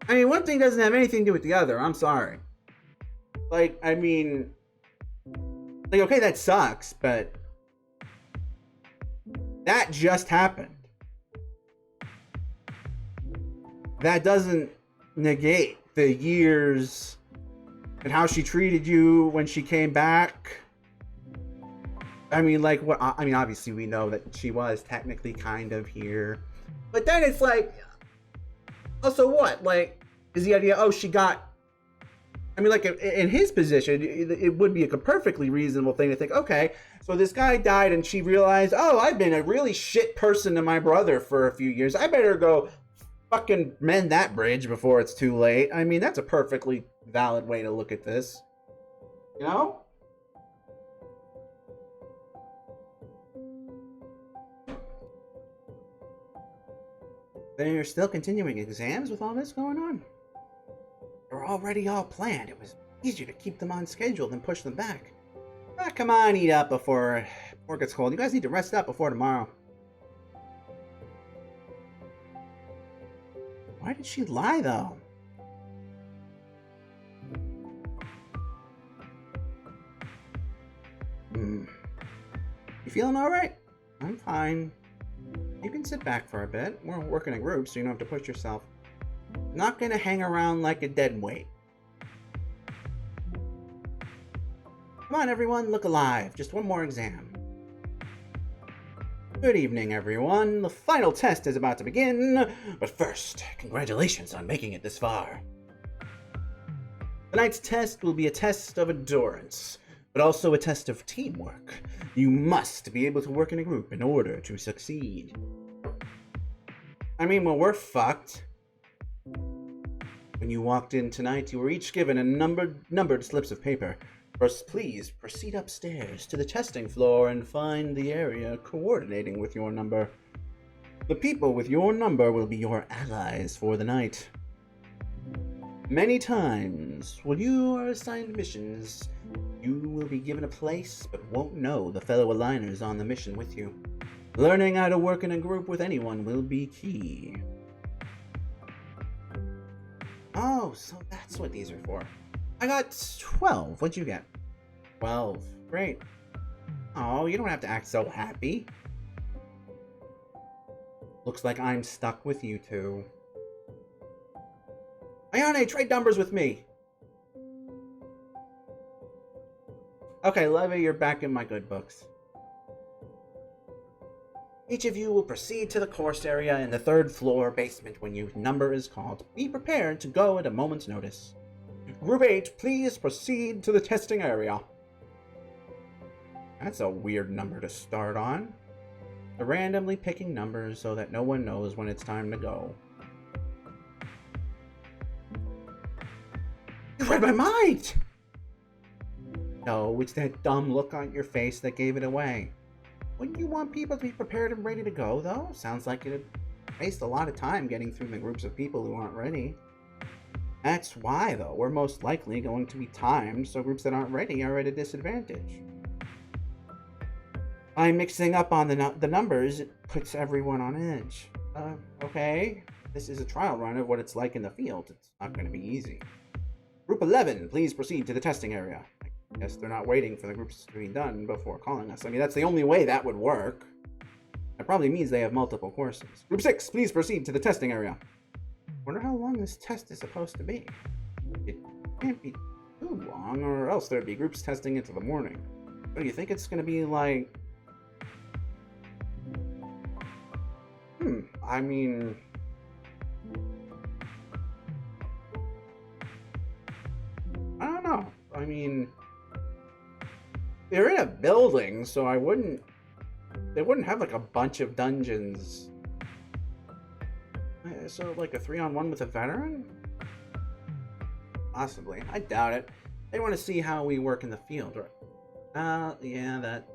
I mean, one thing doesn't have anything to do with the other. I'm sorry. Like, I mean, like, okay, that sucks, but that just happened. That doesn't negate the years and how she treated you when she came back. I mean, like, what? I mean, obviously, we know that she was technically kind of here. But then it's like, also what? Like, is the idea, oh, she got. I mean, like, in his position, it would be a perfectly reasonable thing to think, okay, so this guy died and she realized, oh, I've been a really shit person to my brother for a few years. I better go fucking mend that bridge before it's too late. I mean, that's a perfectly valid way to look at this. You know? They're still continuing exams with all this going on? They're already all planned. It was easier to keep them on schedule than push them back. Ah, come on, eat up before it gets cold. You guys need to rest up before tomorrow. Why did she lie, though? You feeling alright? I'm fine. You can sit back for a bit. We're working in groups, so you don't have to push yourself. Not gonna hang around like a dead weight. Come on, everyone, look alive. Just one more exam. Good evening, everyone. The final test is about to begin. But first, congratulations on making it this far. Tonight's test will be a test of endurance, but also a test of teamwork. You must be able to work in a group in order to succeed. I mean, well, we're fucked. When you walked in tonight, you were each given a numbered slips of paper. First, please proceed upstairs to the testing floor and find the area coordinating with your number. The people with your number will be your allies for the night. Many times, when you are assigned missions, you will be given a place but won't know the fellow aligners on the mission with you. Learning how to work in a group with anyone will be key. Oh, so that's what these are for. I got 12. What'd you get? 12. Great. Oh, you don't have to act so happy. Looks like I'm stuck with you two. Ayane, trade numbers with me! Okay, Levy, you're back in my good books. Each of you will proceed to the course area in the 3rd floor basement when your number is called. Be prepared to go at a moment's notice. Group 8, please proceed to the testing area. That's a weird number to start on. They're randomly picking numbers so that no one knows when it's time to go. You read my mind! No, it's that dumb look on your face that gave it away. Wouldn't you want people to be prepared and ready to go, though? Sounds like it'd waste a lot of time getting through the groups of people who aren't ready. That's why, though, we're most likely going to be timed, so groups that aren't ready are at a disadvantage. By mixing up on the numbers, it puts everyone on edge. Okay. This is a trial run of what it's like in the field. It's not going to be easy. Group 11, please proceed to the testing area. I guess they're not waiting for the groups to be done before calling us. I mean, that's the only way that would work. That probably means they have multiple courses. Group 6, please proceed to the testing area. Wonder how long this test is supposed to be. It can't be too long, or else there'd be groups testing into the morning. So do you think it's going to be like... I mean... I don't know. I mean... They're in a building, so they wouldn't have like a bunch of dungeons. So like a 3-on-1 with a veteran? Possibly. I doubt it. They want to see how we work in the field, right? Yeah, that...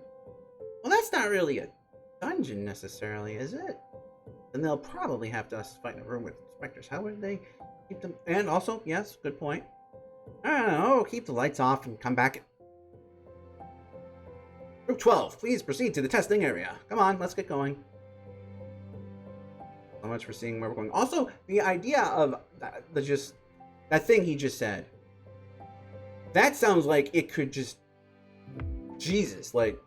Well, that's not really a dungeon necessarily, is it? Then they'll probably have to fight in a room with specters. How would they keep them... And also, yes, good point. I don't know, keep the lights off and come back. Group 12, please proceed to the testing area. Come on, let's get going. So much for seeing where we're going. Also, the idea of that thing he just said. That sounds like it could just... Jesus, like...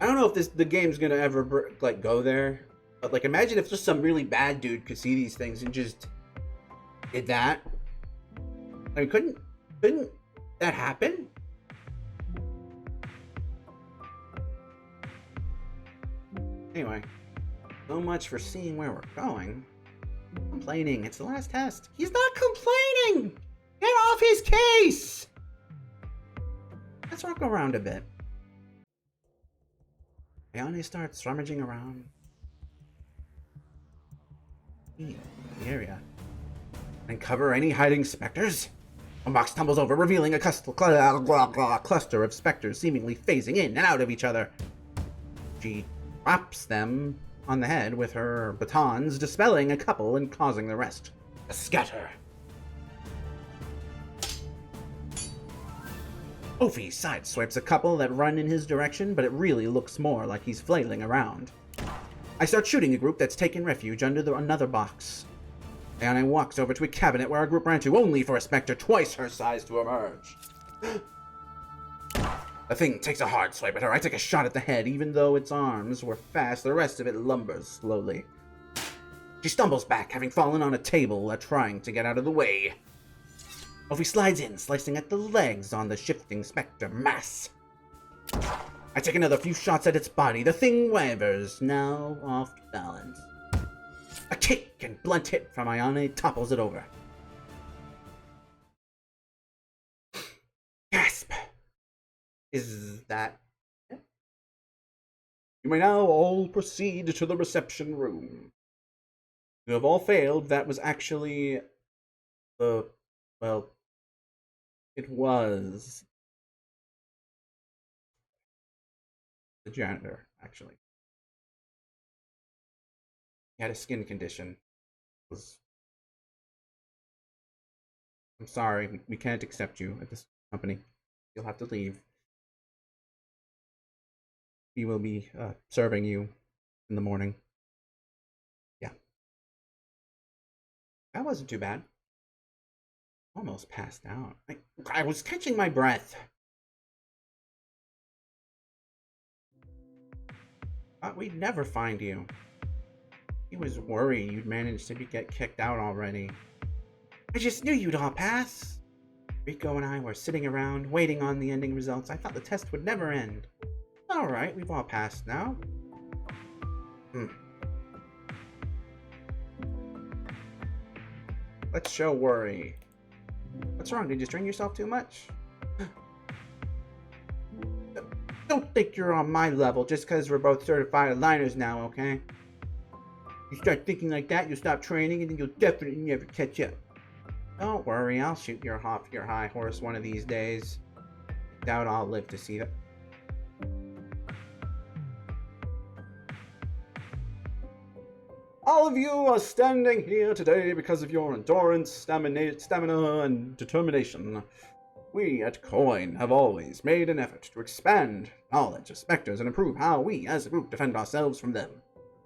I don't know if the game's gonna ever, like, go there. But, like, imagine if just some really bad dude could see these things and just... did that. I mean, couldn't that happen? Anyway, so much for seeing where we're going. Complaining, it's the last test. He's not complaining! Get off his case! Let's walk around a bit. Ayane starts rummaging around the area. And cover any hiding specters? A box tumbles over, revealing a cluster of specters seemingly phasing in and out of each other. She drops them on the head with her batons, dispelling a couple and causing the rest to scatter. Ophi sideswipes a couple that run in his direction, but it really looks more like he's flailing around. I start shooting a group that's taken refuge under another box. Ayane walks over to a cabinet where our group ran to, only for a specter twice her size to emerge. The thing takes a hard swipe at her. I take a shot at the head, even though its arms were fast. The rest of it lumbers slowly. She stumbles back, having fallen on a table, trying to get out of the way. Ophi slides in, slicing at the legs on the shifting specter mass. I take another few shots at its body. The thing wavers, now off balance. A kick and blunt hit from Ayane topples it over. Gasp! Is that it? You may now all proceed to the reception room. You have all failed. That was actually well, it was the janitor, actually. He had a skin condition. I'm sorry, we can't accept you at this company. You'll have to leave. We will be serving you in the morning. Yeah. That wasn't too bad. Almost passed out. I was catching my breath. Thought we'd never find you. He was worried you'd managed to get kicked out already. I just knew you'd all pass. Rico and I were sitting around, waiting on the ending results. I thought the test would never end. Alright, we've all passed now. Let's show worry. What's wrong? Did you strain yourself too much? Don't think you're on my level just because we're both certified aligners now, okay? You start thinking like that, you'll stop training, and then you'll definitely never catch up. Don't worry, I'll shoot your high horse one of these days. Doubt I'll live to see that. All of you are standing here today because of your endurance, stamina, and determination. We at Coin have always made an effort to expand knowledge of specters and improve how we as a group defend ourselves from them.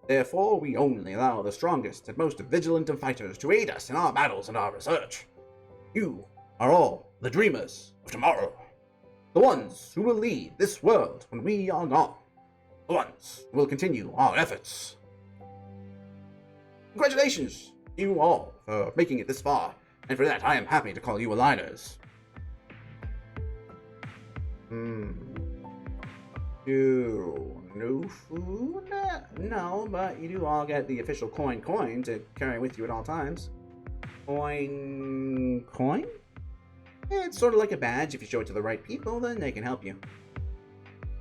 Therefore, we only allow the strongest and most vigilant of fighters to aid us in our battles and our research. You are all the dreamers of tomorrow. The ones who will lead this world when we are gone. The ones who will continue our efforts. Congratulations, you all, for making it this far, and for that I am happy to call you aligners. New food? No, but you do all get the official coin to carry with you at all times. Coin? It's sort of like a badge. If you show it to the right people, then they can help you.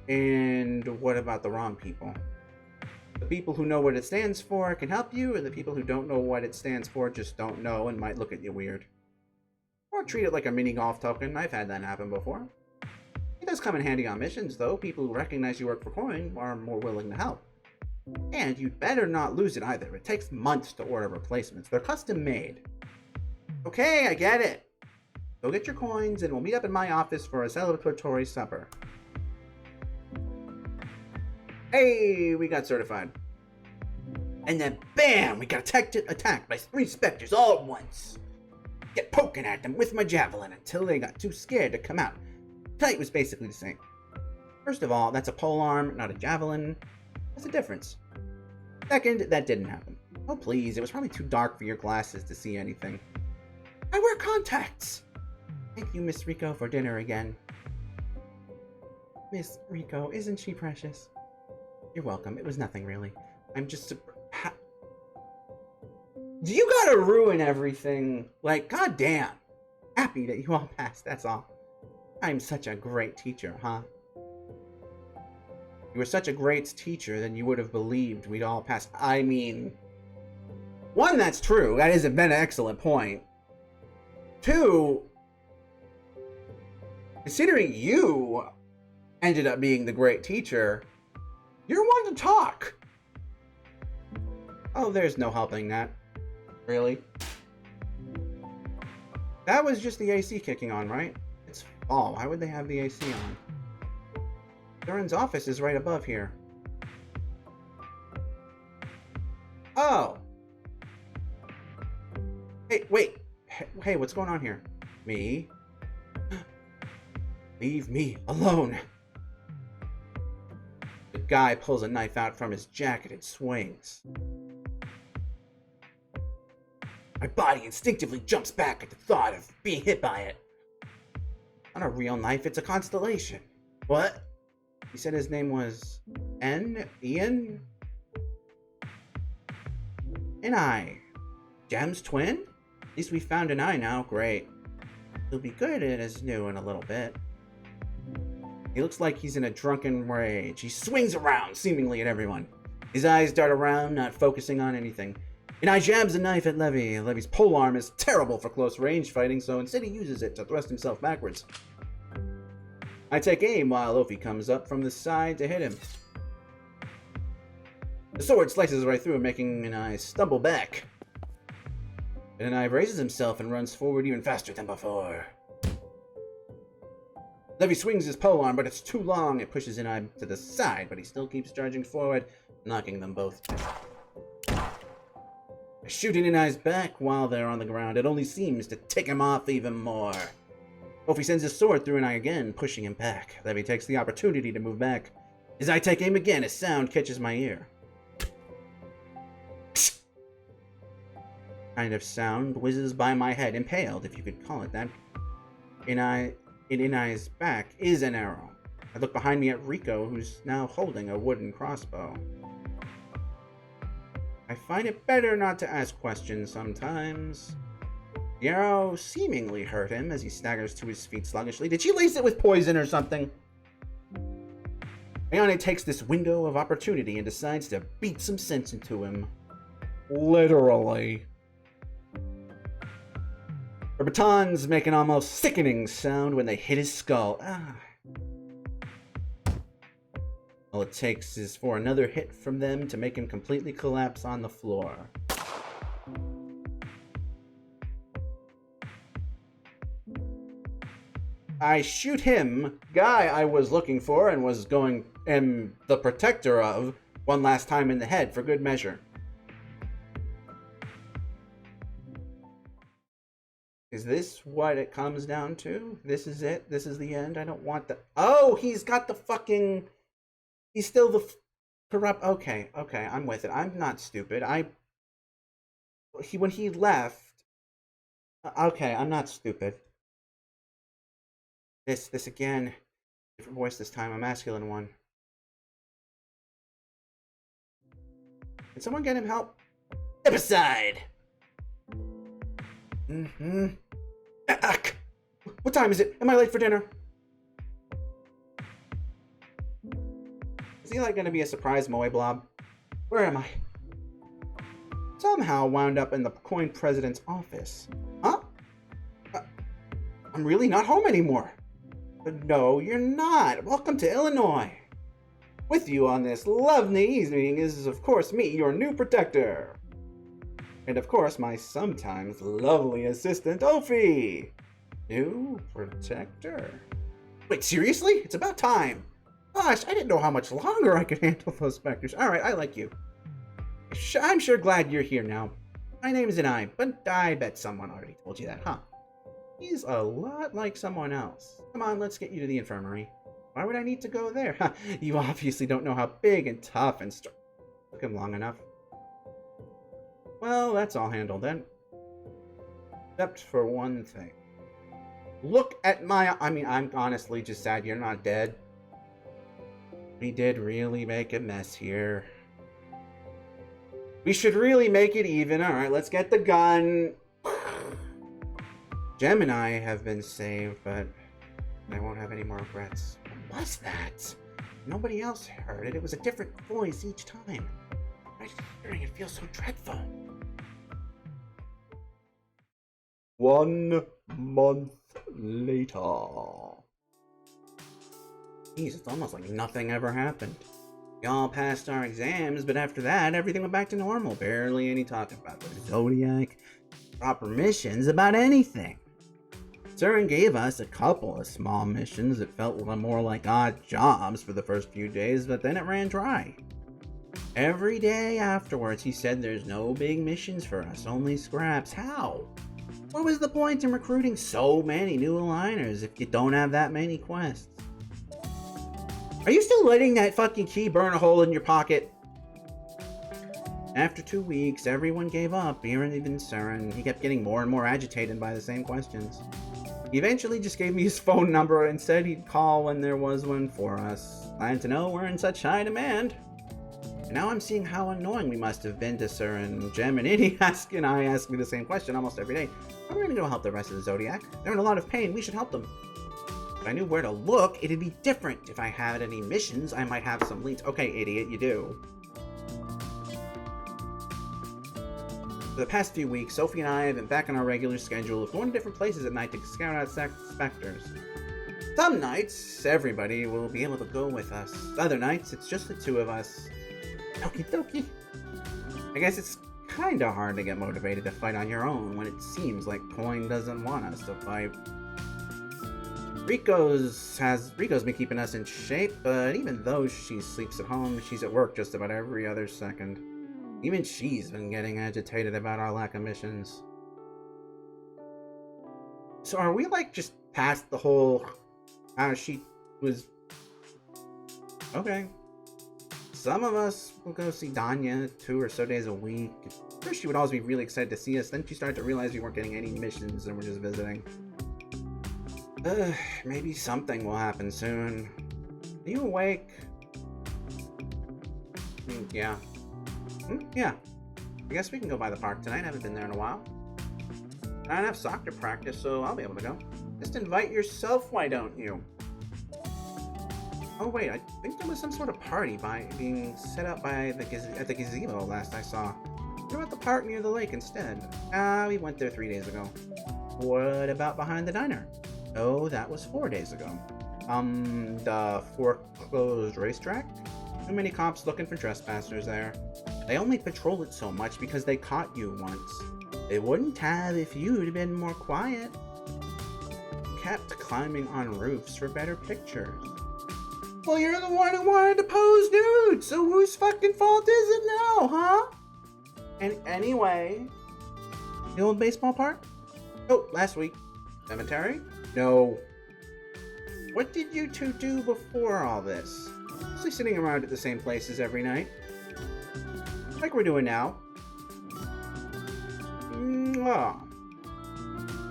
And what about the wrong people? The people who know what it stands for can help you, and the people who don't know what it stands for just don't know and might look at you weird. Or treat it like a mini golf token. I've had that happen before. It does come in handy on missions, though. People who recognize you work for Coin are more willing to help. And you'd better not lose it either. It takes months to order replacements. They're custom made. Okay, I get it. Go get your coins, and we'll meet up in my office for a celebratory supper. Hey, we got certified. And then, bam, we got attacked by 3 specters all at once. Kept poking at them with my javelin until they got too scared to come out. Tonight was basically the same. First of all, that's a polearm, not a javelin. That's a difference. Second, that didn't happen. Oh please, it was probably too dark for your glasses to see anything. I wear contacts! Thank you, Miss Rico, for dinner again. Miss Rico, isn't she precious? You're welcome, it was nothing really. I'm just Do you gotta ruin everything? Like, goddamn. Happy that you all passed, that's all. I'm such a great teacher, huh? You were such a great teacher, then you would have believed we'd all pass. I mean, 1, that's true. That is an excellent point. 2, considering you ended up being the great teacher, you're one to talk. Oh, there's no helping that. Really? That was just the AC kicking on, right? It's fall. Why would they have the AC on? Durin's office is right above here. Oh! Hey, wait! Hey, what's going on here? Me? Leave me alone! The guy pulls a knife out from his jacket and swings. My body instinctively jumps back at the thought of being hit by it. Not a real knife, it's a constellation. What? He said his name was Ian? An eye. Gem's twin? At least we found an eye now, great. He'll be good at his new in a little bit. He looks like he's in a drunken rage. He swings around, seemingly at everyone. His eyes dart around, not focusing on anything. And I jabs a knife at Levy. Levy's polearm is terrible for close range fighting, so instead he uses it to thrust himself backwards. I take aim while Ophi comes up from the side to hit him. The sword slices right through him, making an eye stumble back. And an eye raises himself and runs forward even faster than before. Levy swings his polearm, but it's too long. It pushes an eye to the side, but he still keeps charging forward, knocking them both down. Shooting an eye's back while they're on the ground, it only seems to tick him off even more. Ophi sends his sword through an eye again, pushing him back. Levy takes the opportunity to move back. As I take aim again, a sound catches my ear. Kind of sound whizzes by my head, impaled, if you could call it that. In Inai's back is an arrow. I look behind me at Rico, who's now holding a wooden crossbow. I find it better not to ask questions sometimes. The arrow seemingly hurt him as he staggers to his feet sluggishly. Did she lace it with poison or something? Ayane takes this window of opportunity and decides to beat some sense into him. Literally. Her batons make an almost sickening sound when they hit his skull. All it takes is for another hit from them to make him completely collapse on the floor. I shoot him, guy I was looking for and am the protector of, one last time in the head for good measure. Is this what it comes down to? This is it? This is the end? I don't want the... Oh, he's got the fucking... He's still the corrupt... Okay, I'm with it. I'm not stupid. When he left... Okay, I'm not stupid. This again. Different voice this time, a masculine one. Can someone get him help? Step aside! What time is it? Am I late for dinner? Is he like gonna be a surprise Moe blob? Where am I? Somehow wound up in the coin president's office. Huh? I'm really not home anymore. No, you're not. Welcome to Illinois. With you on this lovely evening is, of course, me, your new protector. And, of course, my sometimes lovely assistant, Ophi. New protector? Wait, seriously? It's about time. Gosh, I didn't know how much longer I could handle those specters. All right, I like you. I'm sure glad you're here now. My name is Inai, but I bet someone already told you that, huh? He's a lot like someone else. Come on, let's get you to the infirmary. Why would I need to go there? You obviously don't know how big and tough and strong. Took him long enough. Well, that's all handled then. Except for one thing. Look at my... I mean, I'm honestly just sad you're not dead. We did really make a mess here. We should really make it even. Alright, let's get the gun. Gem and I have been saved, but I won't have any more regrets. What was that? Nobody else heard it. It was a different voice each time. I'm hearing it feels so dreadful. 1 month later. Jeez, it's almost like nothing ever happened. We all passed our exams, but after that, everything went back to normal. Barely any talk about the Zodiac, proper missions, about anything. Surin gave us a couple of small missions that felt more like odd jobs for the first few days, but then it ran dry. Every day afterwards, he said there's no big missions for us, only scraps. How? What was the point in recruiting so many new aligners if you don't have that many quests? Are you still letting that fucking key burn a hole in your pocket? After 2 weeks, everyone gave up, even Surin. He kept getting more and more agitated by the same questions. He eventually just gave me his phone number and said he'd call when there was one for us. Glad to know we're in such high demand. And now I'm seeing how annoying we must have been to Surin. Gem and I ask me the same question almost every day. How are we gonna go help the rest of the Zodiac? They're in a lot of pain, we should help them. If I knew where to look, it'd be different. If I had any missions, I might have some leads. Okay, idiot, you do. For the past few weeks, Sophie and I have been back on our regular schedule of going to different places at night to scout out specters. Some nights, everybody will be able to go with us. Other nights, it's just the two of us. Okie dokie. I guess it's kinda hard to get motivated to fight on your own when it seems like Coin doesn't want us to fight. Rico's been keeping us in shape, but even though she sleeps at home, she's at work just about every other second. Even she's been getting agitated about our lack of missions. So are we like just past the whole... she was... Okay. some of us will go see Danya 2 or so days a week. First, she would always be really excited to see us. Then she started to realize we weren't getting any missions and we're just visiting. Maybe something will happen soon. Are you awake? Yeah. Yeah. I guess we can go by the park tonight. I haven't been there in a while. I don't have soccer practice, so I'll be able to go. Just invite yourself, why don't you? Oh wait, I think there was some sort of party being set up at the gazebo last I saw. What about the park near the lake instead? We went there 3 days ago. What about behind the diner? Oh, that was 4 days ago. The foreclosed racetrack? Too many cops looking for trespassers there. They only patrol it so much because they caught you once. They wouldn't have if you'd been more quiet. Kept climbing on roofs for better pictures. Well, you're the one who wanted to pose nude, so whose fucking fault is it now, huh? And anyway, the old baseball park? Oh, last week. Cemetery? No. What did you two do before all this? Mostly sitting around at the same places every night. Like we're doing now. Mwah.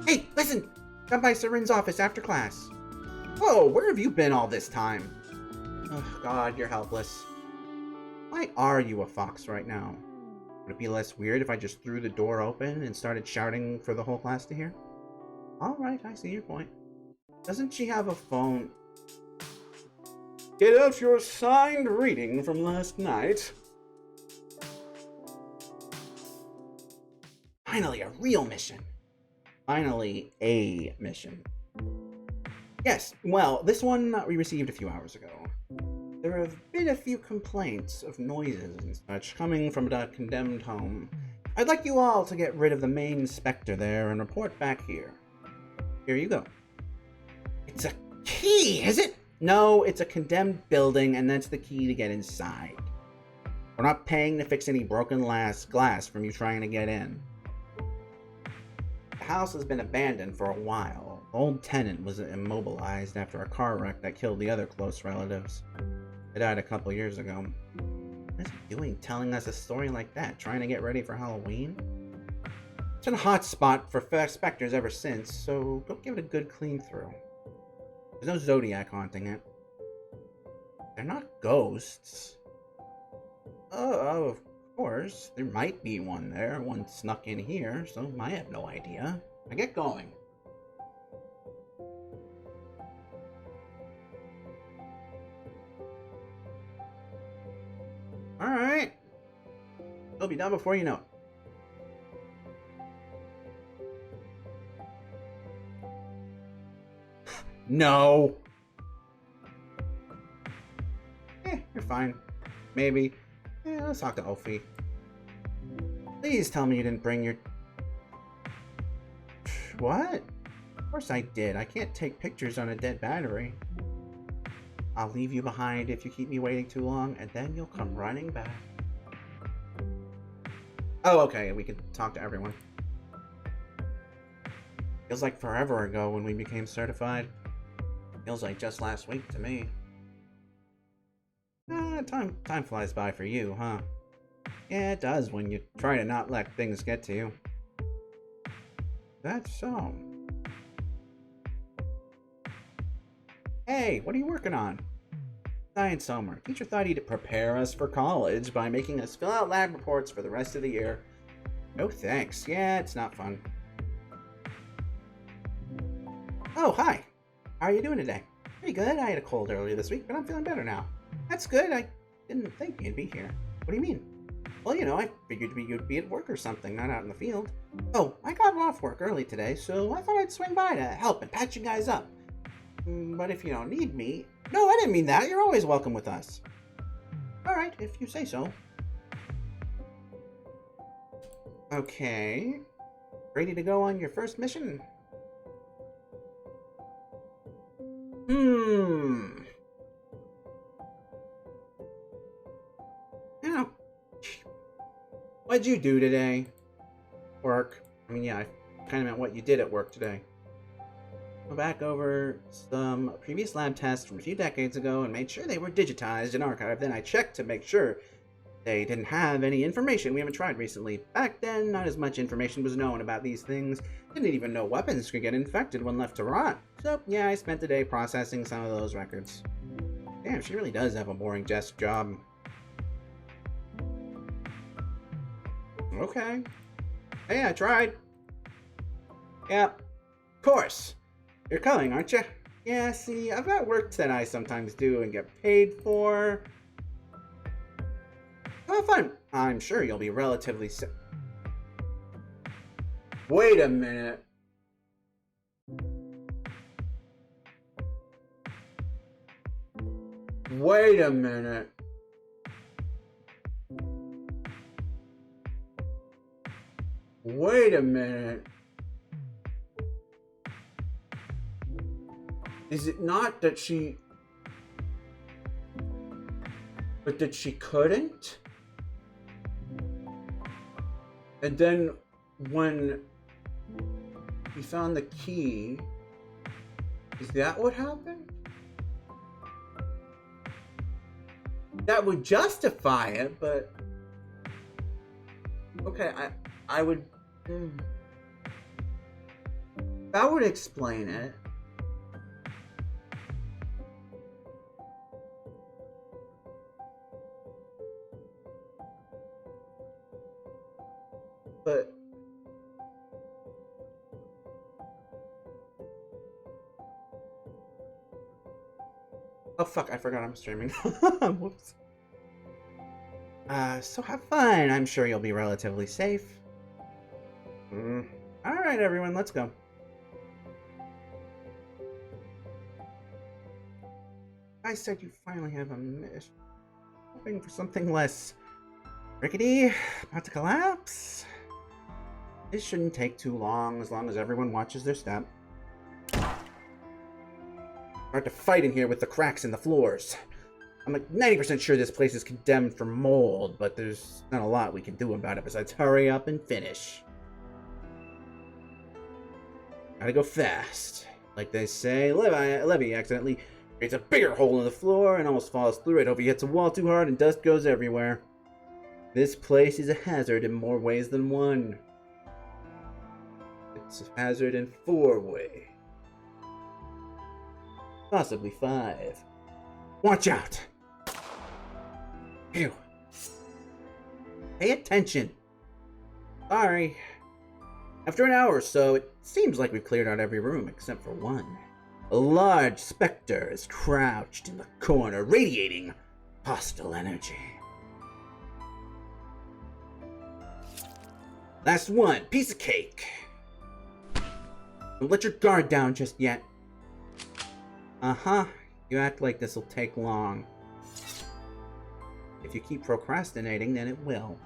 Hey, listen! Come by Serin's office after class. Whoa, where have you been all this time? Oh, God, you're helpless. Why are you a fox right now? Would it be less weird if I just threw the door open and started shouting for the whole class to hear? Alright, I see your point. Doesn't she have a phone? Get out your signed reading from last night. Finally, a real mission. Finally, a mission. Yes, well, this one we received a few hours ago. There have been a few complaints of noises and such coming from the condemned home. I'd like you all to get rid of the main specter there and report back here. Here you go. It's a key, is it? No, it's a condemned building, and that's the key to get inside. We're not paying to fix any broken glass from you trying to get in. The house has been abandoned for a while. The old tenant was immobilized after a car wreck that killed the other close relatives. They died a couple years ago. What is he doing telling us a story like that? Trying to get ready for Halloween? It's been a hot spot for specters ever since, so go give it a good clean through. There's no Zodiac haunting it. They're not ghosts. Oh, of course. There might be one there. One snuck in here, so I have no idea. Now get going. Alright. It'll be done before you know it. No! You're fine. Maybe. Let's talk to Ophi. Please tell me you didn't bring your... What? Of course I did. I can't take pictures on a dead battery. I'll leave you behind if you keep me waiting too long, and then you'll come running back. Oh, okay. We can talk to everyone. Feels like forever ago when we became certified. Feels like just last week to me. Time flies by for you, huh? Yeah, it does when you try to not let things get to you. That's so. Hey, what are you working on? Science homework. Teacher thought he'd prepare us for college by making us fill out lab reports for the rest of the year. No thanks. Yeah, it's not fun. Oh, hi. How are you doing today? Pretty good. I had a cold earlier this week, but I'm feeling better now. That's good. I didn't think you'd be here. What do you mean? Well, you know, I figured you'd be at work or something, not out in the field. Oh, I got off work early today, so I thought I'd swing by to help and patch you guys up. But if you don't need me... No, I didn't mean that. You're always welcome with us. Alright, if you say so. Okay. Ready to go on your first mission? Yeah. What'd you do today? Work. I mean, yeah, I kind of meant what you did at work today. back over some previous lab tests from a few decades ago and made sure they were digitized and archived. Then I checked to make sure they didn't have any information we haven't tried recently. Back then, not as much information was known about these things. Didn't even know weapons could get infected when left to rot. So, yeah, I spent the day processing some of those records. Damn, she really does have a boring desk job. Okay. Hey, I tried. Yeah, of course. You're coming, aren't you? Yeah, see, I've got work that I sometimes do and get paid for. Have fun. I'm sure you'll be relatively Wait a minute. Wait a minute. Wait a minute. Is it not that she... but that she couldn't? And then when he found the key, is that what happened? That would justify it, but okay, I would that would explain it. But oh fuck, I forgot I'm streaming. Whoops. So have fun. I'm sure you'll be relatively safe. Alright everyone, let's go. I said you finally have a mission. Hoping for something less rickety, about to collapse. This shouldn't take too long as everyone watches their step. Hard to fight in here with the cracks in the floors. I'm like 90% sure this place is condemned for mold, but there's not a lot we can do about it besides hurry up and finish. Gotta go fast. Like they say, Levy accidentally creates a bigger hole in the floor and almost falls through it. Hope he hits a wall too hard and dust goes everywhere. This place is a hazard in more ways than one. It's a hazard in 4 ways. Possibly 5. Watch out! Ew. Pay attention. Sorry. After an hour or so, it seems like we've cleared out every room except for one. A large specter is crouched in the corner, radiating hostile energy. Last one, piece of cake. Don't let your guard down just yet. Uh-huh. You act like this'll take long. If you keep procrastinating, then it will.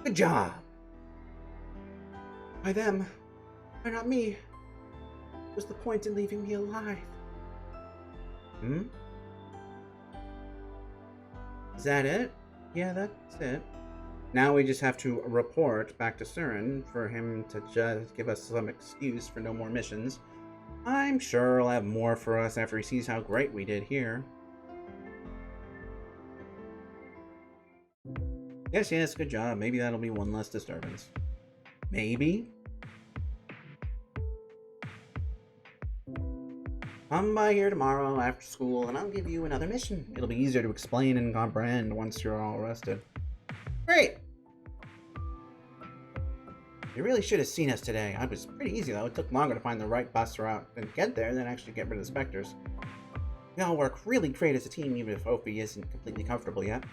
Good job! Why them? Why not me? What's the point in leaving me alive? Is that it? Yeah, that's it. Now we just have to report back to Surin for him to just give us some excuse for no more missions. I'm sure he'll have more for us after he sees how great we did here. Yes, good job. Maybe that'll be one less disturbance. Maybe? Come by here tomorrow after school and I'll give you another mission. It'll be easier to explain and comprehend once you're all rested. Great! You really should have seen us today. It was pretty easy though. It took longer to find the right bus route and get there than actually get rid of the specters. We all work really great as a team even if Ophi isn't completely comfortable yet.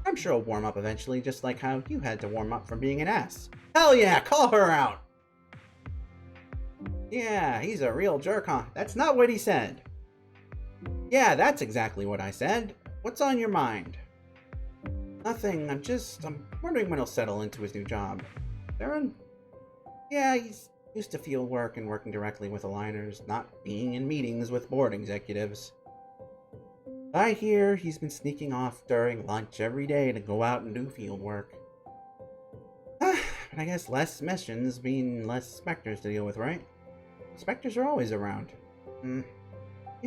I'm sure he'll warm up eventually, just like how you had to warm up from being an ass. Hell yeah, call her out! Yeah, he's a real jerk, huh? That's not what he said. Yeah, that's exactly what I said. What's on your mind? Nothing, I'm wondering when he'll settle into his new job. Darren? Yeah, he's used to field work and working directly with aligners, not being in meetings with board executives. I hear he's been sneaking off during lunch every day to go out and do field work. And I guess less missions mean less specters to deal with, right? Specters are always around. You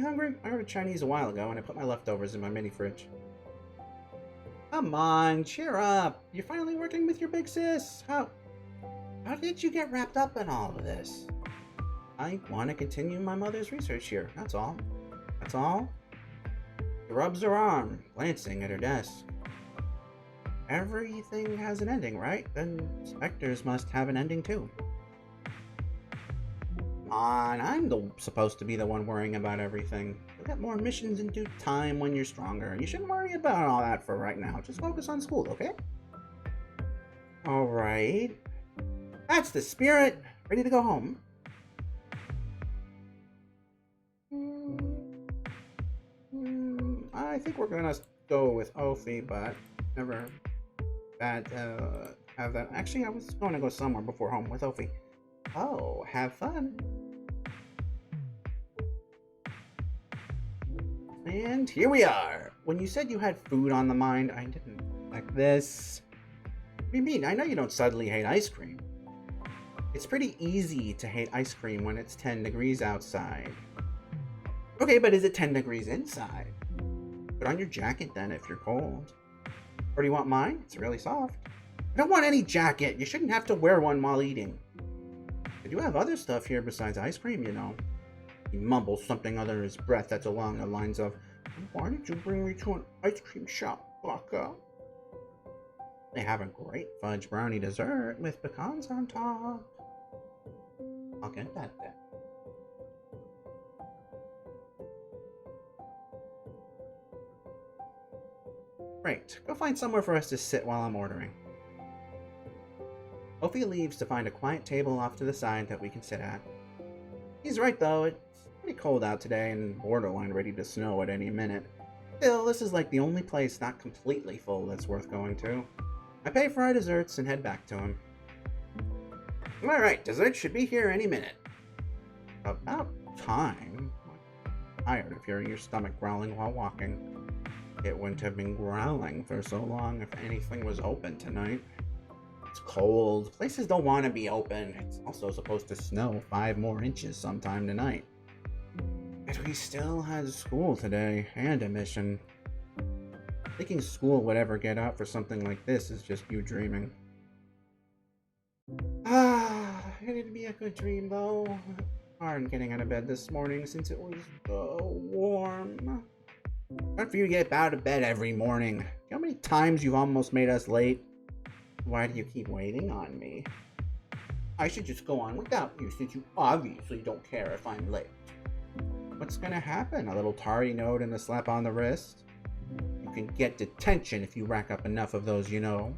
hungry? I ordered Chinese a while ago and I put my leftovers in my mini fridge. Come on, cheer up. You're finally working with your big sis. How did you get wrapped up in all of this? I want to continue my mother's research here, that's all. That's all? She rubs her arm, glancing at her desk. Everything has an ending, right? Then specters must have an ending too. Come on, I'm supposed to be the one worrying about everything. You'll get more missions in due time when you're stronger. You shouldn't worry about all that for right now. Just focus on school, okay? Alright. That's the spirit! Ready to go home. I think we're gonna go with Ophi, but never have that. Actually, I was going to go somewhere before home with Ophi. Oh, have fun. And here we are. When you said you had food on the mind, I didn't like this. What do you mean? I know you don't suddenly hate ice cream. It's pretty easy to hate ice cream when it's 10 degrees outside. Okay, but is it 10 degrees inside? Put on your jacket then if you're cold. Or do you want mine? It's really soft. I don't want any jacket. You shouldn't have to wear one while eating. I do have other stuff here besides ice cream, you know. He mumbles something under his breath that's along the lines of, why did you bring me to an ice cream shop, Baka? They have a great fudge brownie dessert with pecans on top. I'll get that then. Great. Go find somewhere for us to sit while I'm ordering. Ophi leaves to find a quiet table off to the side that we can sit at. He's right though, it's pretty cold out today and borderline ready to snow at any minute. Still, this is like the only place not completely full that's worth going to. I pay for our desserts and head back to him. Alright, dessert should be here any minute. About time. I'm tired of hearing your stomach growling while walking. It wouldn't have been growling for so long if anything was open tonight. It's cold. Places don't want to be open. It's also supposed to snow 5 more inches sometime tonight. But we still had school today, and a mission. Thinking school would ever get out for something like this is just you dreaming. It'd be a good dream though. Hard getting out of bed this morning since it was so warm. Time for you to get out of bed every morning. You know how many times you've almost made us late? Why do you keep waiting on me? I should just go on without you since you obviously don't care if I'm late. What's gonna happen? A little tardy note and a slap on the wrist? You can get detention if you rack up enough of those, you know.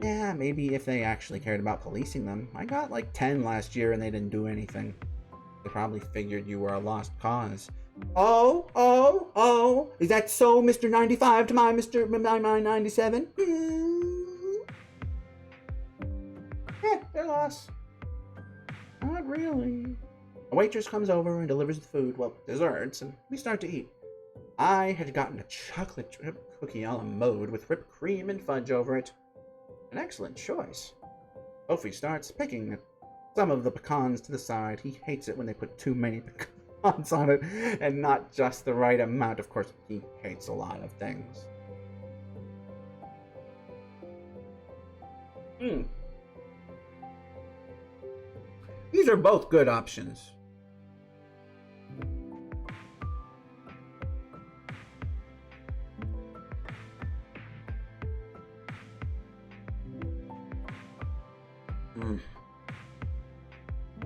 Yeah, maybe if they actually cared about policing them. I got like 10 last year and they didn't do anything. They probably figured you were a lost cause. Oh, is that so, Mr. 95 to my Mr. 97? Yeah, they're lost. Not really. A waitress comes over and delivers the food, well, desserts, and we start to eat. I had gotten a chocolate chip cookie a la mode with whipped cream and fudge over it. An excellent choice. Ophi starts picking some of the pecans to the side. He hates it when they put too many pecans on it and not just the right amount. Of course, he hates a lot of things. These are both good options.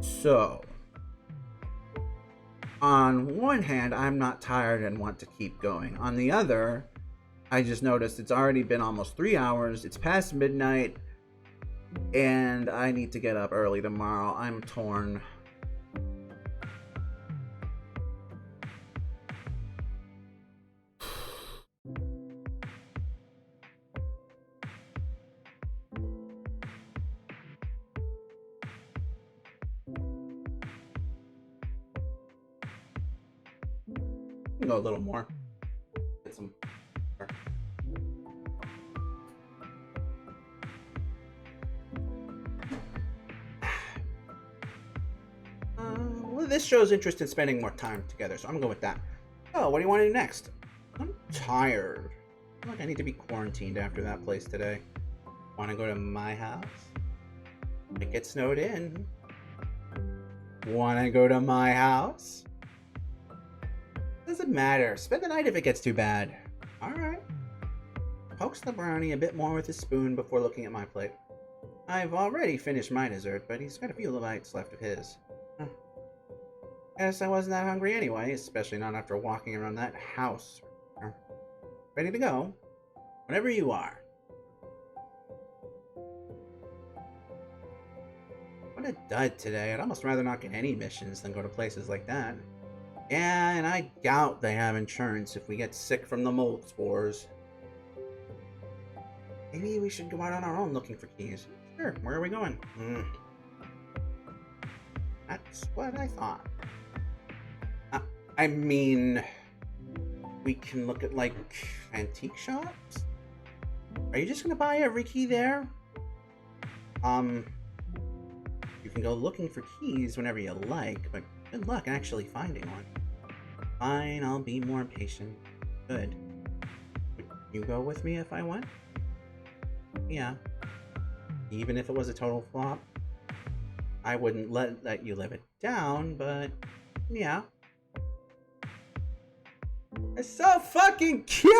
So, on one hand, I'm not tired and want to keep going. On the other, I just noticed it's already been almost 3 hours. It's past midnight, and I need to get up early tomorrow. I'm torn. Go a little more. Get some. Well, this shows interest in spending more time together, so I'm gonna go with that. Oh, what do you want to do next? I'm tired. I feel like I need to be quarantined after that place today. Want to go to my house? It gets snowed in. Want to go to my house? Doesn't matter. Spend the night if it gets too bad. Alright. Pokes the brownie a bit more with his spoon before looking at my plate. I've already finished my dessert, but he's got a few little bites left of his. Guess I wasn't that hungry anyway, especially not after walking around that house. Ready to go? Whenever you are. What a dud today. I'd almost rather not get any missions than go to places like that. Yeah, and I doubt they have insurance if we get sick from the mold spores. Maybe we should go out on our own looking for keys. Sure, where are we going? That's what I thought. I mean, we can look at, like, antique shops? Are you just gonna buy every key there? You can go looking for keys whenever you like, but good luck actually finding one. Fine, I'll be more patient. Good. Would you go with me if I went? Yeah. Even if it was a total flop? I wouldn't let you live it down, but yeah. It's so fucking cute!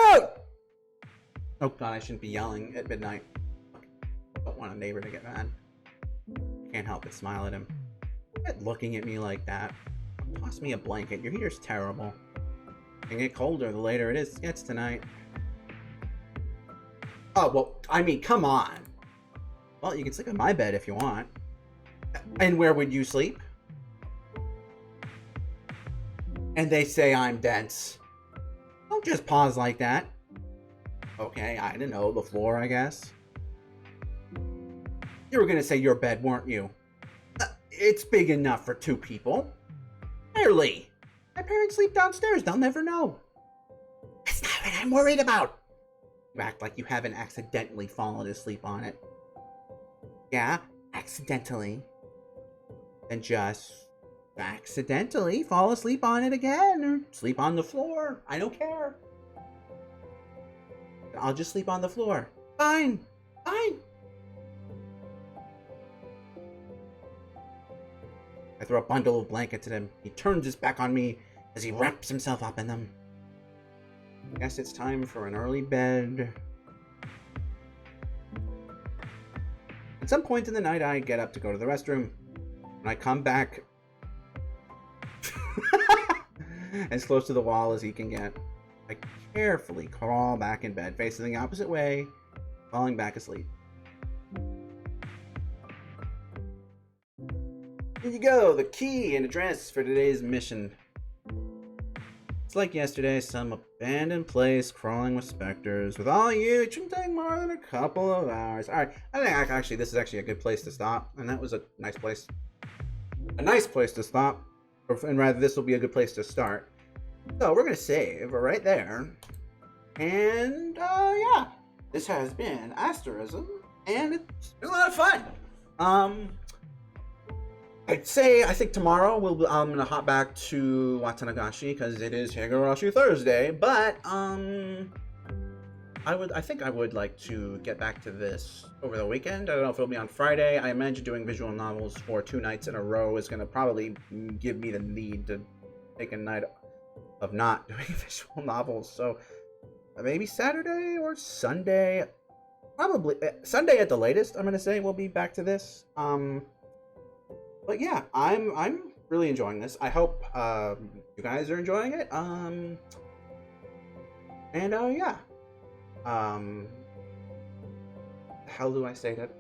Oh god, I shouldn't be yelling at midnight. I don't want a neighbor to get mad. Can't help but smile at him. Quit looking at me like that. Toss me a blanket. Your heater's terrible. It can get colder the later it gets tonight. Oh, well, I mean, come on. Well, you can sleep in my bed if you want. And where would you sleep? And they say I'm dense. Don't just pause like that. Okay, I don't know, the floor, I guess. You were gonna say your bed, weren't you? It's big enough for 2 people. Barely. My parents sleep downstairs, they'll never know. That's not what I'm worried about. You act like you haven't accidentally fallen asleep on it. Yeah, accidentally. Then just accidentally fall asleep on it again, or sleep on the floor. I don't care. I'll just sleep on the floor. Fine. Fine. I throw a bundle of blankets at him. He turns his back on me as he wraps himself up in them. I guess it's time for an early bed. At some point in the night, I get up to go to the restroom. When I come back as close to the wall as he can get, I carefully crawl back in bed, facing the opposite way, falling back asleep. Here you go, the key and address for today's mission. It's like yesterday, some abandoned place crawling with specters. With all you, it shouldn't take more than a couple of hours. Alright, I think actually this is actually a good place to stop, and that was a nice place. A nice place to stop, and rather this will be a good place to start. So we're gonna save right there. And yeah, this has been Asterism, and it's been a lot of fun. I'd say I think tomorrow I'm gonna hop back to Watanagashi because it is Higurashi Thursday. But I think I would like to get back to this over the weekend. I don't know if it'll be on Friday. I imagine doing visual novels for 2 nights in a row is gonna probably give me the need to take a night of not doing visual novels. So maybe Saturday or Sunday. Probably Sunday at the latest. I'm gonna say we'll be back to this. But yeah, I'm really enjoying this. I hope you guys are enjoying it. Yeah. The hell do I say that?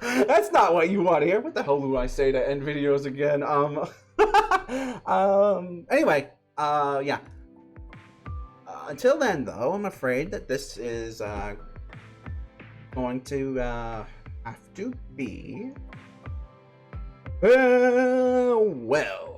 That's not what you want to hear. What the hell do I say to end videos again? Anyway, yeah. Until then, though, I'm afraid that this is going to have to be well.